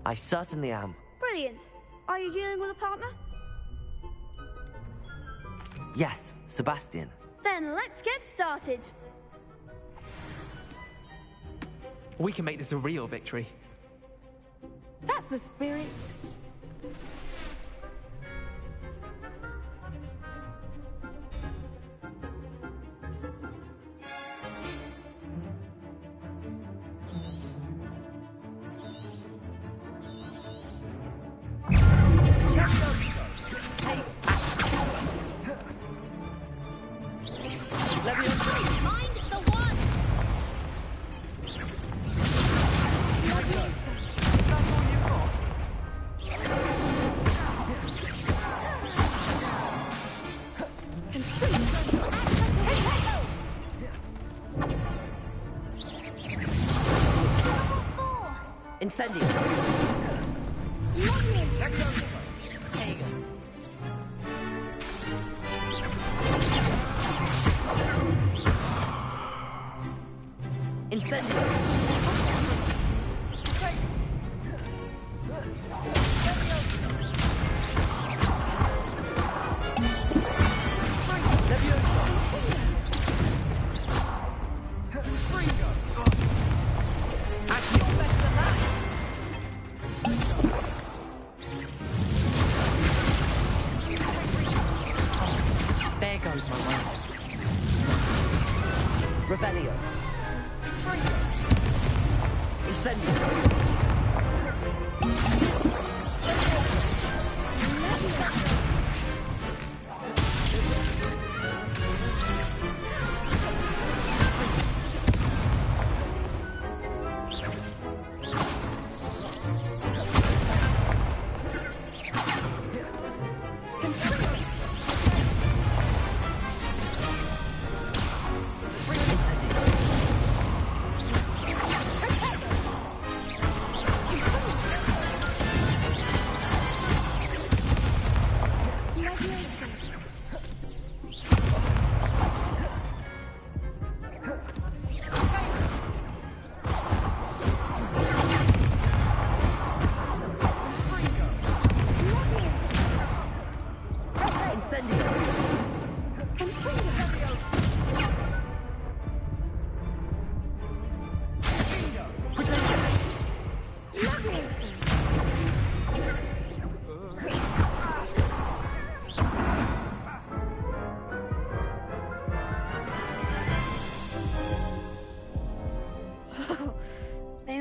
I certainly am. Brilliant. Are you dealing with a partner? Yes, Sebastian. Then let's get started. We can make this a real victory. That's the spirit. Mind the one! Incendio. Incendio. They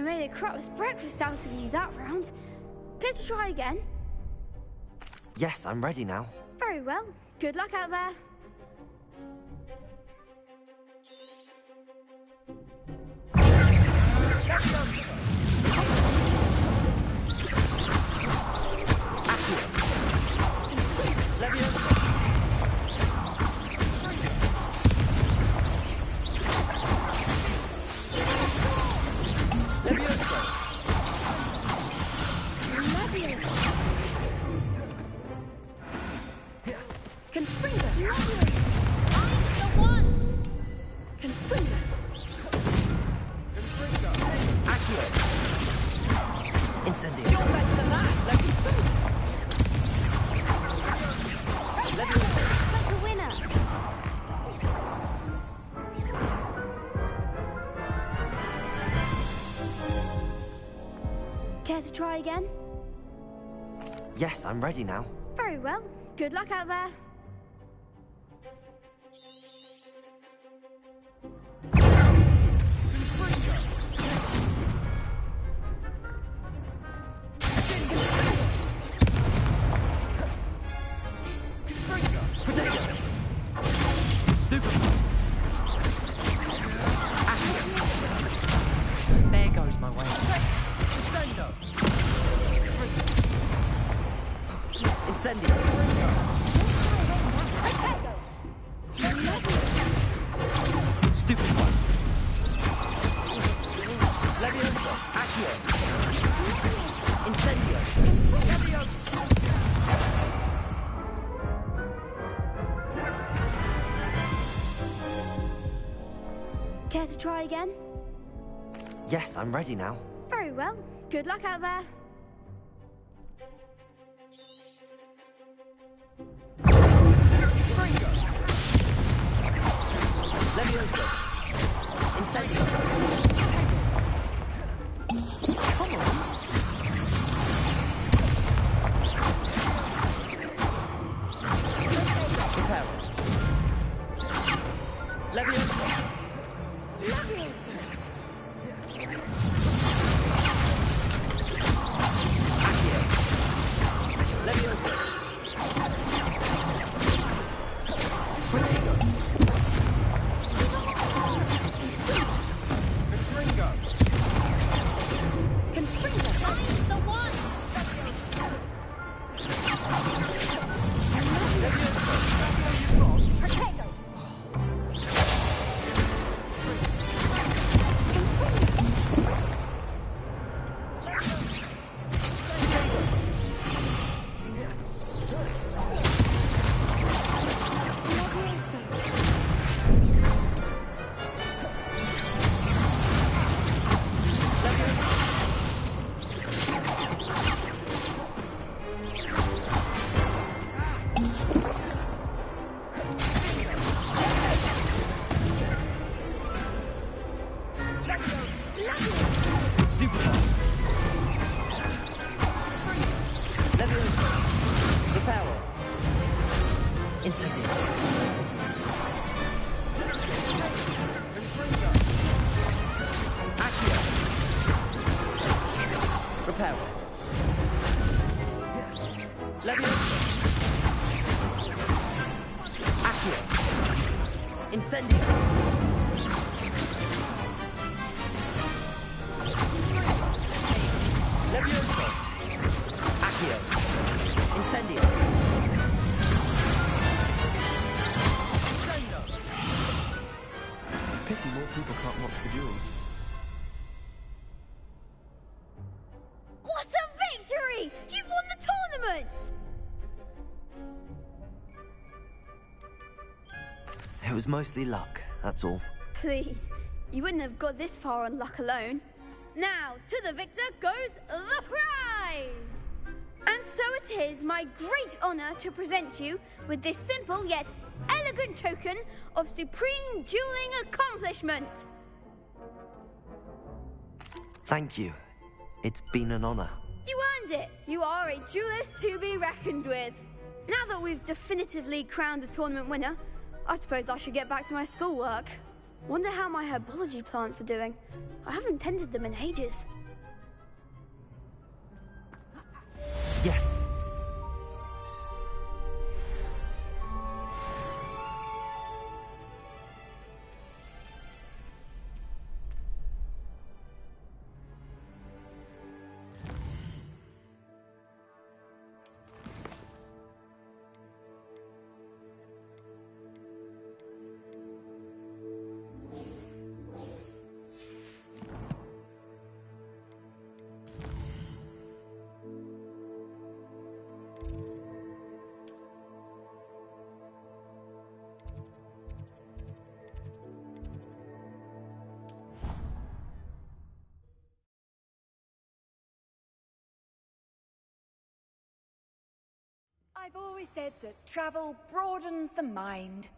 made a crop's breakfast out of you that round. Care to try again? Yes, I'm ready now. Very well. Good luck out there. Care to try again? Yes, I'm ready now. Very well. Good luck out there. There goes my way. Incendio. Stupid one. Leviosa. Accio. Incendio. Care to try again? Yes, I'm ready now. Very well. Good luck out there. Leviosa. Incendio. Come on. Reparo. Leviosa. Accio. Leviosa. Repel. Leviosa. Accio. Incendio. Leviosa. Accio. Incendio. Pity more people can't watch the duels. What a victory! You've won the tournament! It was mostly luck, that's all. Please, you wouldn't have got this far on luck alone. Now, to the victor goes the prize! And so it is my great honor to present you with this simple yet elegant token of supreme dueling accomplishment. Thank you. It's been an honor. You earned it. You are a duelist to be reckoned with. Now that we've definitively crowned the tournament winner, I suppose I should get back to my schoolwork. Wonder how my herbology plants are doing. I haven't tended them in ages. Yes. I've always said that travel broadens the mind.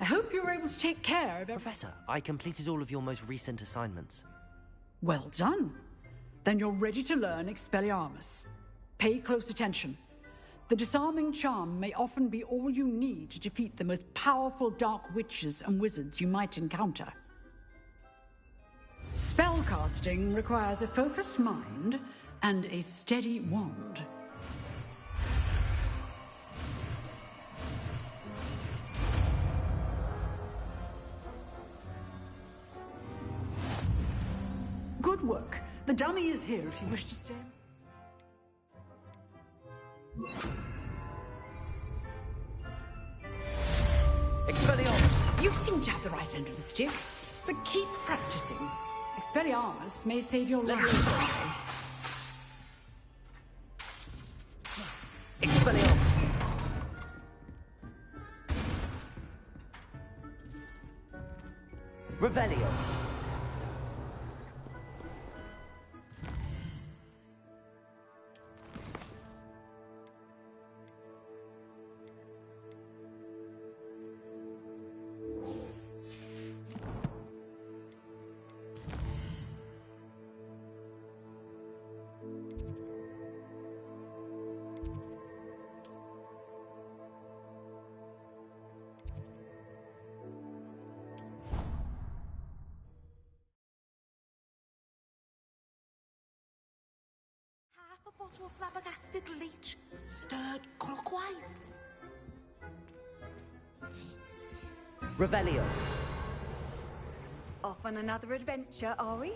I hope you were able to take care of everything. Professor, I completed all of your most recent assignments. Well done. Then you're ready to learn Expelliarmus. Pay close attention. The disarming charm may often be all you need to defeat the most powerful dark witches and wizards you might encounter. Spellcasting requires a focused mind and a steady wand. Good work. The dummy is here if you wish to stay. Expelliarmus! You seem to have the right end of the stick, but keep practicing. Expelliarmus may save your life. Expelliarmus! Revelio! A bottle of flabbergasted leech, stirred clockwise. Revelio. Off on another adventure, are we?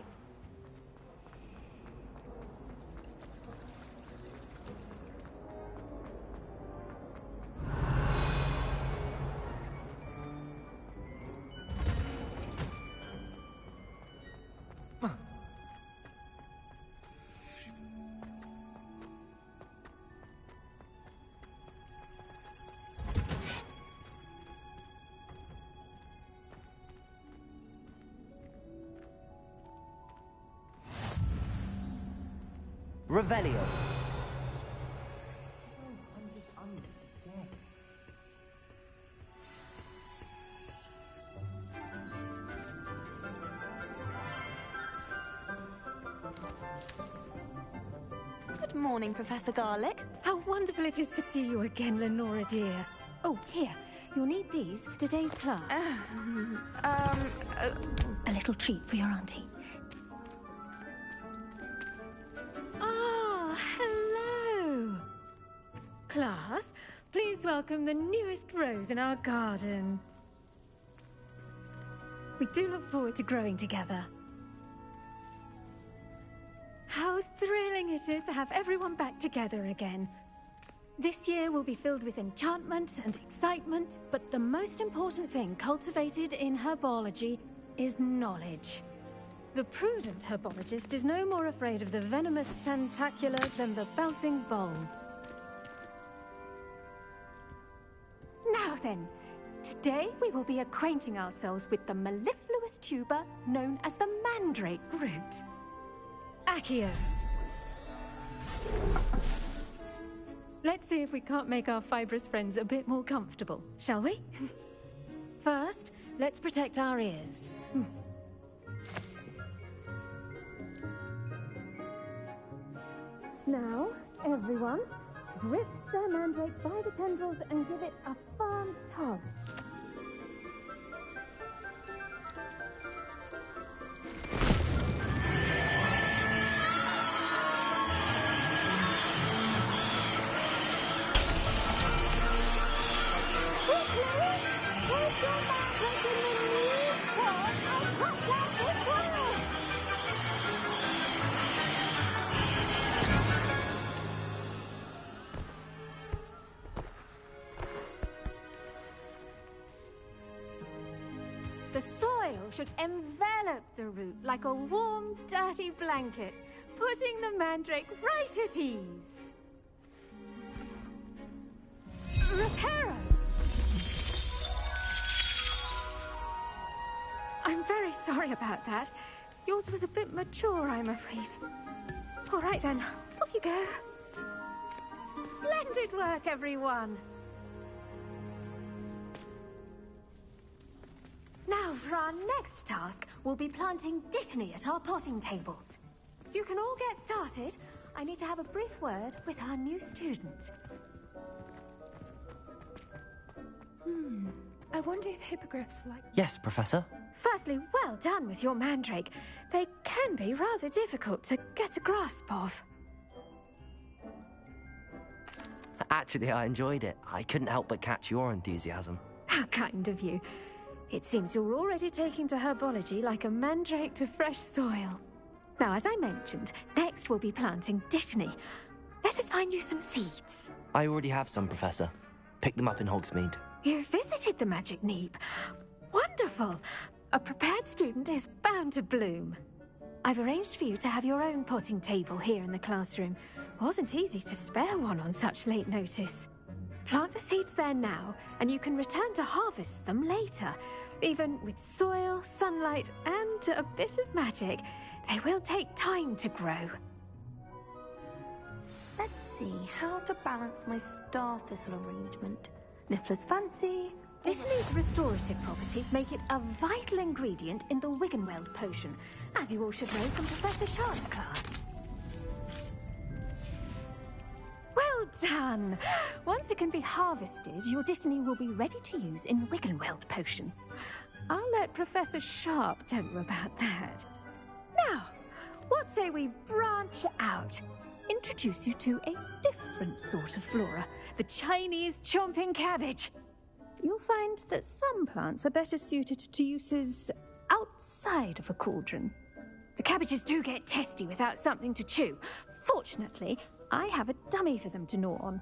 Revelio. Good morning, Professor Garlick. How wonderful it is to see you again, Lenora dear. Oh, here. You'll need these for today's class. A little treat for your auntie. Ah, hello. Class, please welcome the newest rose in our garden. We do look forward to growing together. How thrilling it is to have everyone back together again. This year will be filled with enchantment and excitement, but the most important thing cultivated in herbology is knowledge. The prudent herbologist is no more afraid of the venomous tentacula than the bouncing bowl. Now then, today we will be acquainting ourselves with the mellifluous tuber known as the mandrake root. Accio. Let's see if we can't make our fibrous friends a bit more comfortable, shall we? First, let's protect our ears. Now, everyone, grip their mandrake by the tendrils and give it a firm tug. The soil should envelop the root like a warm, dirty blanket, putting the mandrake right at ease. Reparo! I'm very sorry about that. Yours was a bit mature, I'm afraid. All right then, off you go. Splendid work, everyone. Now, for our next task, we'll be planting dittany at our potting tables. You can all get started. I need to have a brief word with our new student. I wonder if hippogriffs like... Yes, Professor. Firstly, well done with your mandrake. They can be rather difficult to get a grasp of. Actually, I enjoyed it. I couldn't help but catch your enthusiasm. How kind of you. It seems you're already taking to herbology like a mandrake to fresh soil. Now, as I mentioned, next we'll be planting dittany. Let us find you some seeds. I already have some, Professor. Picked them up in Hogsmeade. You visited the Magic Neep. Wonderful! A prepared student is bound to bloom. I've arranged for you to have your own potting table here in the classroom. Wasn't easy to spare one on such late notice. Plant the seeds there now, and you can return to harvest them later. Even with soil, sunlight, and a bit of magic, they will take time to grow. Let's see how to balance my star thistle arrangement. Niffler's fancy. Dittany's restorative properties make it a vital ingredient in the Wiggenweld potion, as you all should know from Professor Sharp's class. Well done! Once it can be harvested, your dittany will be ready to use in Wiggenweld potion. I'll let Professor Sharp tell you about that. Now, what say we branch out? Introduce you to a different sort of flora, the Chinese chomping cabbage. You'll find that some plants are better suited to uses outside of a cauldron. The cabbages do get testy without something to chew. Fortunately, I have a dummy for them to gnaw on.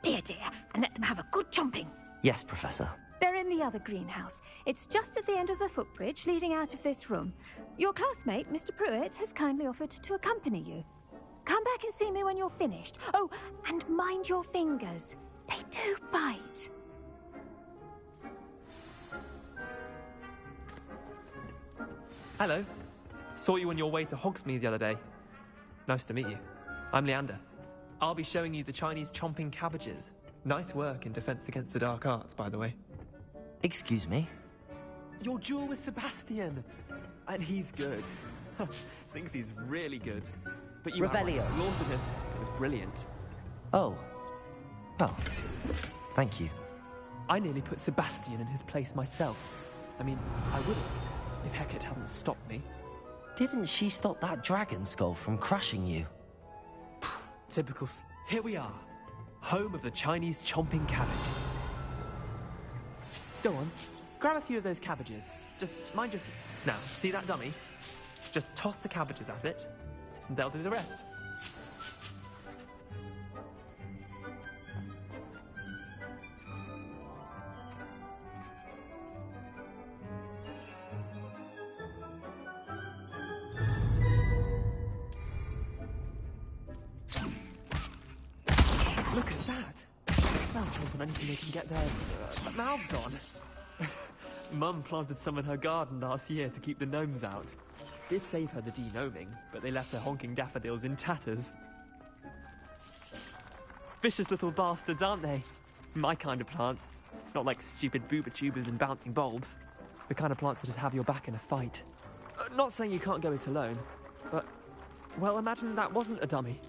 Be a dear and let them have a good chomping. Yes, Professor. They're in the other greenhouse. It's just at the end of the footbridge leading out of this room. Your classmate, Mr. Pruitt, has kindly offered to accompany you. Come back and see me when you're finished. Oh, and mind your fingers. They do bite. Hello. Saw you on your way to Hogsmeade the other day. Nice to meet you. I'm Leander. I'll be showing you the Chinese chomping cabbages. Nice work in Defense Against the Dark Arts, by the way. Excuse me? Your duel with Sebastian! And he's good. Thinks he's really good. But you outright Revelio. slaughtered him. It was brilliant. Oh. Well, thank you. I nearly put Sebastian in his place myself. I mean, I would have, if Hecate hadn't stopped me. Didn't she stop that dragon skull from crushing you? Typical. Here we are. Home of the Chinese chomping cabbage. Go on, grab a few of those cabbages. Just mind your... Now, see that dummy? Just toss the cabbages at it, and they'll do the rest. Look at that! They'll chomp on anything they can get their mouths on. Mum planted some in her garden last year to keep the gnomes out. Did save her the de-gnoming, but they left her honking daffodils in tatters. Vicious little bastards, aren't they? My kind of plants. Not like stupid booba tubers and bouncing bulbs. The kind of plants that just have your back in a fight. Not saying you can't go it alone, but... Well, imagine that wasn't a dummy.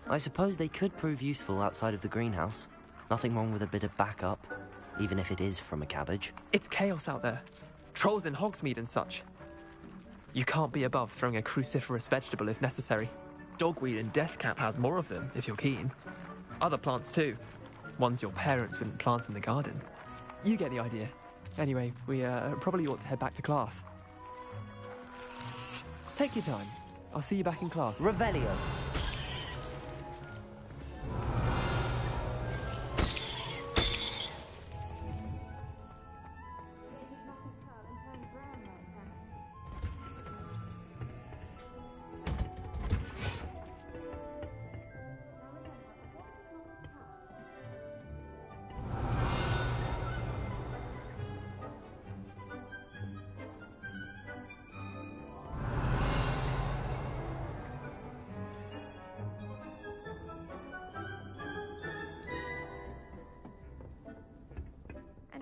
I suppose they could prove useful outside of the greenhouse. Nothing wrong with a bit of backup, even if it is from a cabbage. It's chaos out there. Trolls in Hogsmeade and such. You can't be above throwing a cruciferous vegetable if necessary. Dogweed and deathcap has more of them, if you're keen. Other plants too. Ones your parents wouldn't plant in the garden. You get the idea. Anyway, we probably ought to head back to class. Take your time. I'll see you back in class. Revelio.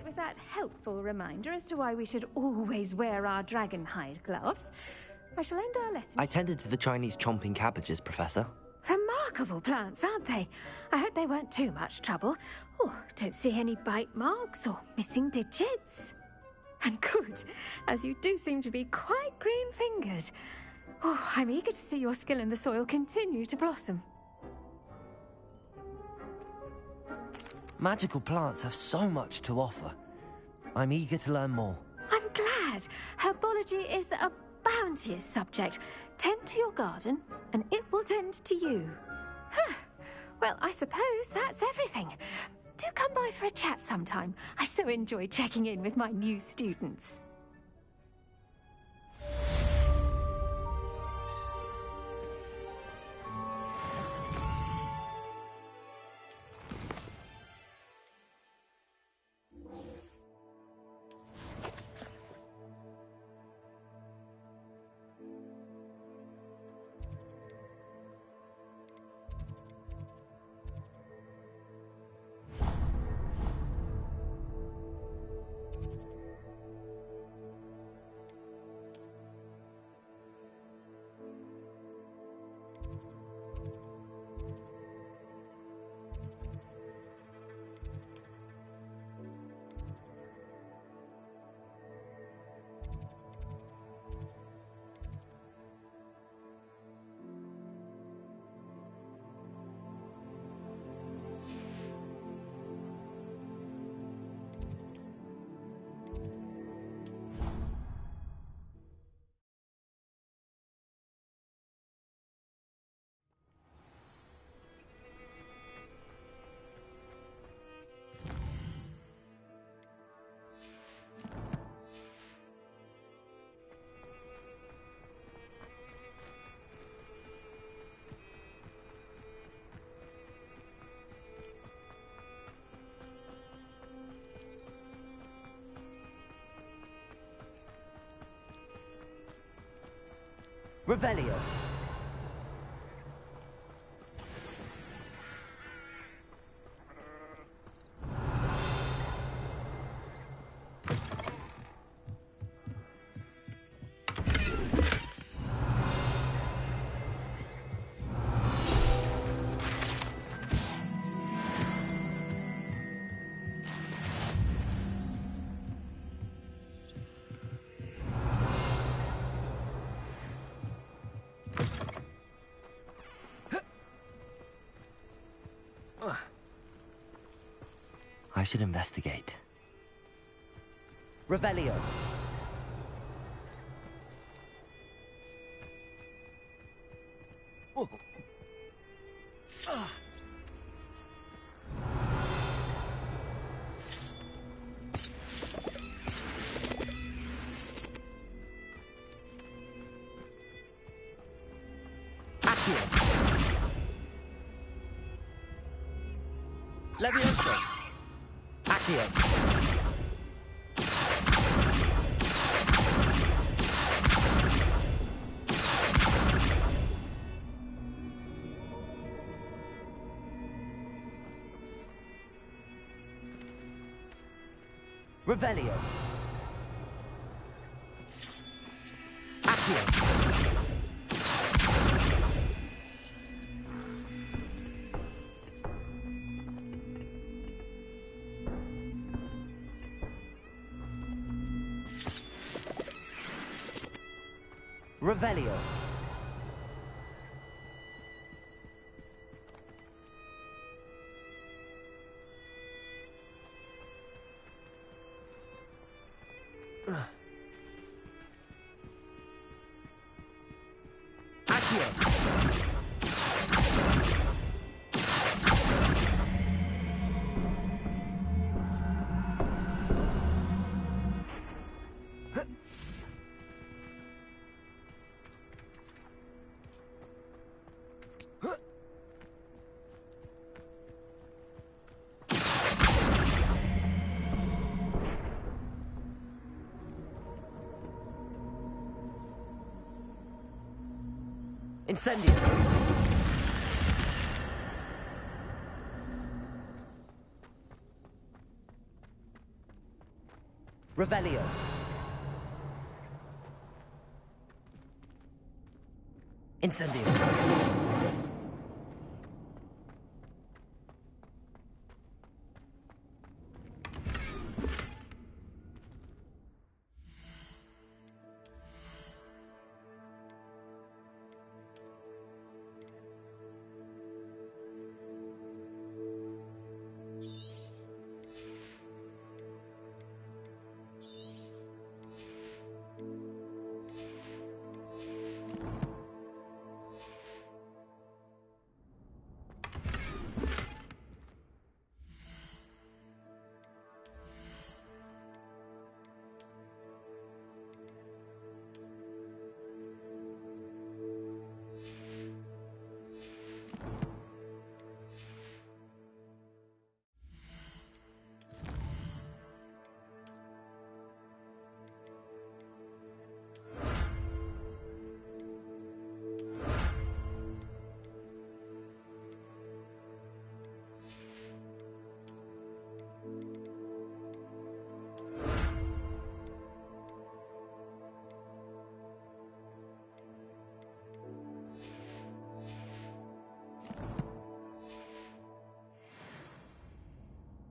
With that helpful reminder as to why we should always wear our dragon hide gloves, I shall end our lesson. I tended to the Chinese chomping cabbages, Professor. Remarkable plants, aren't they? I hope they weren't too much trouble. Oh, don't see any bite marks or missing digits. And good, as you do seem to be quite green-fingered. Oh, I'm eager to see your skill in the soil continue to blossom. Magical plants have so much to offer. I'm eager to learn more. I'm glad. Herbology is a bounteous subject. Tend to your garden, and it will tend to you. Huh. Well, I suppose that's everything. Do come by for a chat sometime. I so enjoy checking in with my new students. Revelio. I should investigate. Revelio. Oh. Accio. Levioso. Accio. Revelio. Accio. Revelio. Accio. Incendio. Revelio. Incendio.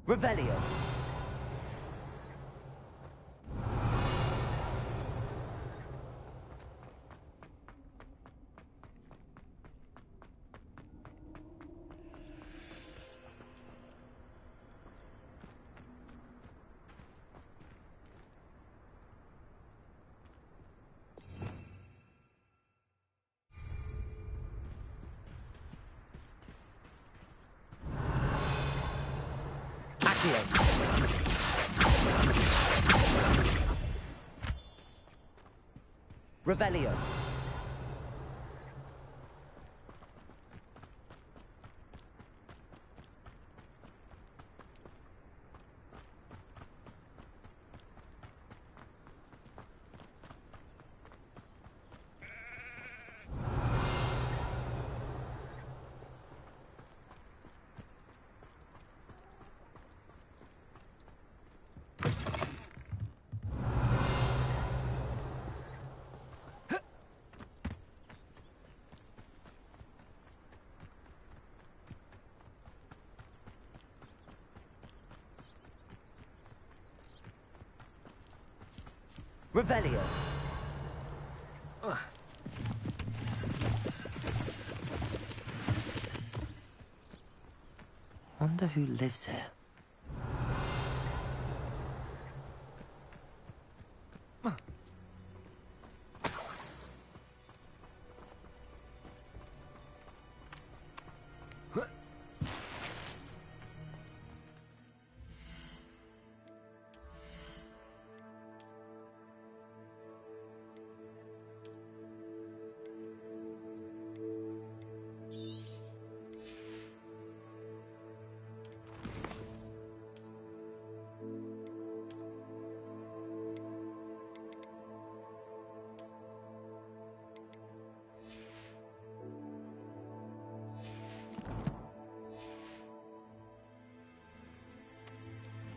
Revelio. Accio. Revelio. Revelio. Wonder who lives here.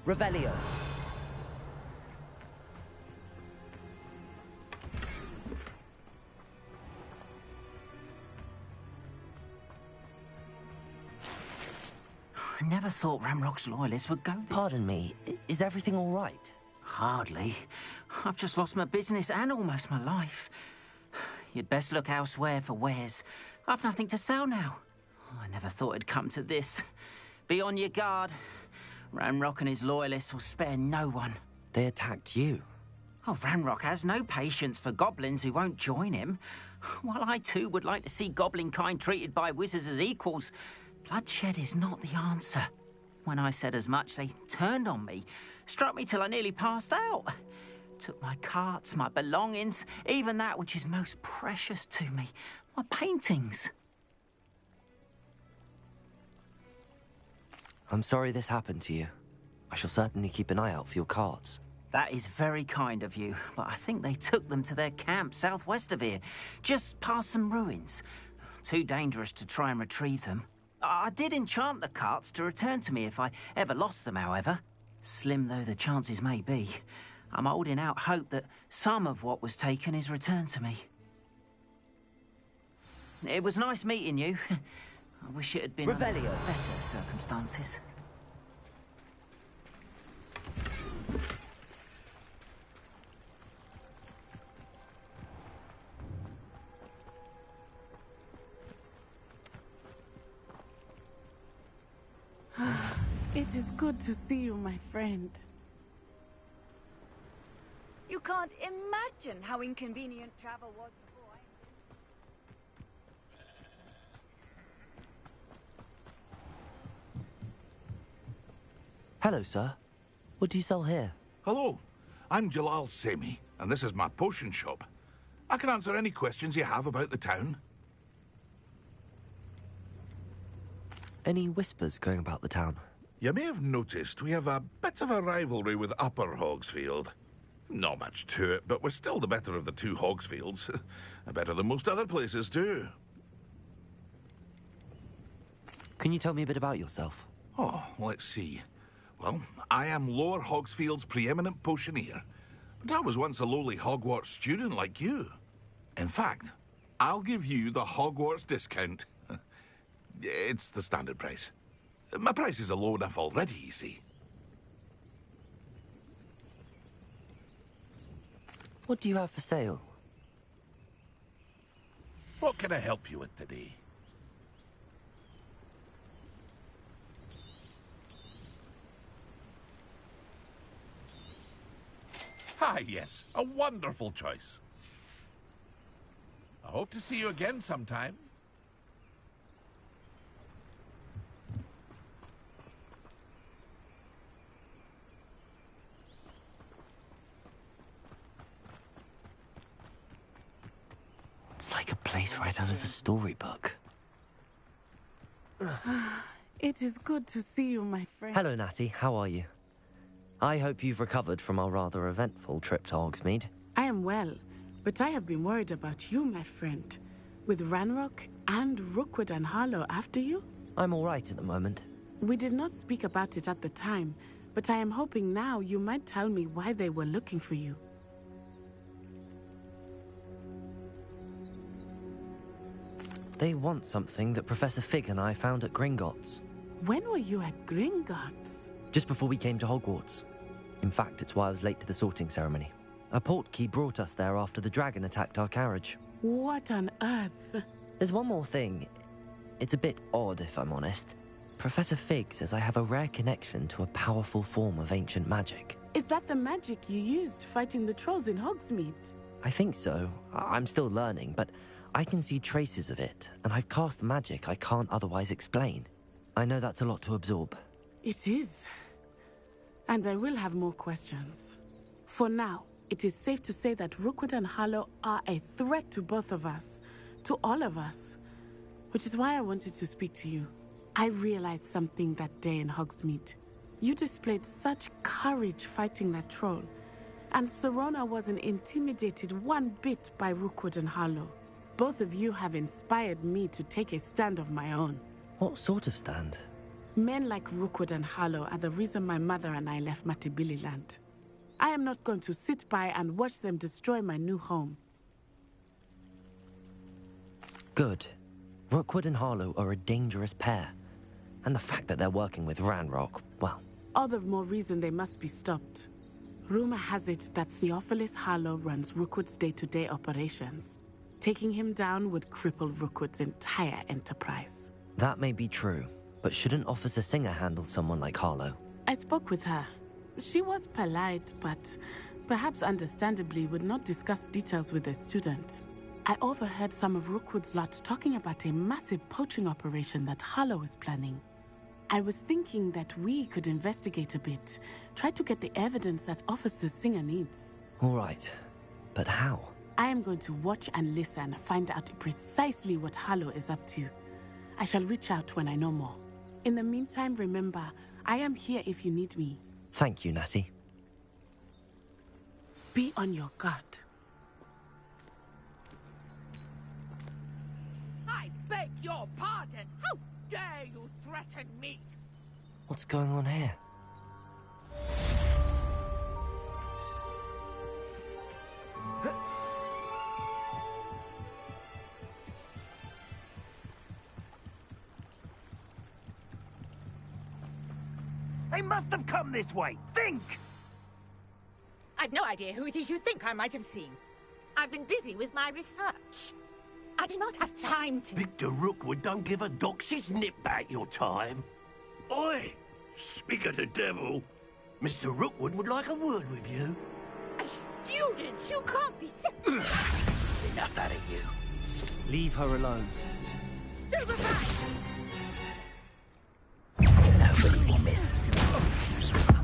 Revelio. I never thought Ramrock's loyalists would go this. Pardon me, is everything all right? Hardly. I've just lost my business and almost my life. You'd best look elsewhere for wares. I've nothing to sell now. I never thought it'd come to this. Be on your guard. Ranrock and his loyalists will spare no one. They attacked you? Oh, Ranrock has no patience for goblins who won't join him. While I too would like to see goblin kind treated by wizards as equals, bloodshed is not the answer. When I said as much, they turned on me, struck me till I nearly passed out. Took my carts, my belongings, even that which is most precious to me, my paintings. I'm sorry this happened to you. I shall certainly keep an eye out for your carts. That is very kind of you, but I think they took them to their camp southwest of here, just past some ruins. Too dangerous to try and retrieve them. I did enchant the carts to return to me if I ever lost them, however. Slim though the chances may be, I'm holding out hope that some of what was taken is returned to me. It was nice meeting you. I wish it had been under Revelio. better circumstances. It is good to see you, my friend. You can't imagine how inconvenient travel was before I... Hello, sir. What do you sell here? Hello, I'm Jalal Semi, and this is my potion shop. I can answer any questions you have about the town. Any whispers going about the town? You may have noticed we have a bit of a rivalry with Upper Hogsfield. Not much to it, but we're still the better of the two Hogsfields. Better than most other places, too. Can you tell me a bit about yourself? Oh, let's see. Well, I am Lower Hogsfield's preeminent potioneer, but I was once a lowly Hogwarts student like you. In fact, I'll give you the Hogwarts discount. It's the standard price. My prices are low enough already, you see. What do you have for sale? What can I help you with today? Ah, yes, a wonderful choice. I hope to see you again sometime. It's like a place right out of a storybook. It is good to see you, my friend. Hello, Natty. How are you? I hope you've recovered from our rather eventful trip to Hogsmeade. I am well, but I have been worried about you, my friend. With Ranrock and Rookwood and Harlow after you? I'm all right at the moment. We did not speak about it at the time, but I am hoping now you might tell me why they were looking for you. They want something that Professor Fig and I found at Gringotts. When were you at Gringotts? Just before we came to Hogwarts. In fact, it's why I was late to the sorting ceremony. A portkey brought us there after the dragon attacked our carriage. What on earth? There's one more thing. It's a bit odd, if I'm honest. Professor Fig says I have a rare connection to a powerful form of ancient magic. Is that the magic you used fighting the trolls in Hogsmeade? I think so. I'm still learning, but I can see traces of it, and I've cast magic I can't otherwise explain. I know that's a lot to absorb. It is. And I will have more questions. For now, it is safe to say that Rookwood and Harlow are a threat to both of us, to all of us. Which is why I wanted to speak to you. I realized something that day in Hogsmeade. You displayed such courage fighting that troll, and Serona wasn't intimidated one bit by Rookwood and Harlow. Both of you have inspired me to take a stand of my own. What sort of stand? Men like Rookwood and Harlow are the reason my mother and I left Matabili land. I am not going to sit by and watch them destroy my new home. Good. Rookwood and Harlow are a dangerous pair. And the fact that they're working with Ranrock, well... All the more reason they must be stopped. Rumor has it that Theophilus Harlow runs Rookwood's day-to-day operations. Taking him down would cripple Rookwood's entire enterprise. That may be true, but shouldn't Officer Singer handle someone like Harlow? I spoke with her. She was polite, but perhaps understandably would not discuss details with a student. I overheard some of Rookwood's lot talking about a massive poaching operation that Harlow is planning. I was thinking that we could investigate a bit, try to get the evidence that Officer Singer needs. All right, but how? I am going to watch and listen, find out precisely what Harlow is up to. I shall reach out when I know more. In the meantime, remember, I am here if you need me. Thank you, Natty. Be on your guard. I beg your pardon. How dare you threaten me? What's going on here? They must have come this way. Think! I've no idea who it is you think I might have seen. I've been busy with my research. I do not have time to... Victor Rookwood don't give a doxy's nip back your time. Oi! Speak of the devil. Mr. Rookwood would like a word with you. A student? You can't be serious. Enough out of you. Leave her alone. Stupefy! Nobody will miss.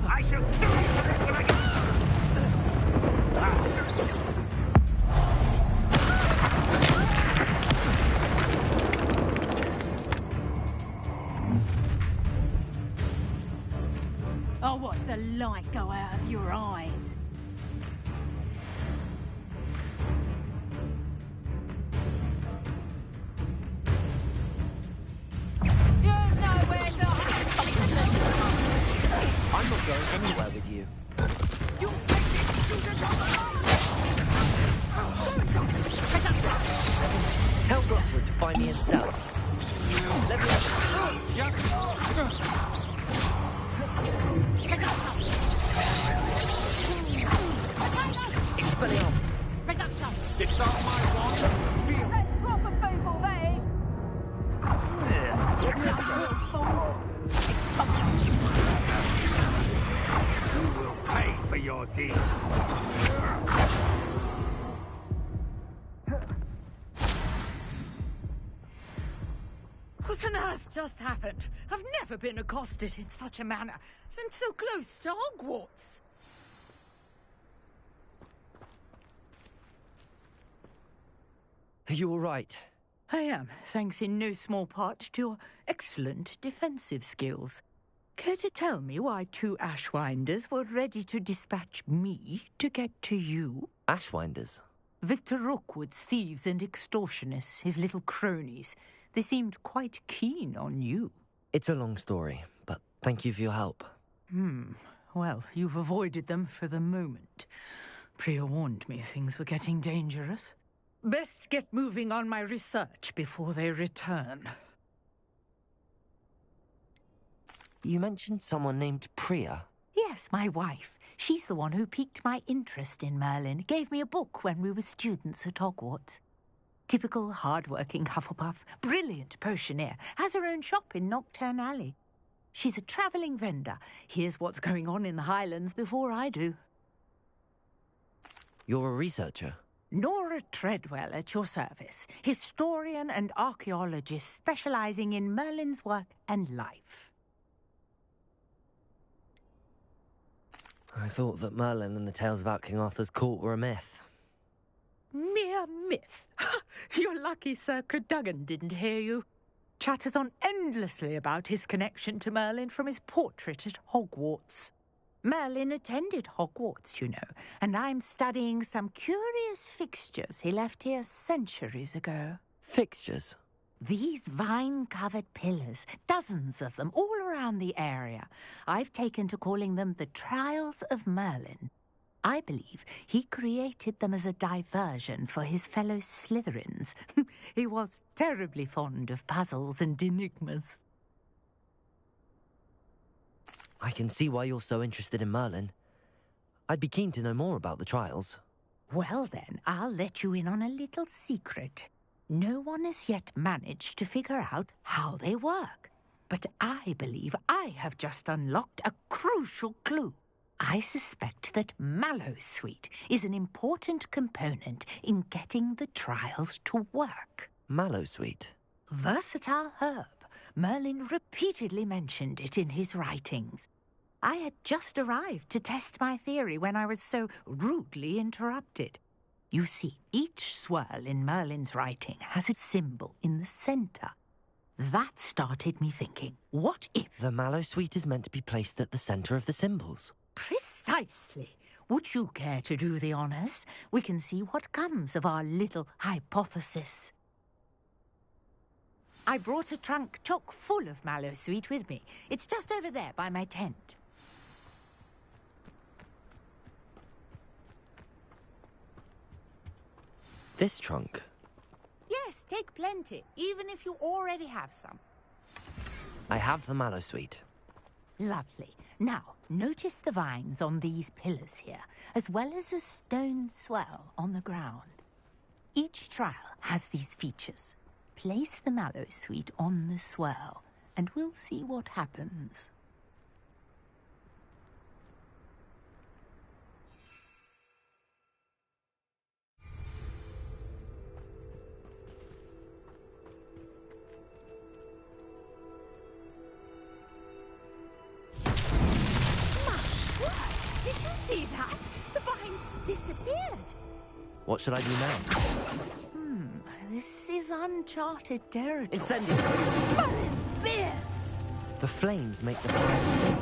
I shall kill you for this when I get... I'll watch the light go out of your eyes. I'm not going anywhere with you. Tell Rookwood to find me himself. Let me... Expelliarmus. Disarm my wand. Let's drop a faithful way. You will pay for your deeds. What on earth just happened? I've never been accosted in such a manner, and so close to Hogwarts. Are you all right? I am, thanks in no small part to your excellent defensive skills. Care to tell me why two Ashwinders were ready to dispatch me to get to you? Ashwinders? Victor Rookwood's thieves and extortionists, his little cronies. They seemed quite keen on you. It's a long story, but thank you for your help. Well, you've avoided them for the moment. Priya warned me things were getting dangerous. Best get moving on my research before they return. You mentioned someone named Priya? Yes, my wife. She's the one who piqued my interest in Merlin, gave me a book when we were students at Hogwarts. Typical hard-working Hufflepuff, brilliant potioneer, has her own shop in Knockturn Alley. She's a travelling vendor, hears what's going on in the Highlands before I do. You're a researcher? Nora Treadwell at your service, historian and archaeologist specialising in Merlin's work and life. I thought that Merlin and the tales about King Arthur's court were a myth. Mere myth. You're lucky Sir Cadogan didn't hear you. Chatters on endlessly about his connection to Merlin from his portrait at Hogwarts. Merlin attended Hogwarts, you know, and I'm studying some curious fixtures he left here centuries ago. Fixtures? These vine-covered pillars, dozens of them, all around the area. I've taken to calling them the Trials of Merlin. I believe he created them as a diversion for his fellow Slytherins. He was terribly fond of puzzles and enigmas. I can see why you're so interested in Merlin. I'd be keen to know more about the trials. Well then, I'll let you in on a little secret. No one has yet managed to figure out how they work. But I believe I have just unlocked a crucial clue. I suspect that Mallowsweet is an important component in getting the trials to work. Mallowsweet? Versatile herb. Merlin repeatedly mentioned it in his writings. I had just arrived to test my theory when I was so rudely interrupted. You see, each swirl in Merlin's writing has a symbol in the centre. That started me thinking, what if... The Mallowsweet is meant to be placed at the centre of the symbols. Precisely. Would you care to do the honours? We can see what comes of our little hypothesis. I brought a trunk chock full of Mallowsweet with me. It's just over there by my tent. This trunk? Yes, take plenty, even if you already have some. I have the Mallowsweet. Lovely. Now, notice the vines on these pillars here, as well as a stone swell on the ground. Each trial has these features. Place the Mallowsweet on the swirl, and we'll see what happens. Did you see that? The vines disappeared. What should I do now? This is uncharted territory. Incendio! Merlin's beard! The flames make the fire sink.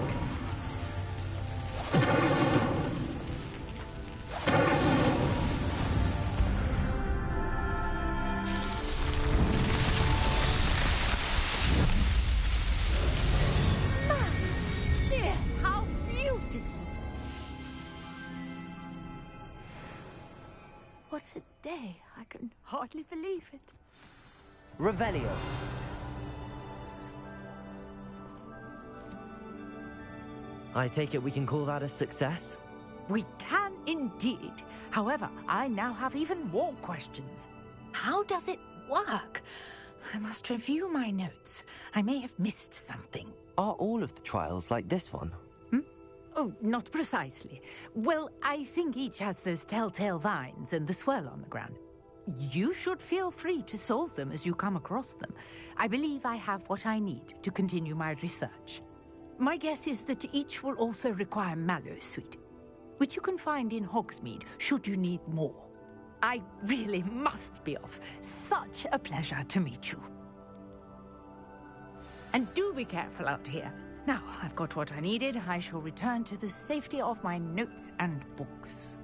Merlin's beard! How beautiful! What a day. I can hardly believe it. Revelio. I take it we can call that a success? We can indeed. However, I now have even more questions. How does it work? I must review my notes. I may have missed something. Are all of the trials like this one? Oh, not precisely. Well, I think each has those telltale vines and the swirl on the ground. You should feel free to solve them as you come across them. I believe I have what I need to continue my research. My guess is that each will also require Mallowsweet, which you can find in Hogsmeade should you need more. I really must be off. Such a pleasure to meet you. And do be careful out here. Now, I've got what I needed. I shall return to the safety of my notes and books.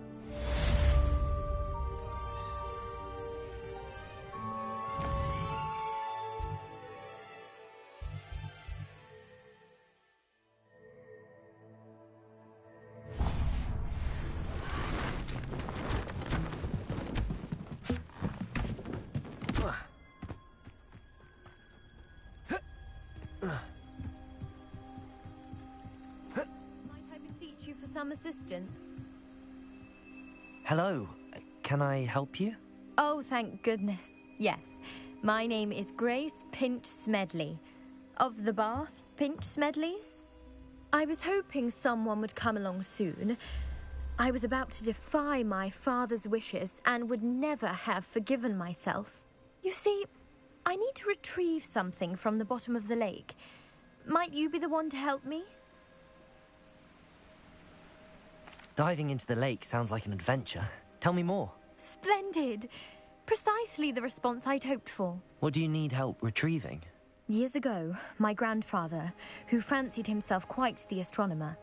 some assistance? Hello. Can I help you? Oh, thank goodness. Yes. My name is Grace Pinch Smedley. Of the Bath Pinch Smedleys? I was hoping someone would come along soon. I was about to defy my father's wishes and would never have forgiven myself. You see, I need to retrieve something from the bottom of the lake. Might you be the one to help me? Diving into the lake sounds like an adventure. Tell me more. Splendid! Precisely the response I'd hoped for. What do you need help retrieving? Years ago, my grandfather, who fancied himself quite the astronomer,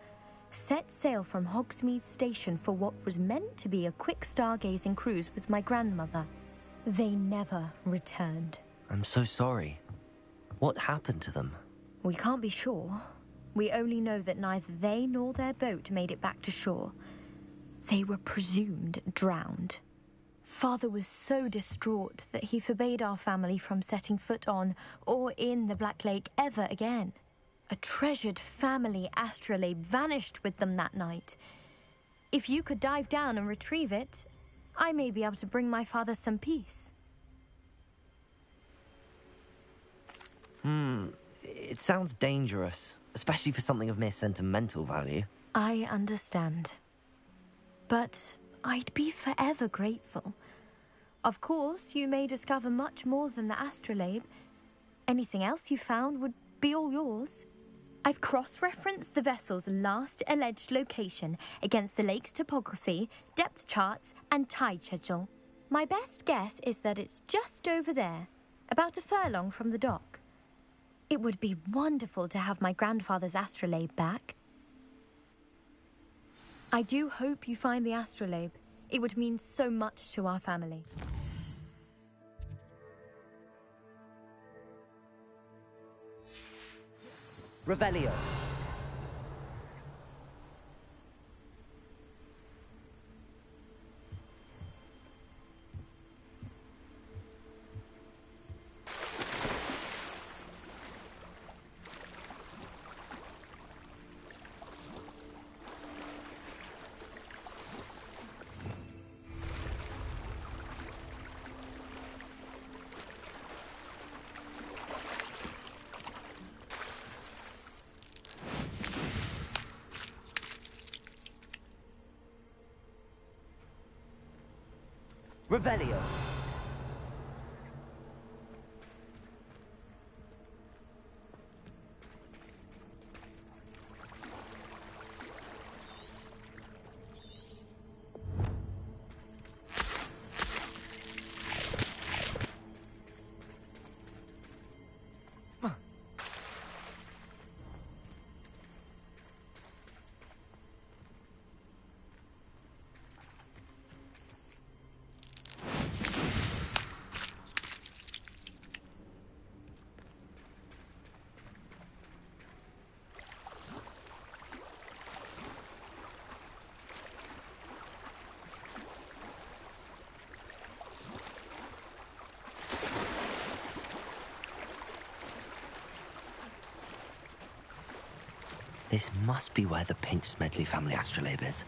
set sail from Hogsmeade Station for what was meant to be a quick stargazing cruise with my grandmother. They never returned. I'm so sorry. What happened to them? We can't be sure. We only know that neither they nor their boat made it back to shore. They were presumed drowned. Father was so distraught that he forbade our family from setting foot on or in the Black Lake ever again. A treasured family astrolabe vanished with them that night. If you could dive down and retrieve it, I may be able to bring my father some peace. It sounds dangerous, especially for something of mere sentimental value. I understand. But I'd be forever grateful. Of course, you may discover much more than the astrolabe. Anything else you found would be all yours. I've cross-referenced the vessel's last alleged location against the lake's topography, depth charts, and tide schedule. My best guess is that it's just over there, about a furlong from the dock. It would be wonderful to have my grandfather's astrolabe back. I do hope you find the astrolabe. It would mean so much to our family. Revelio. Revelio. This must be where the Pinch Smedley family astrolabe is.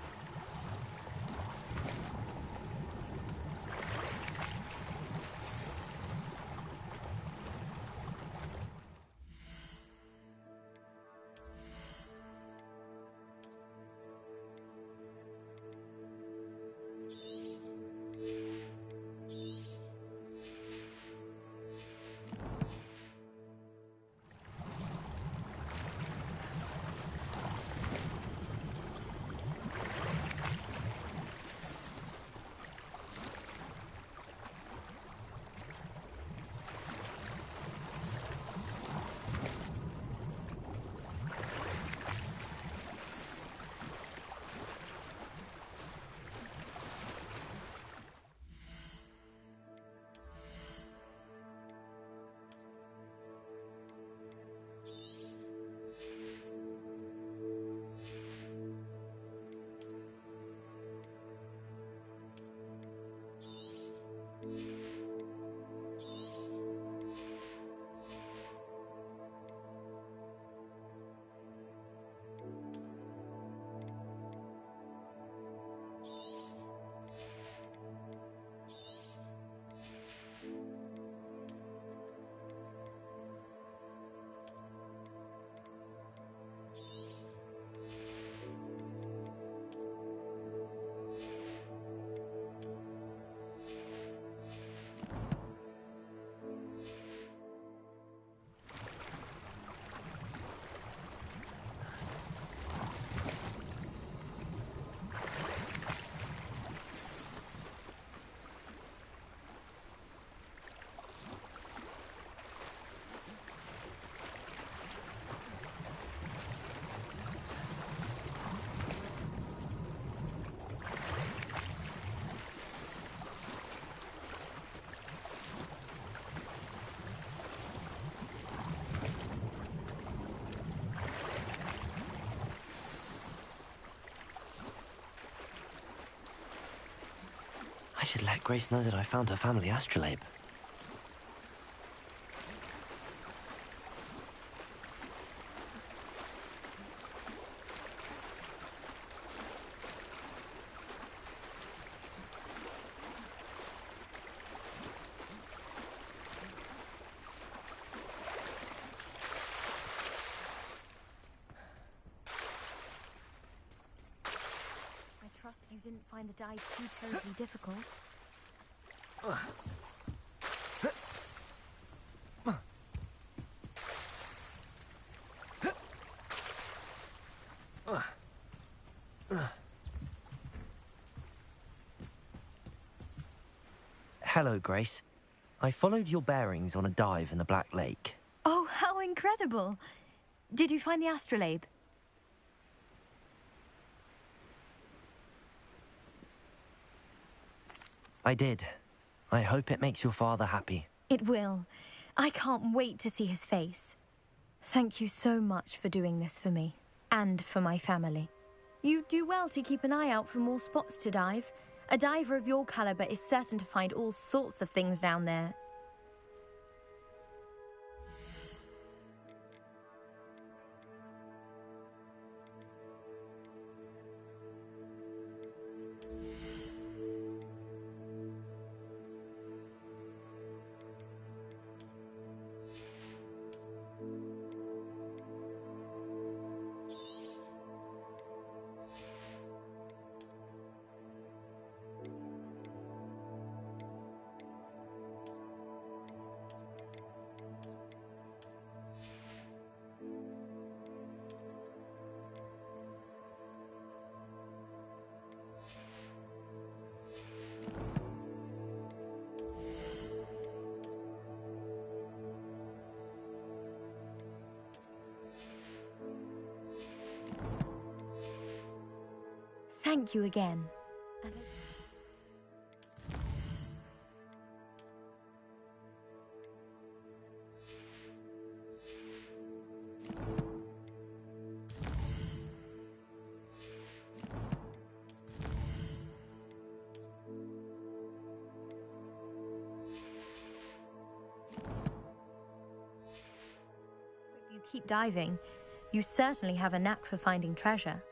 should let Grace know that I found her family astrolabe. I trust you didn't find the dive too terribly difficult. Hello, Grace. I followed your bearings on a dive in the Black Lake. Oh, how incredible! Did you find the astrolabe? I did. I hope it makes your father happy. It will. I can't wait to see his face. Thank you so much for doing this for me, and for my family. You do well to keep an eye out for more spots to dive. A diver of your caliber is certain to find all sorts of things down there. Thank you again. You keep diving. You certainly have a knack for finding treasure.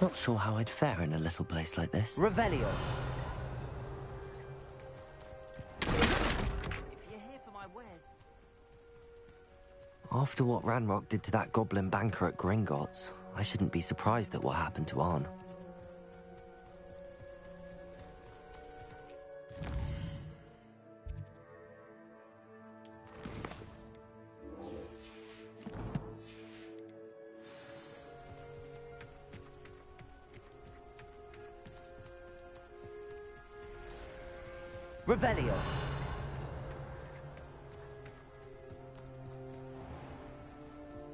Not sure how I'd fare in a little place like this. Revelio. If you're here for my wares... After what Ranrock did to that goblin banker at Gringotts, I shouldn't be surprised at what happened to Arn. Revelio.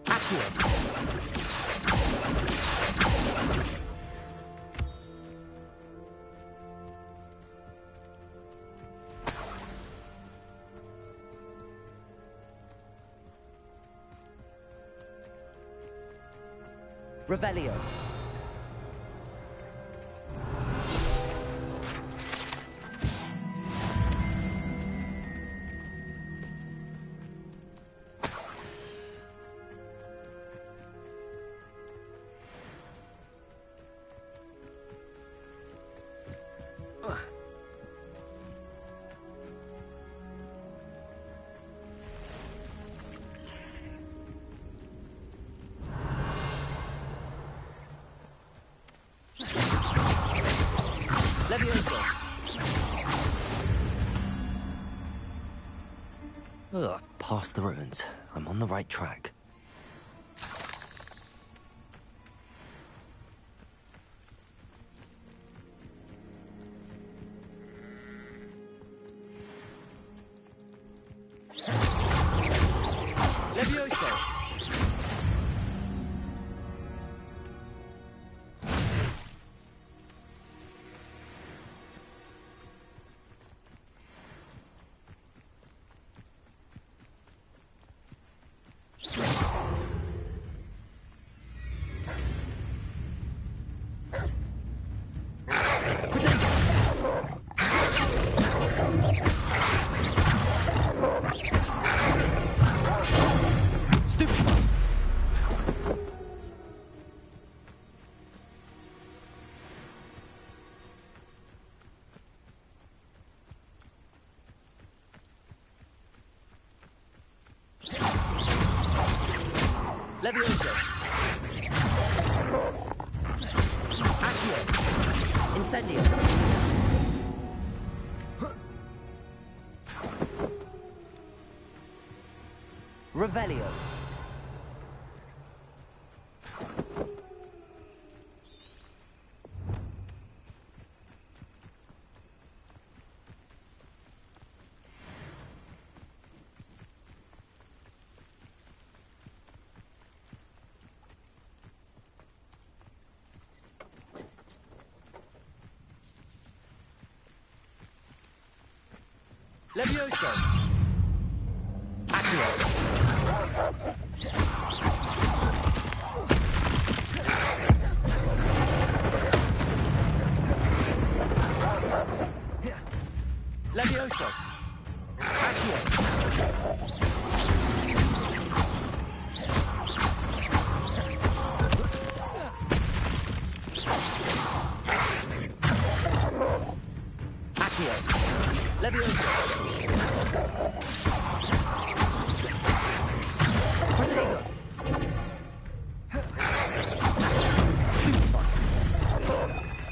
Accio. Revelio. Ugh. Past the ruins. I'm on the right track. Levioso! Levioso! Accio! Incendio! Revelio! Levioso! Accio! Levioso! Accio! Accio! Levioso! Protego!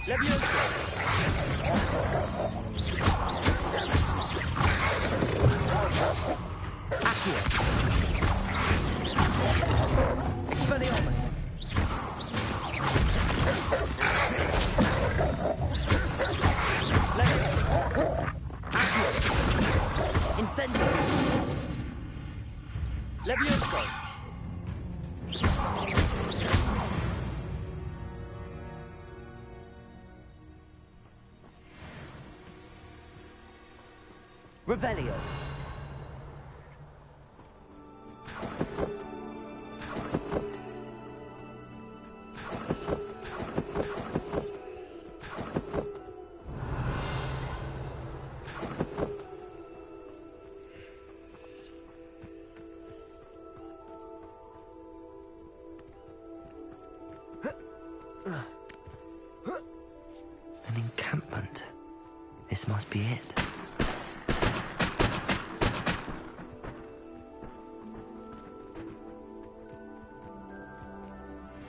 Levioso! Accio! Expelliarmus! Levioso! Accio! Incendio! Levioso! Revelio! An encampment. This must be it.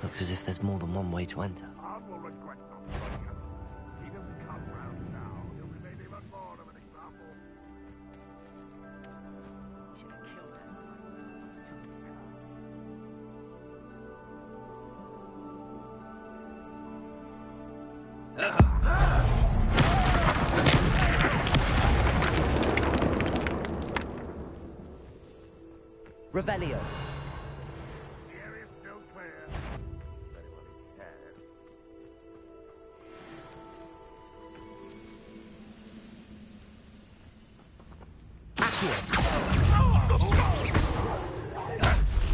Looks as if there's more than one way to enter. Revelio! The area's still clear. Anyone who cares. Accio!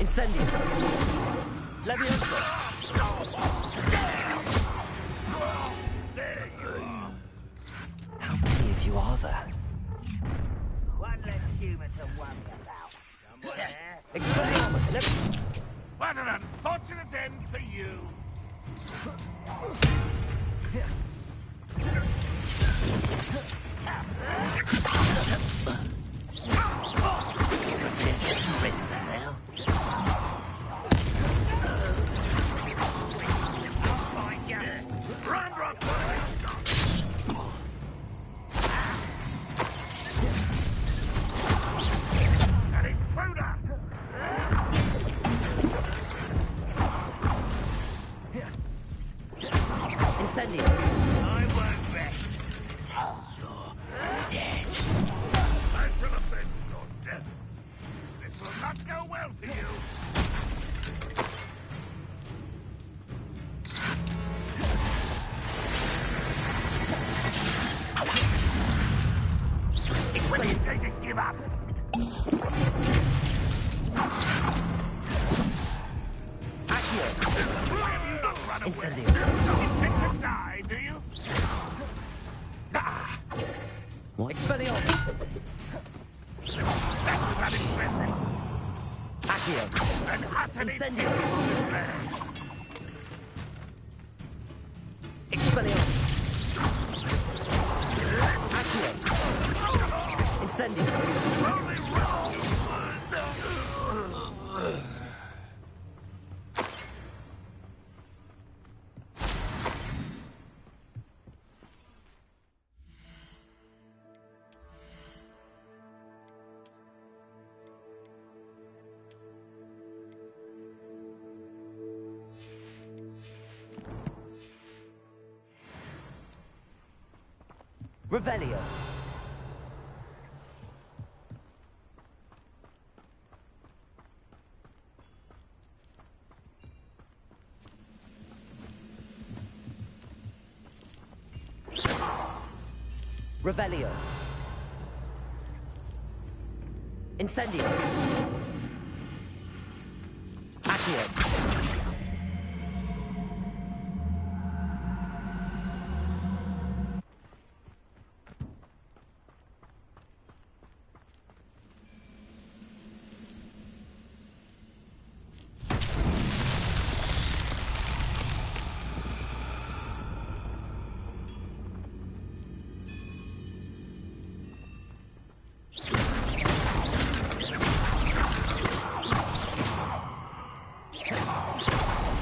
Incendio! Levioso! How many of you are there? One less human to wonder about. Someone there? Expelliarmus! What an unfortunate end for you. Incendio. I work best until you're dead. I will avenge your death. This will not go well for you. Explain. They can give up. Incendio. You intend to die, do you? What? Expelliarmus. That was unimpressive. Accio. An utterly Incendio. pitiful display. Expelliarmus. Accio. Incendio. Only wrong. Revelio. Revelio. Incendio. Accio.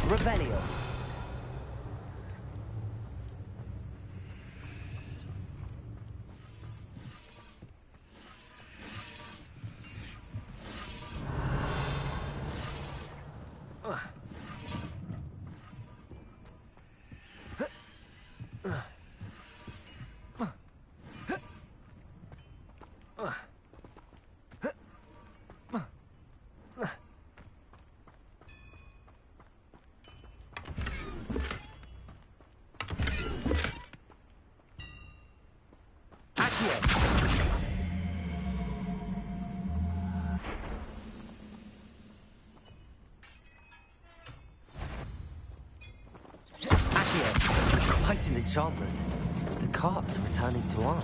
Revelio. Quite an enchantment. The cart's returning to arm.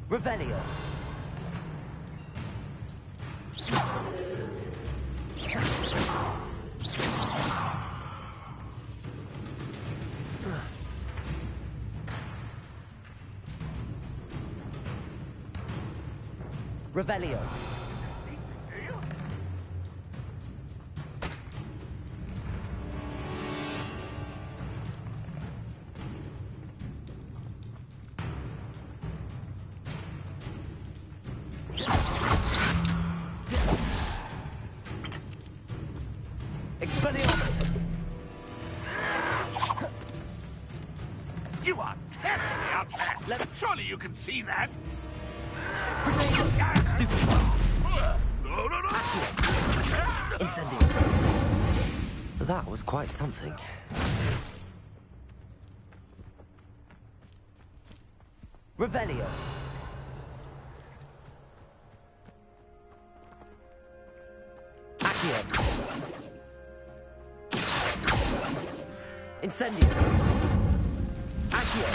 Revelio. Revelio. Expelliarmus. You are terribly outmatched. Surely you can see that. Incendio. That was quite something. Revelio. Accio. Incendio. Accio.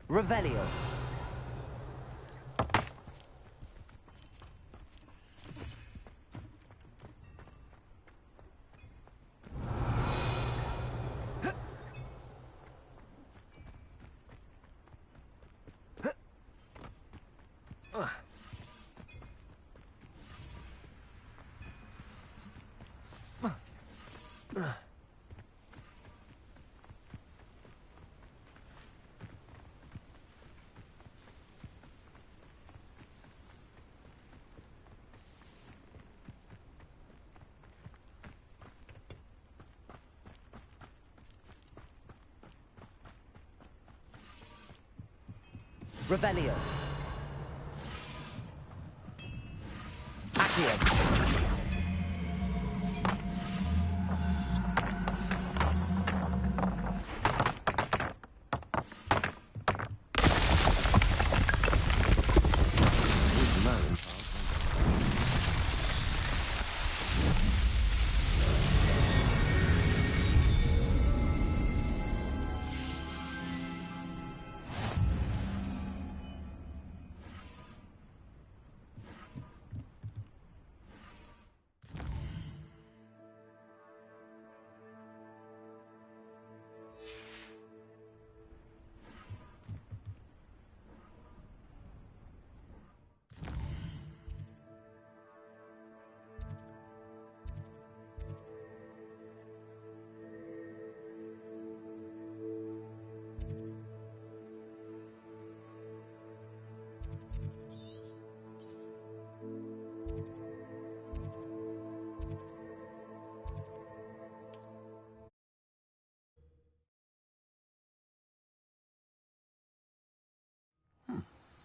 Revelio. Revelio. Accio.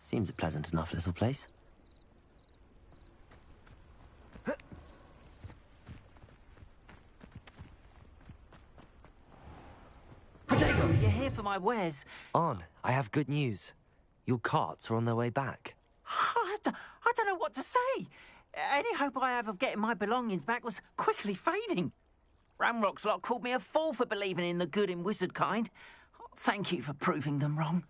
Seems a pleasant enough little place. Protego, you're here for my wares. On, I have good news. Your carts are on their way back. I don't know what to say. Any hope I have of getting my belongings back was quickly fading. Ramrock's lot called me a fool for believing in the good in wizard kind. Thank you for proving them wrong.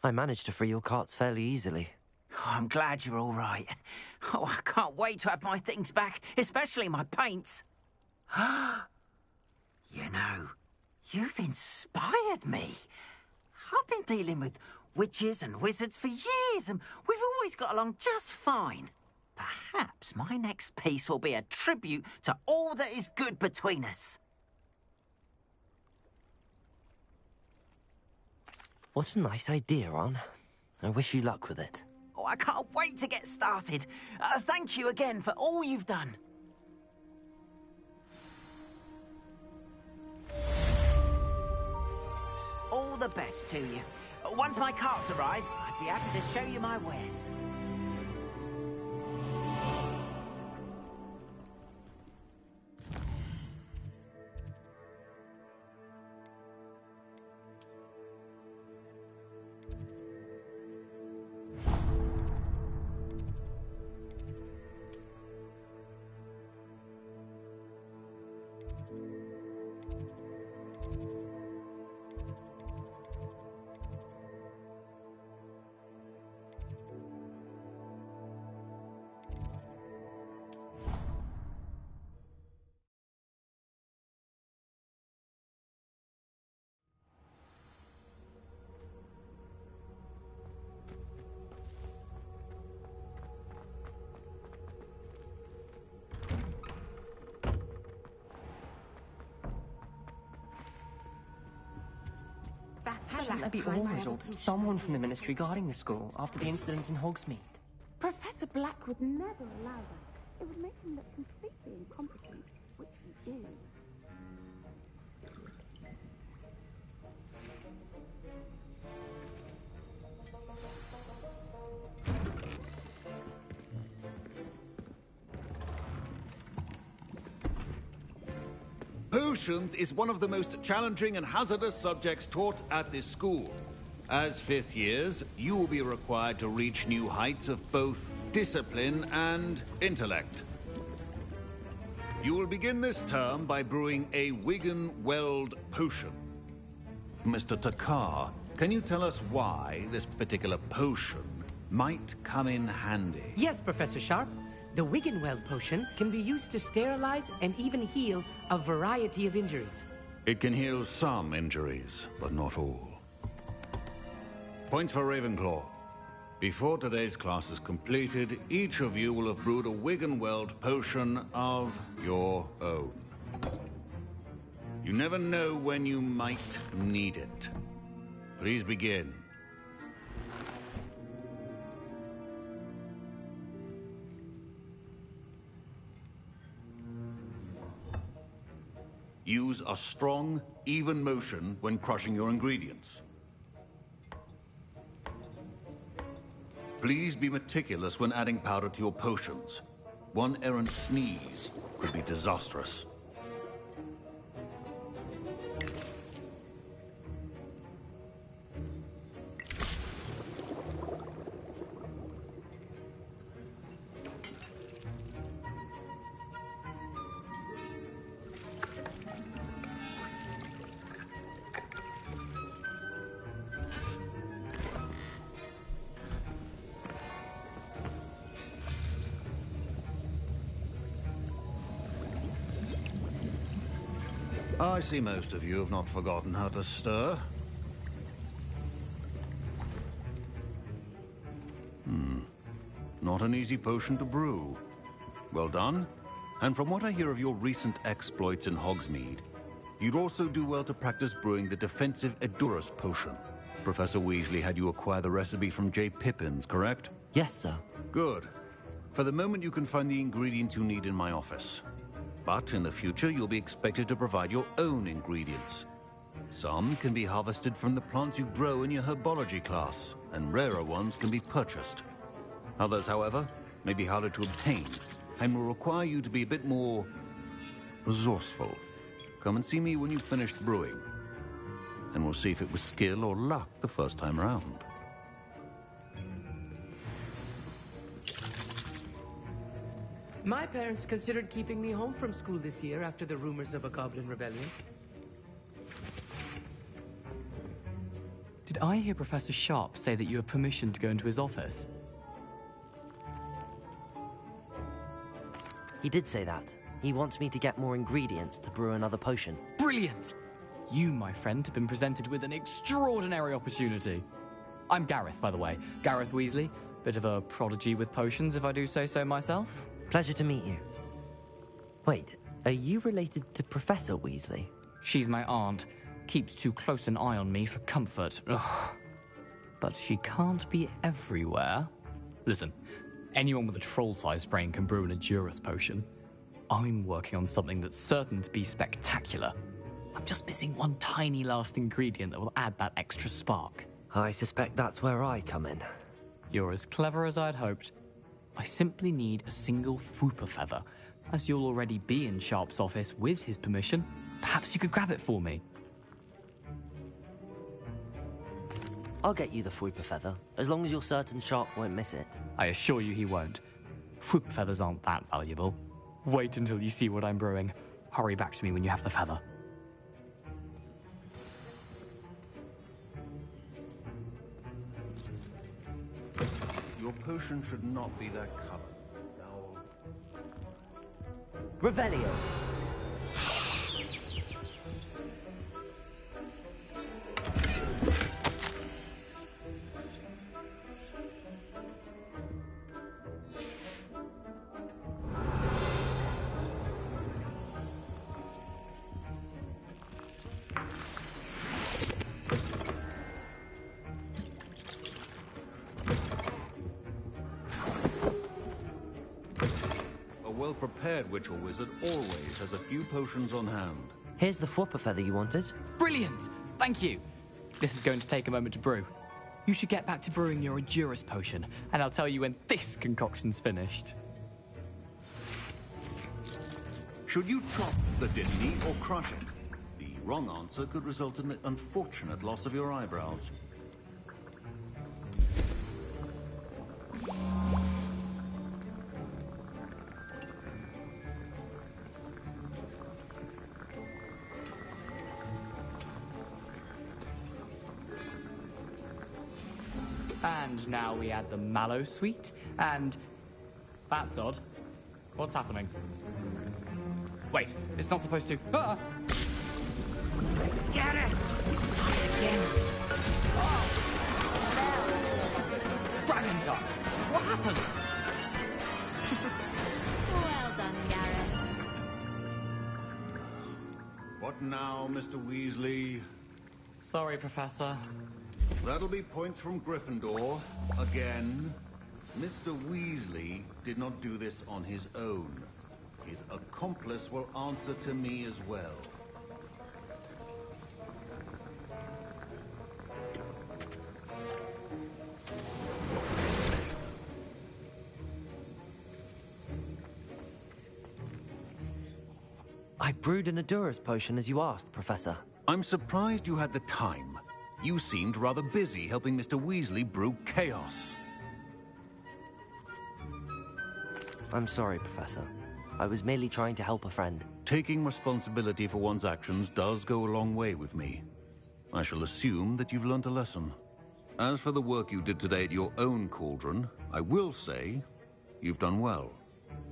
I managed to free your carts fairly easily. Oh, I'm glad you're all right. Oh, I can't wait to have my things back, especially my paints. You know, you've inspired me. I've been dealing with witches and wizards for years, and we've always got along just fine. Perhaps my next piece will be a tribute to all that is good between us. What a nice idea, Ron. I wish you luck with it. Oh, I can't wait to get started. Thank you again for all you've done. All the best to you. Once my carts arrive, I'd be happy to show you my wares. Shouldn't there be orders or someone from the Ministry guarding the school after the incident in Hogsmeade? Professor Black would never allow that. It would make him look completely incompetent, which he is. Potions is one of the most challenging and hazardous subjects taught at this school. As fifth years, you will be required to reach new heights of both discipline and intellect. You will begin this term by brewing a Wiggenweld potion. Mr. Takar, can you tell us why this particular potion might come in handy? Yes, Professor Sharp. The Wiggenweld potion can be used to sterilize and even heal a variety of injuries. It can heal some injuries, but not all. Points for Ravenclaw. Before today's class is completed, each of you will have brewed a Wiggenweld potion of your own. You never know when you might need it. Please begin. Use a strong, even motion when crushing your ingredients. Please be meticulous when adding powder to your potions. One errant sneeze could be disastrous. I see most of you have not forgotten how to stir. Not an easy potion to brew. Well done. And from what I hear of your recent exploits in Hogsmeade, you'd also do well to practice brewing the defensive Edurus potion. Professor Weasley had you acquire the recipe from J. Pippins, correct? Yes, sir. Good. For the moment, you can find the ingredients you need in my office. But in the future, you'll be expected to provide your own ingredients. Some can be harvested from the plants you grow in your herbology class, and rarer ones can be purchased. Others, however, may be harder to obtain, and will require you to be a bit more resourceful. Come and see me when you've finished brewing, and we'll see if it was skill or luck the first time round. My parents considered keeping me home from school this year after the rumors of a goblin rebellion. Did I hear Professor Sharp say that you have permission to go into his office? He did say that. He wants me to get more ingredients to brew another potion. Brilliant! You, my friend, have been presented with an extraordinary opportunity. I'm Gareth, by the way. Gareth Weasley. Bit of a prodigy with potions, if I do say so myself. Pleasure to meet you. Wait, are you related to Professor Weasley? She's my aunt. Keeps too close an eye on me for comfort. Ugh. But she can't be everywhere. Listen, anyone with a troll-sized brain can brew an Edurus potion. I'm working on something that's certain to be spectacular. I'm just missing one tiny last ingredient that will add that extra spark. I suspect that's where I come in. You're as clever as I'd hoped. I simply need a single Fwooper feather. As you'll already be in Sharp's office with his permission, perhaps you could grab it for me. I'll get you the Fwooper feather, as long as you're certain Sharp won't miss it. I assure you he won't. Fwooper feathers aren't that valuable. Wait until you see what I'm brewing. Hurry back to me when you have the feather. Your potion should not be that color. Revelio. Well-prepared witch or wizard always has a few potions on hand. Here's the Fwooper feather you wanted. Brilliant! Thank you! This is going to take a moment to brew. You should get back to brewing your Edurus potion, and I'll tell you when this concoction's finished. Should you chop the Dittany or crush it? The wrong answer could result in the unfortunate loss of your eyebrows. And now we add the mallow sweet, and... That's odd. What's happening? Wait, it's not supposed to... Ah! Get it! Dragon Duck! What happened? Well done, Gareth. What now, Mr. Weasley? Sorry, Professor. That'll be points from Gryffindor. Again. Mr. Weasley did not do this on his own. His accomplice will answer to me as well. I brewed an Adurus potion as you asked, Professor. I'm surprised you had the time. You seemed rather busy helping Mr. Weasley brew chaos. I'm sorry, Professor. I was merely trying to help a friend. Taking responsibility for one's actions does go a long way with me. I shall assume that you've learnt a lesson. As for the work you did today at your own cauldron, I will say you've done well.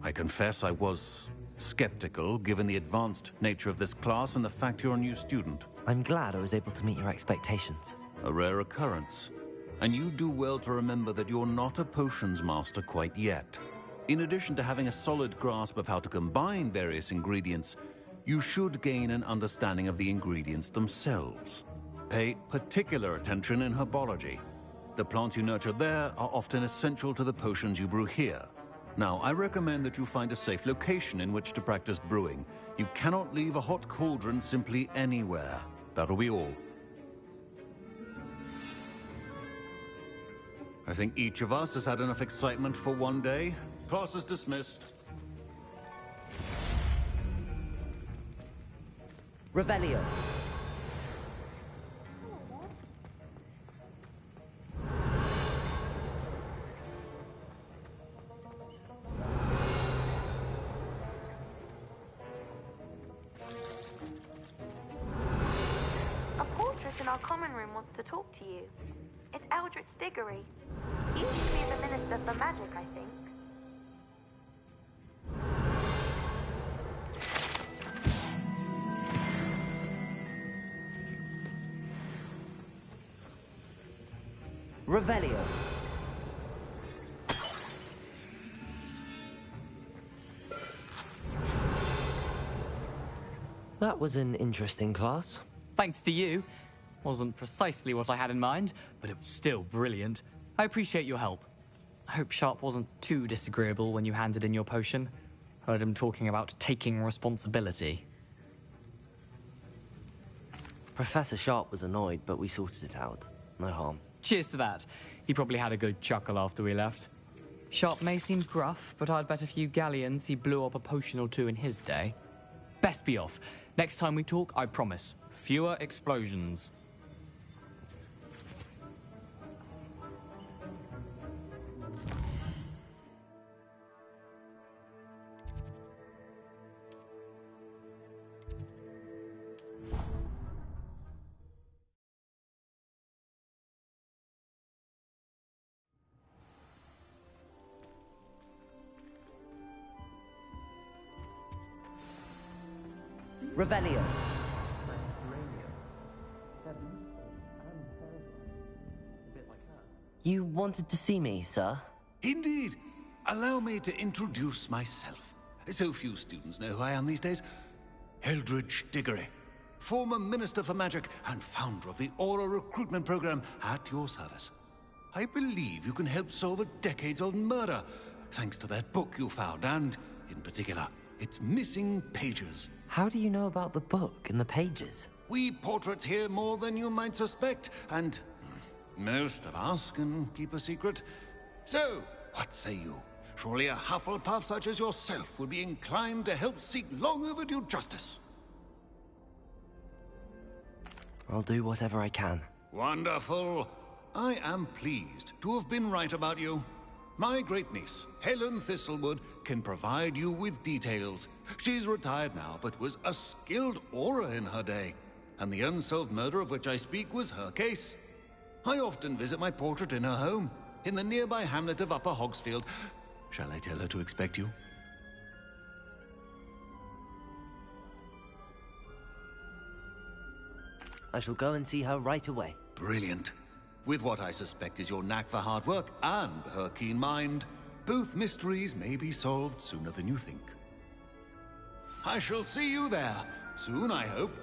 I confess I was skeptical, given the advanced nature of this class and the fact you're a new student. I'm glad I was able to meet your expectations. A rare occurrence. And you do well to remember that you're not a potions master quite yet. In addition to having a solid grasp of how to combine various ingredients, you should gain an understanding of the ingredients themselves. Pay particular attention in herbology. The plants you nurture there are often essential to the potions you brew here. Now, I recommend that you find a safe location in which to practice brewing. You cannot leave a hot cauldron simply anywhere. That'll be all. I think each of us has had enough excitement for one day. Class is dismissed. Revelio. A portrait in our common room wants to talk to you. It's Eldritch Diggory. He used to be the Minister for Magic, I think. Revelio. That was an interesting class. Thanks to you. Wasn't precisely what I had in mind, but it was still brilliant. I appreciate your help. I hope Sharp wasn't too disagreeable when you handed in your potion. Heard him talking about taking responsibility. Professor Sharp was annoyed, but we sorted it out. No harm. Cheers to that. He probably had a good chuckle after we left. Sharp may seem gruff, but I'd bet a few galleons he blew up a potion or two in his day. Best be off. Next time we talk, I promise, fewer explosions. Revelio. You wanted to see me, sir? Indeed. Allow me to introduce myself. So few students know who I am these days. Eldritch Diggory, former Minister for Magic and founder of the Aura Recruitment Program, at your service. I believe you can help solve a decades-old murder, thanks to that book you found, and, in particular, its missing pages. How do you know about the book and the pages? We portraits hear more than you might suspect, and most of us can keep a secret. So, what say you? Surely a Hufflepuff such as yourself would be inclined to help seek long overdue justice. I'll do whatever I can. Wonderful. I am pleased to have been right about you. My great niece, Helen Thistlewood, can provide you with details. She's retired now, but was a skilled aura in her day. And the unsolved murder of which I speak was her case. I often visit my portrait in her home, in the nearby hamlet of Upper Hogsfield. Shall I tell her to expect you? I shall go and see her right away. Brilliant. With what I suspect is your knack for hard work and her keen mind, both mysteries may be solved sooner than you think. I shall see you there, soon I hope.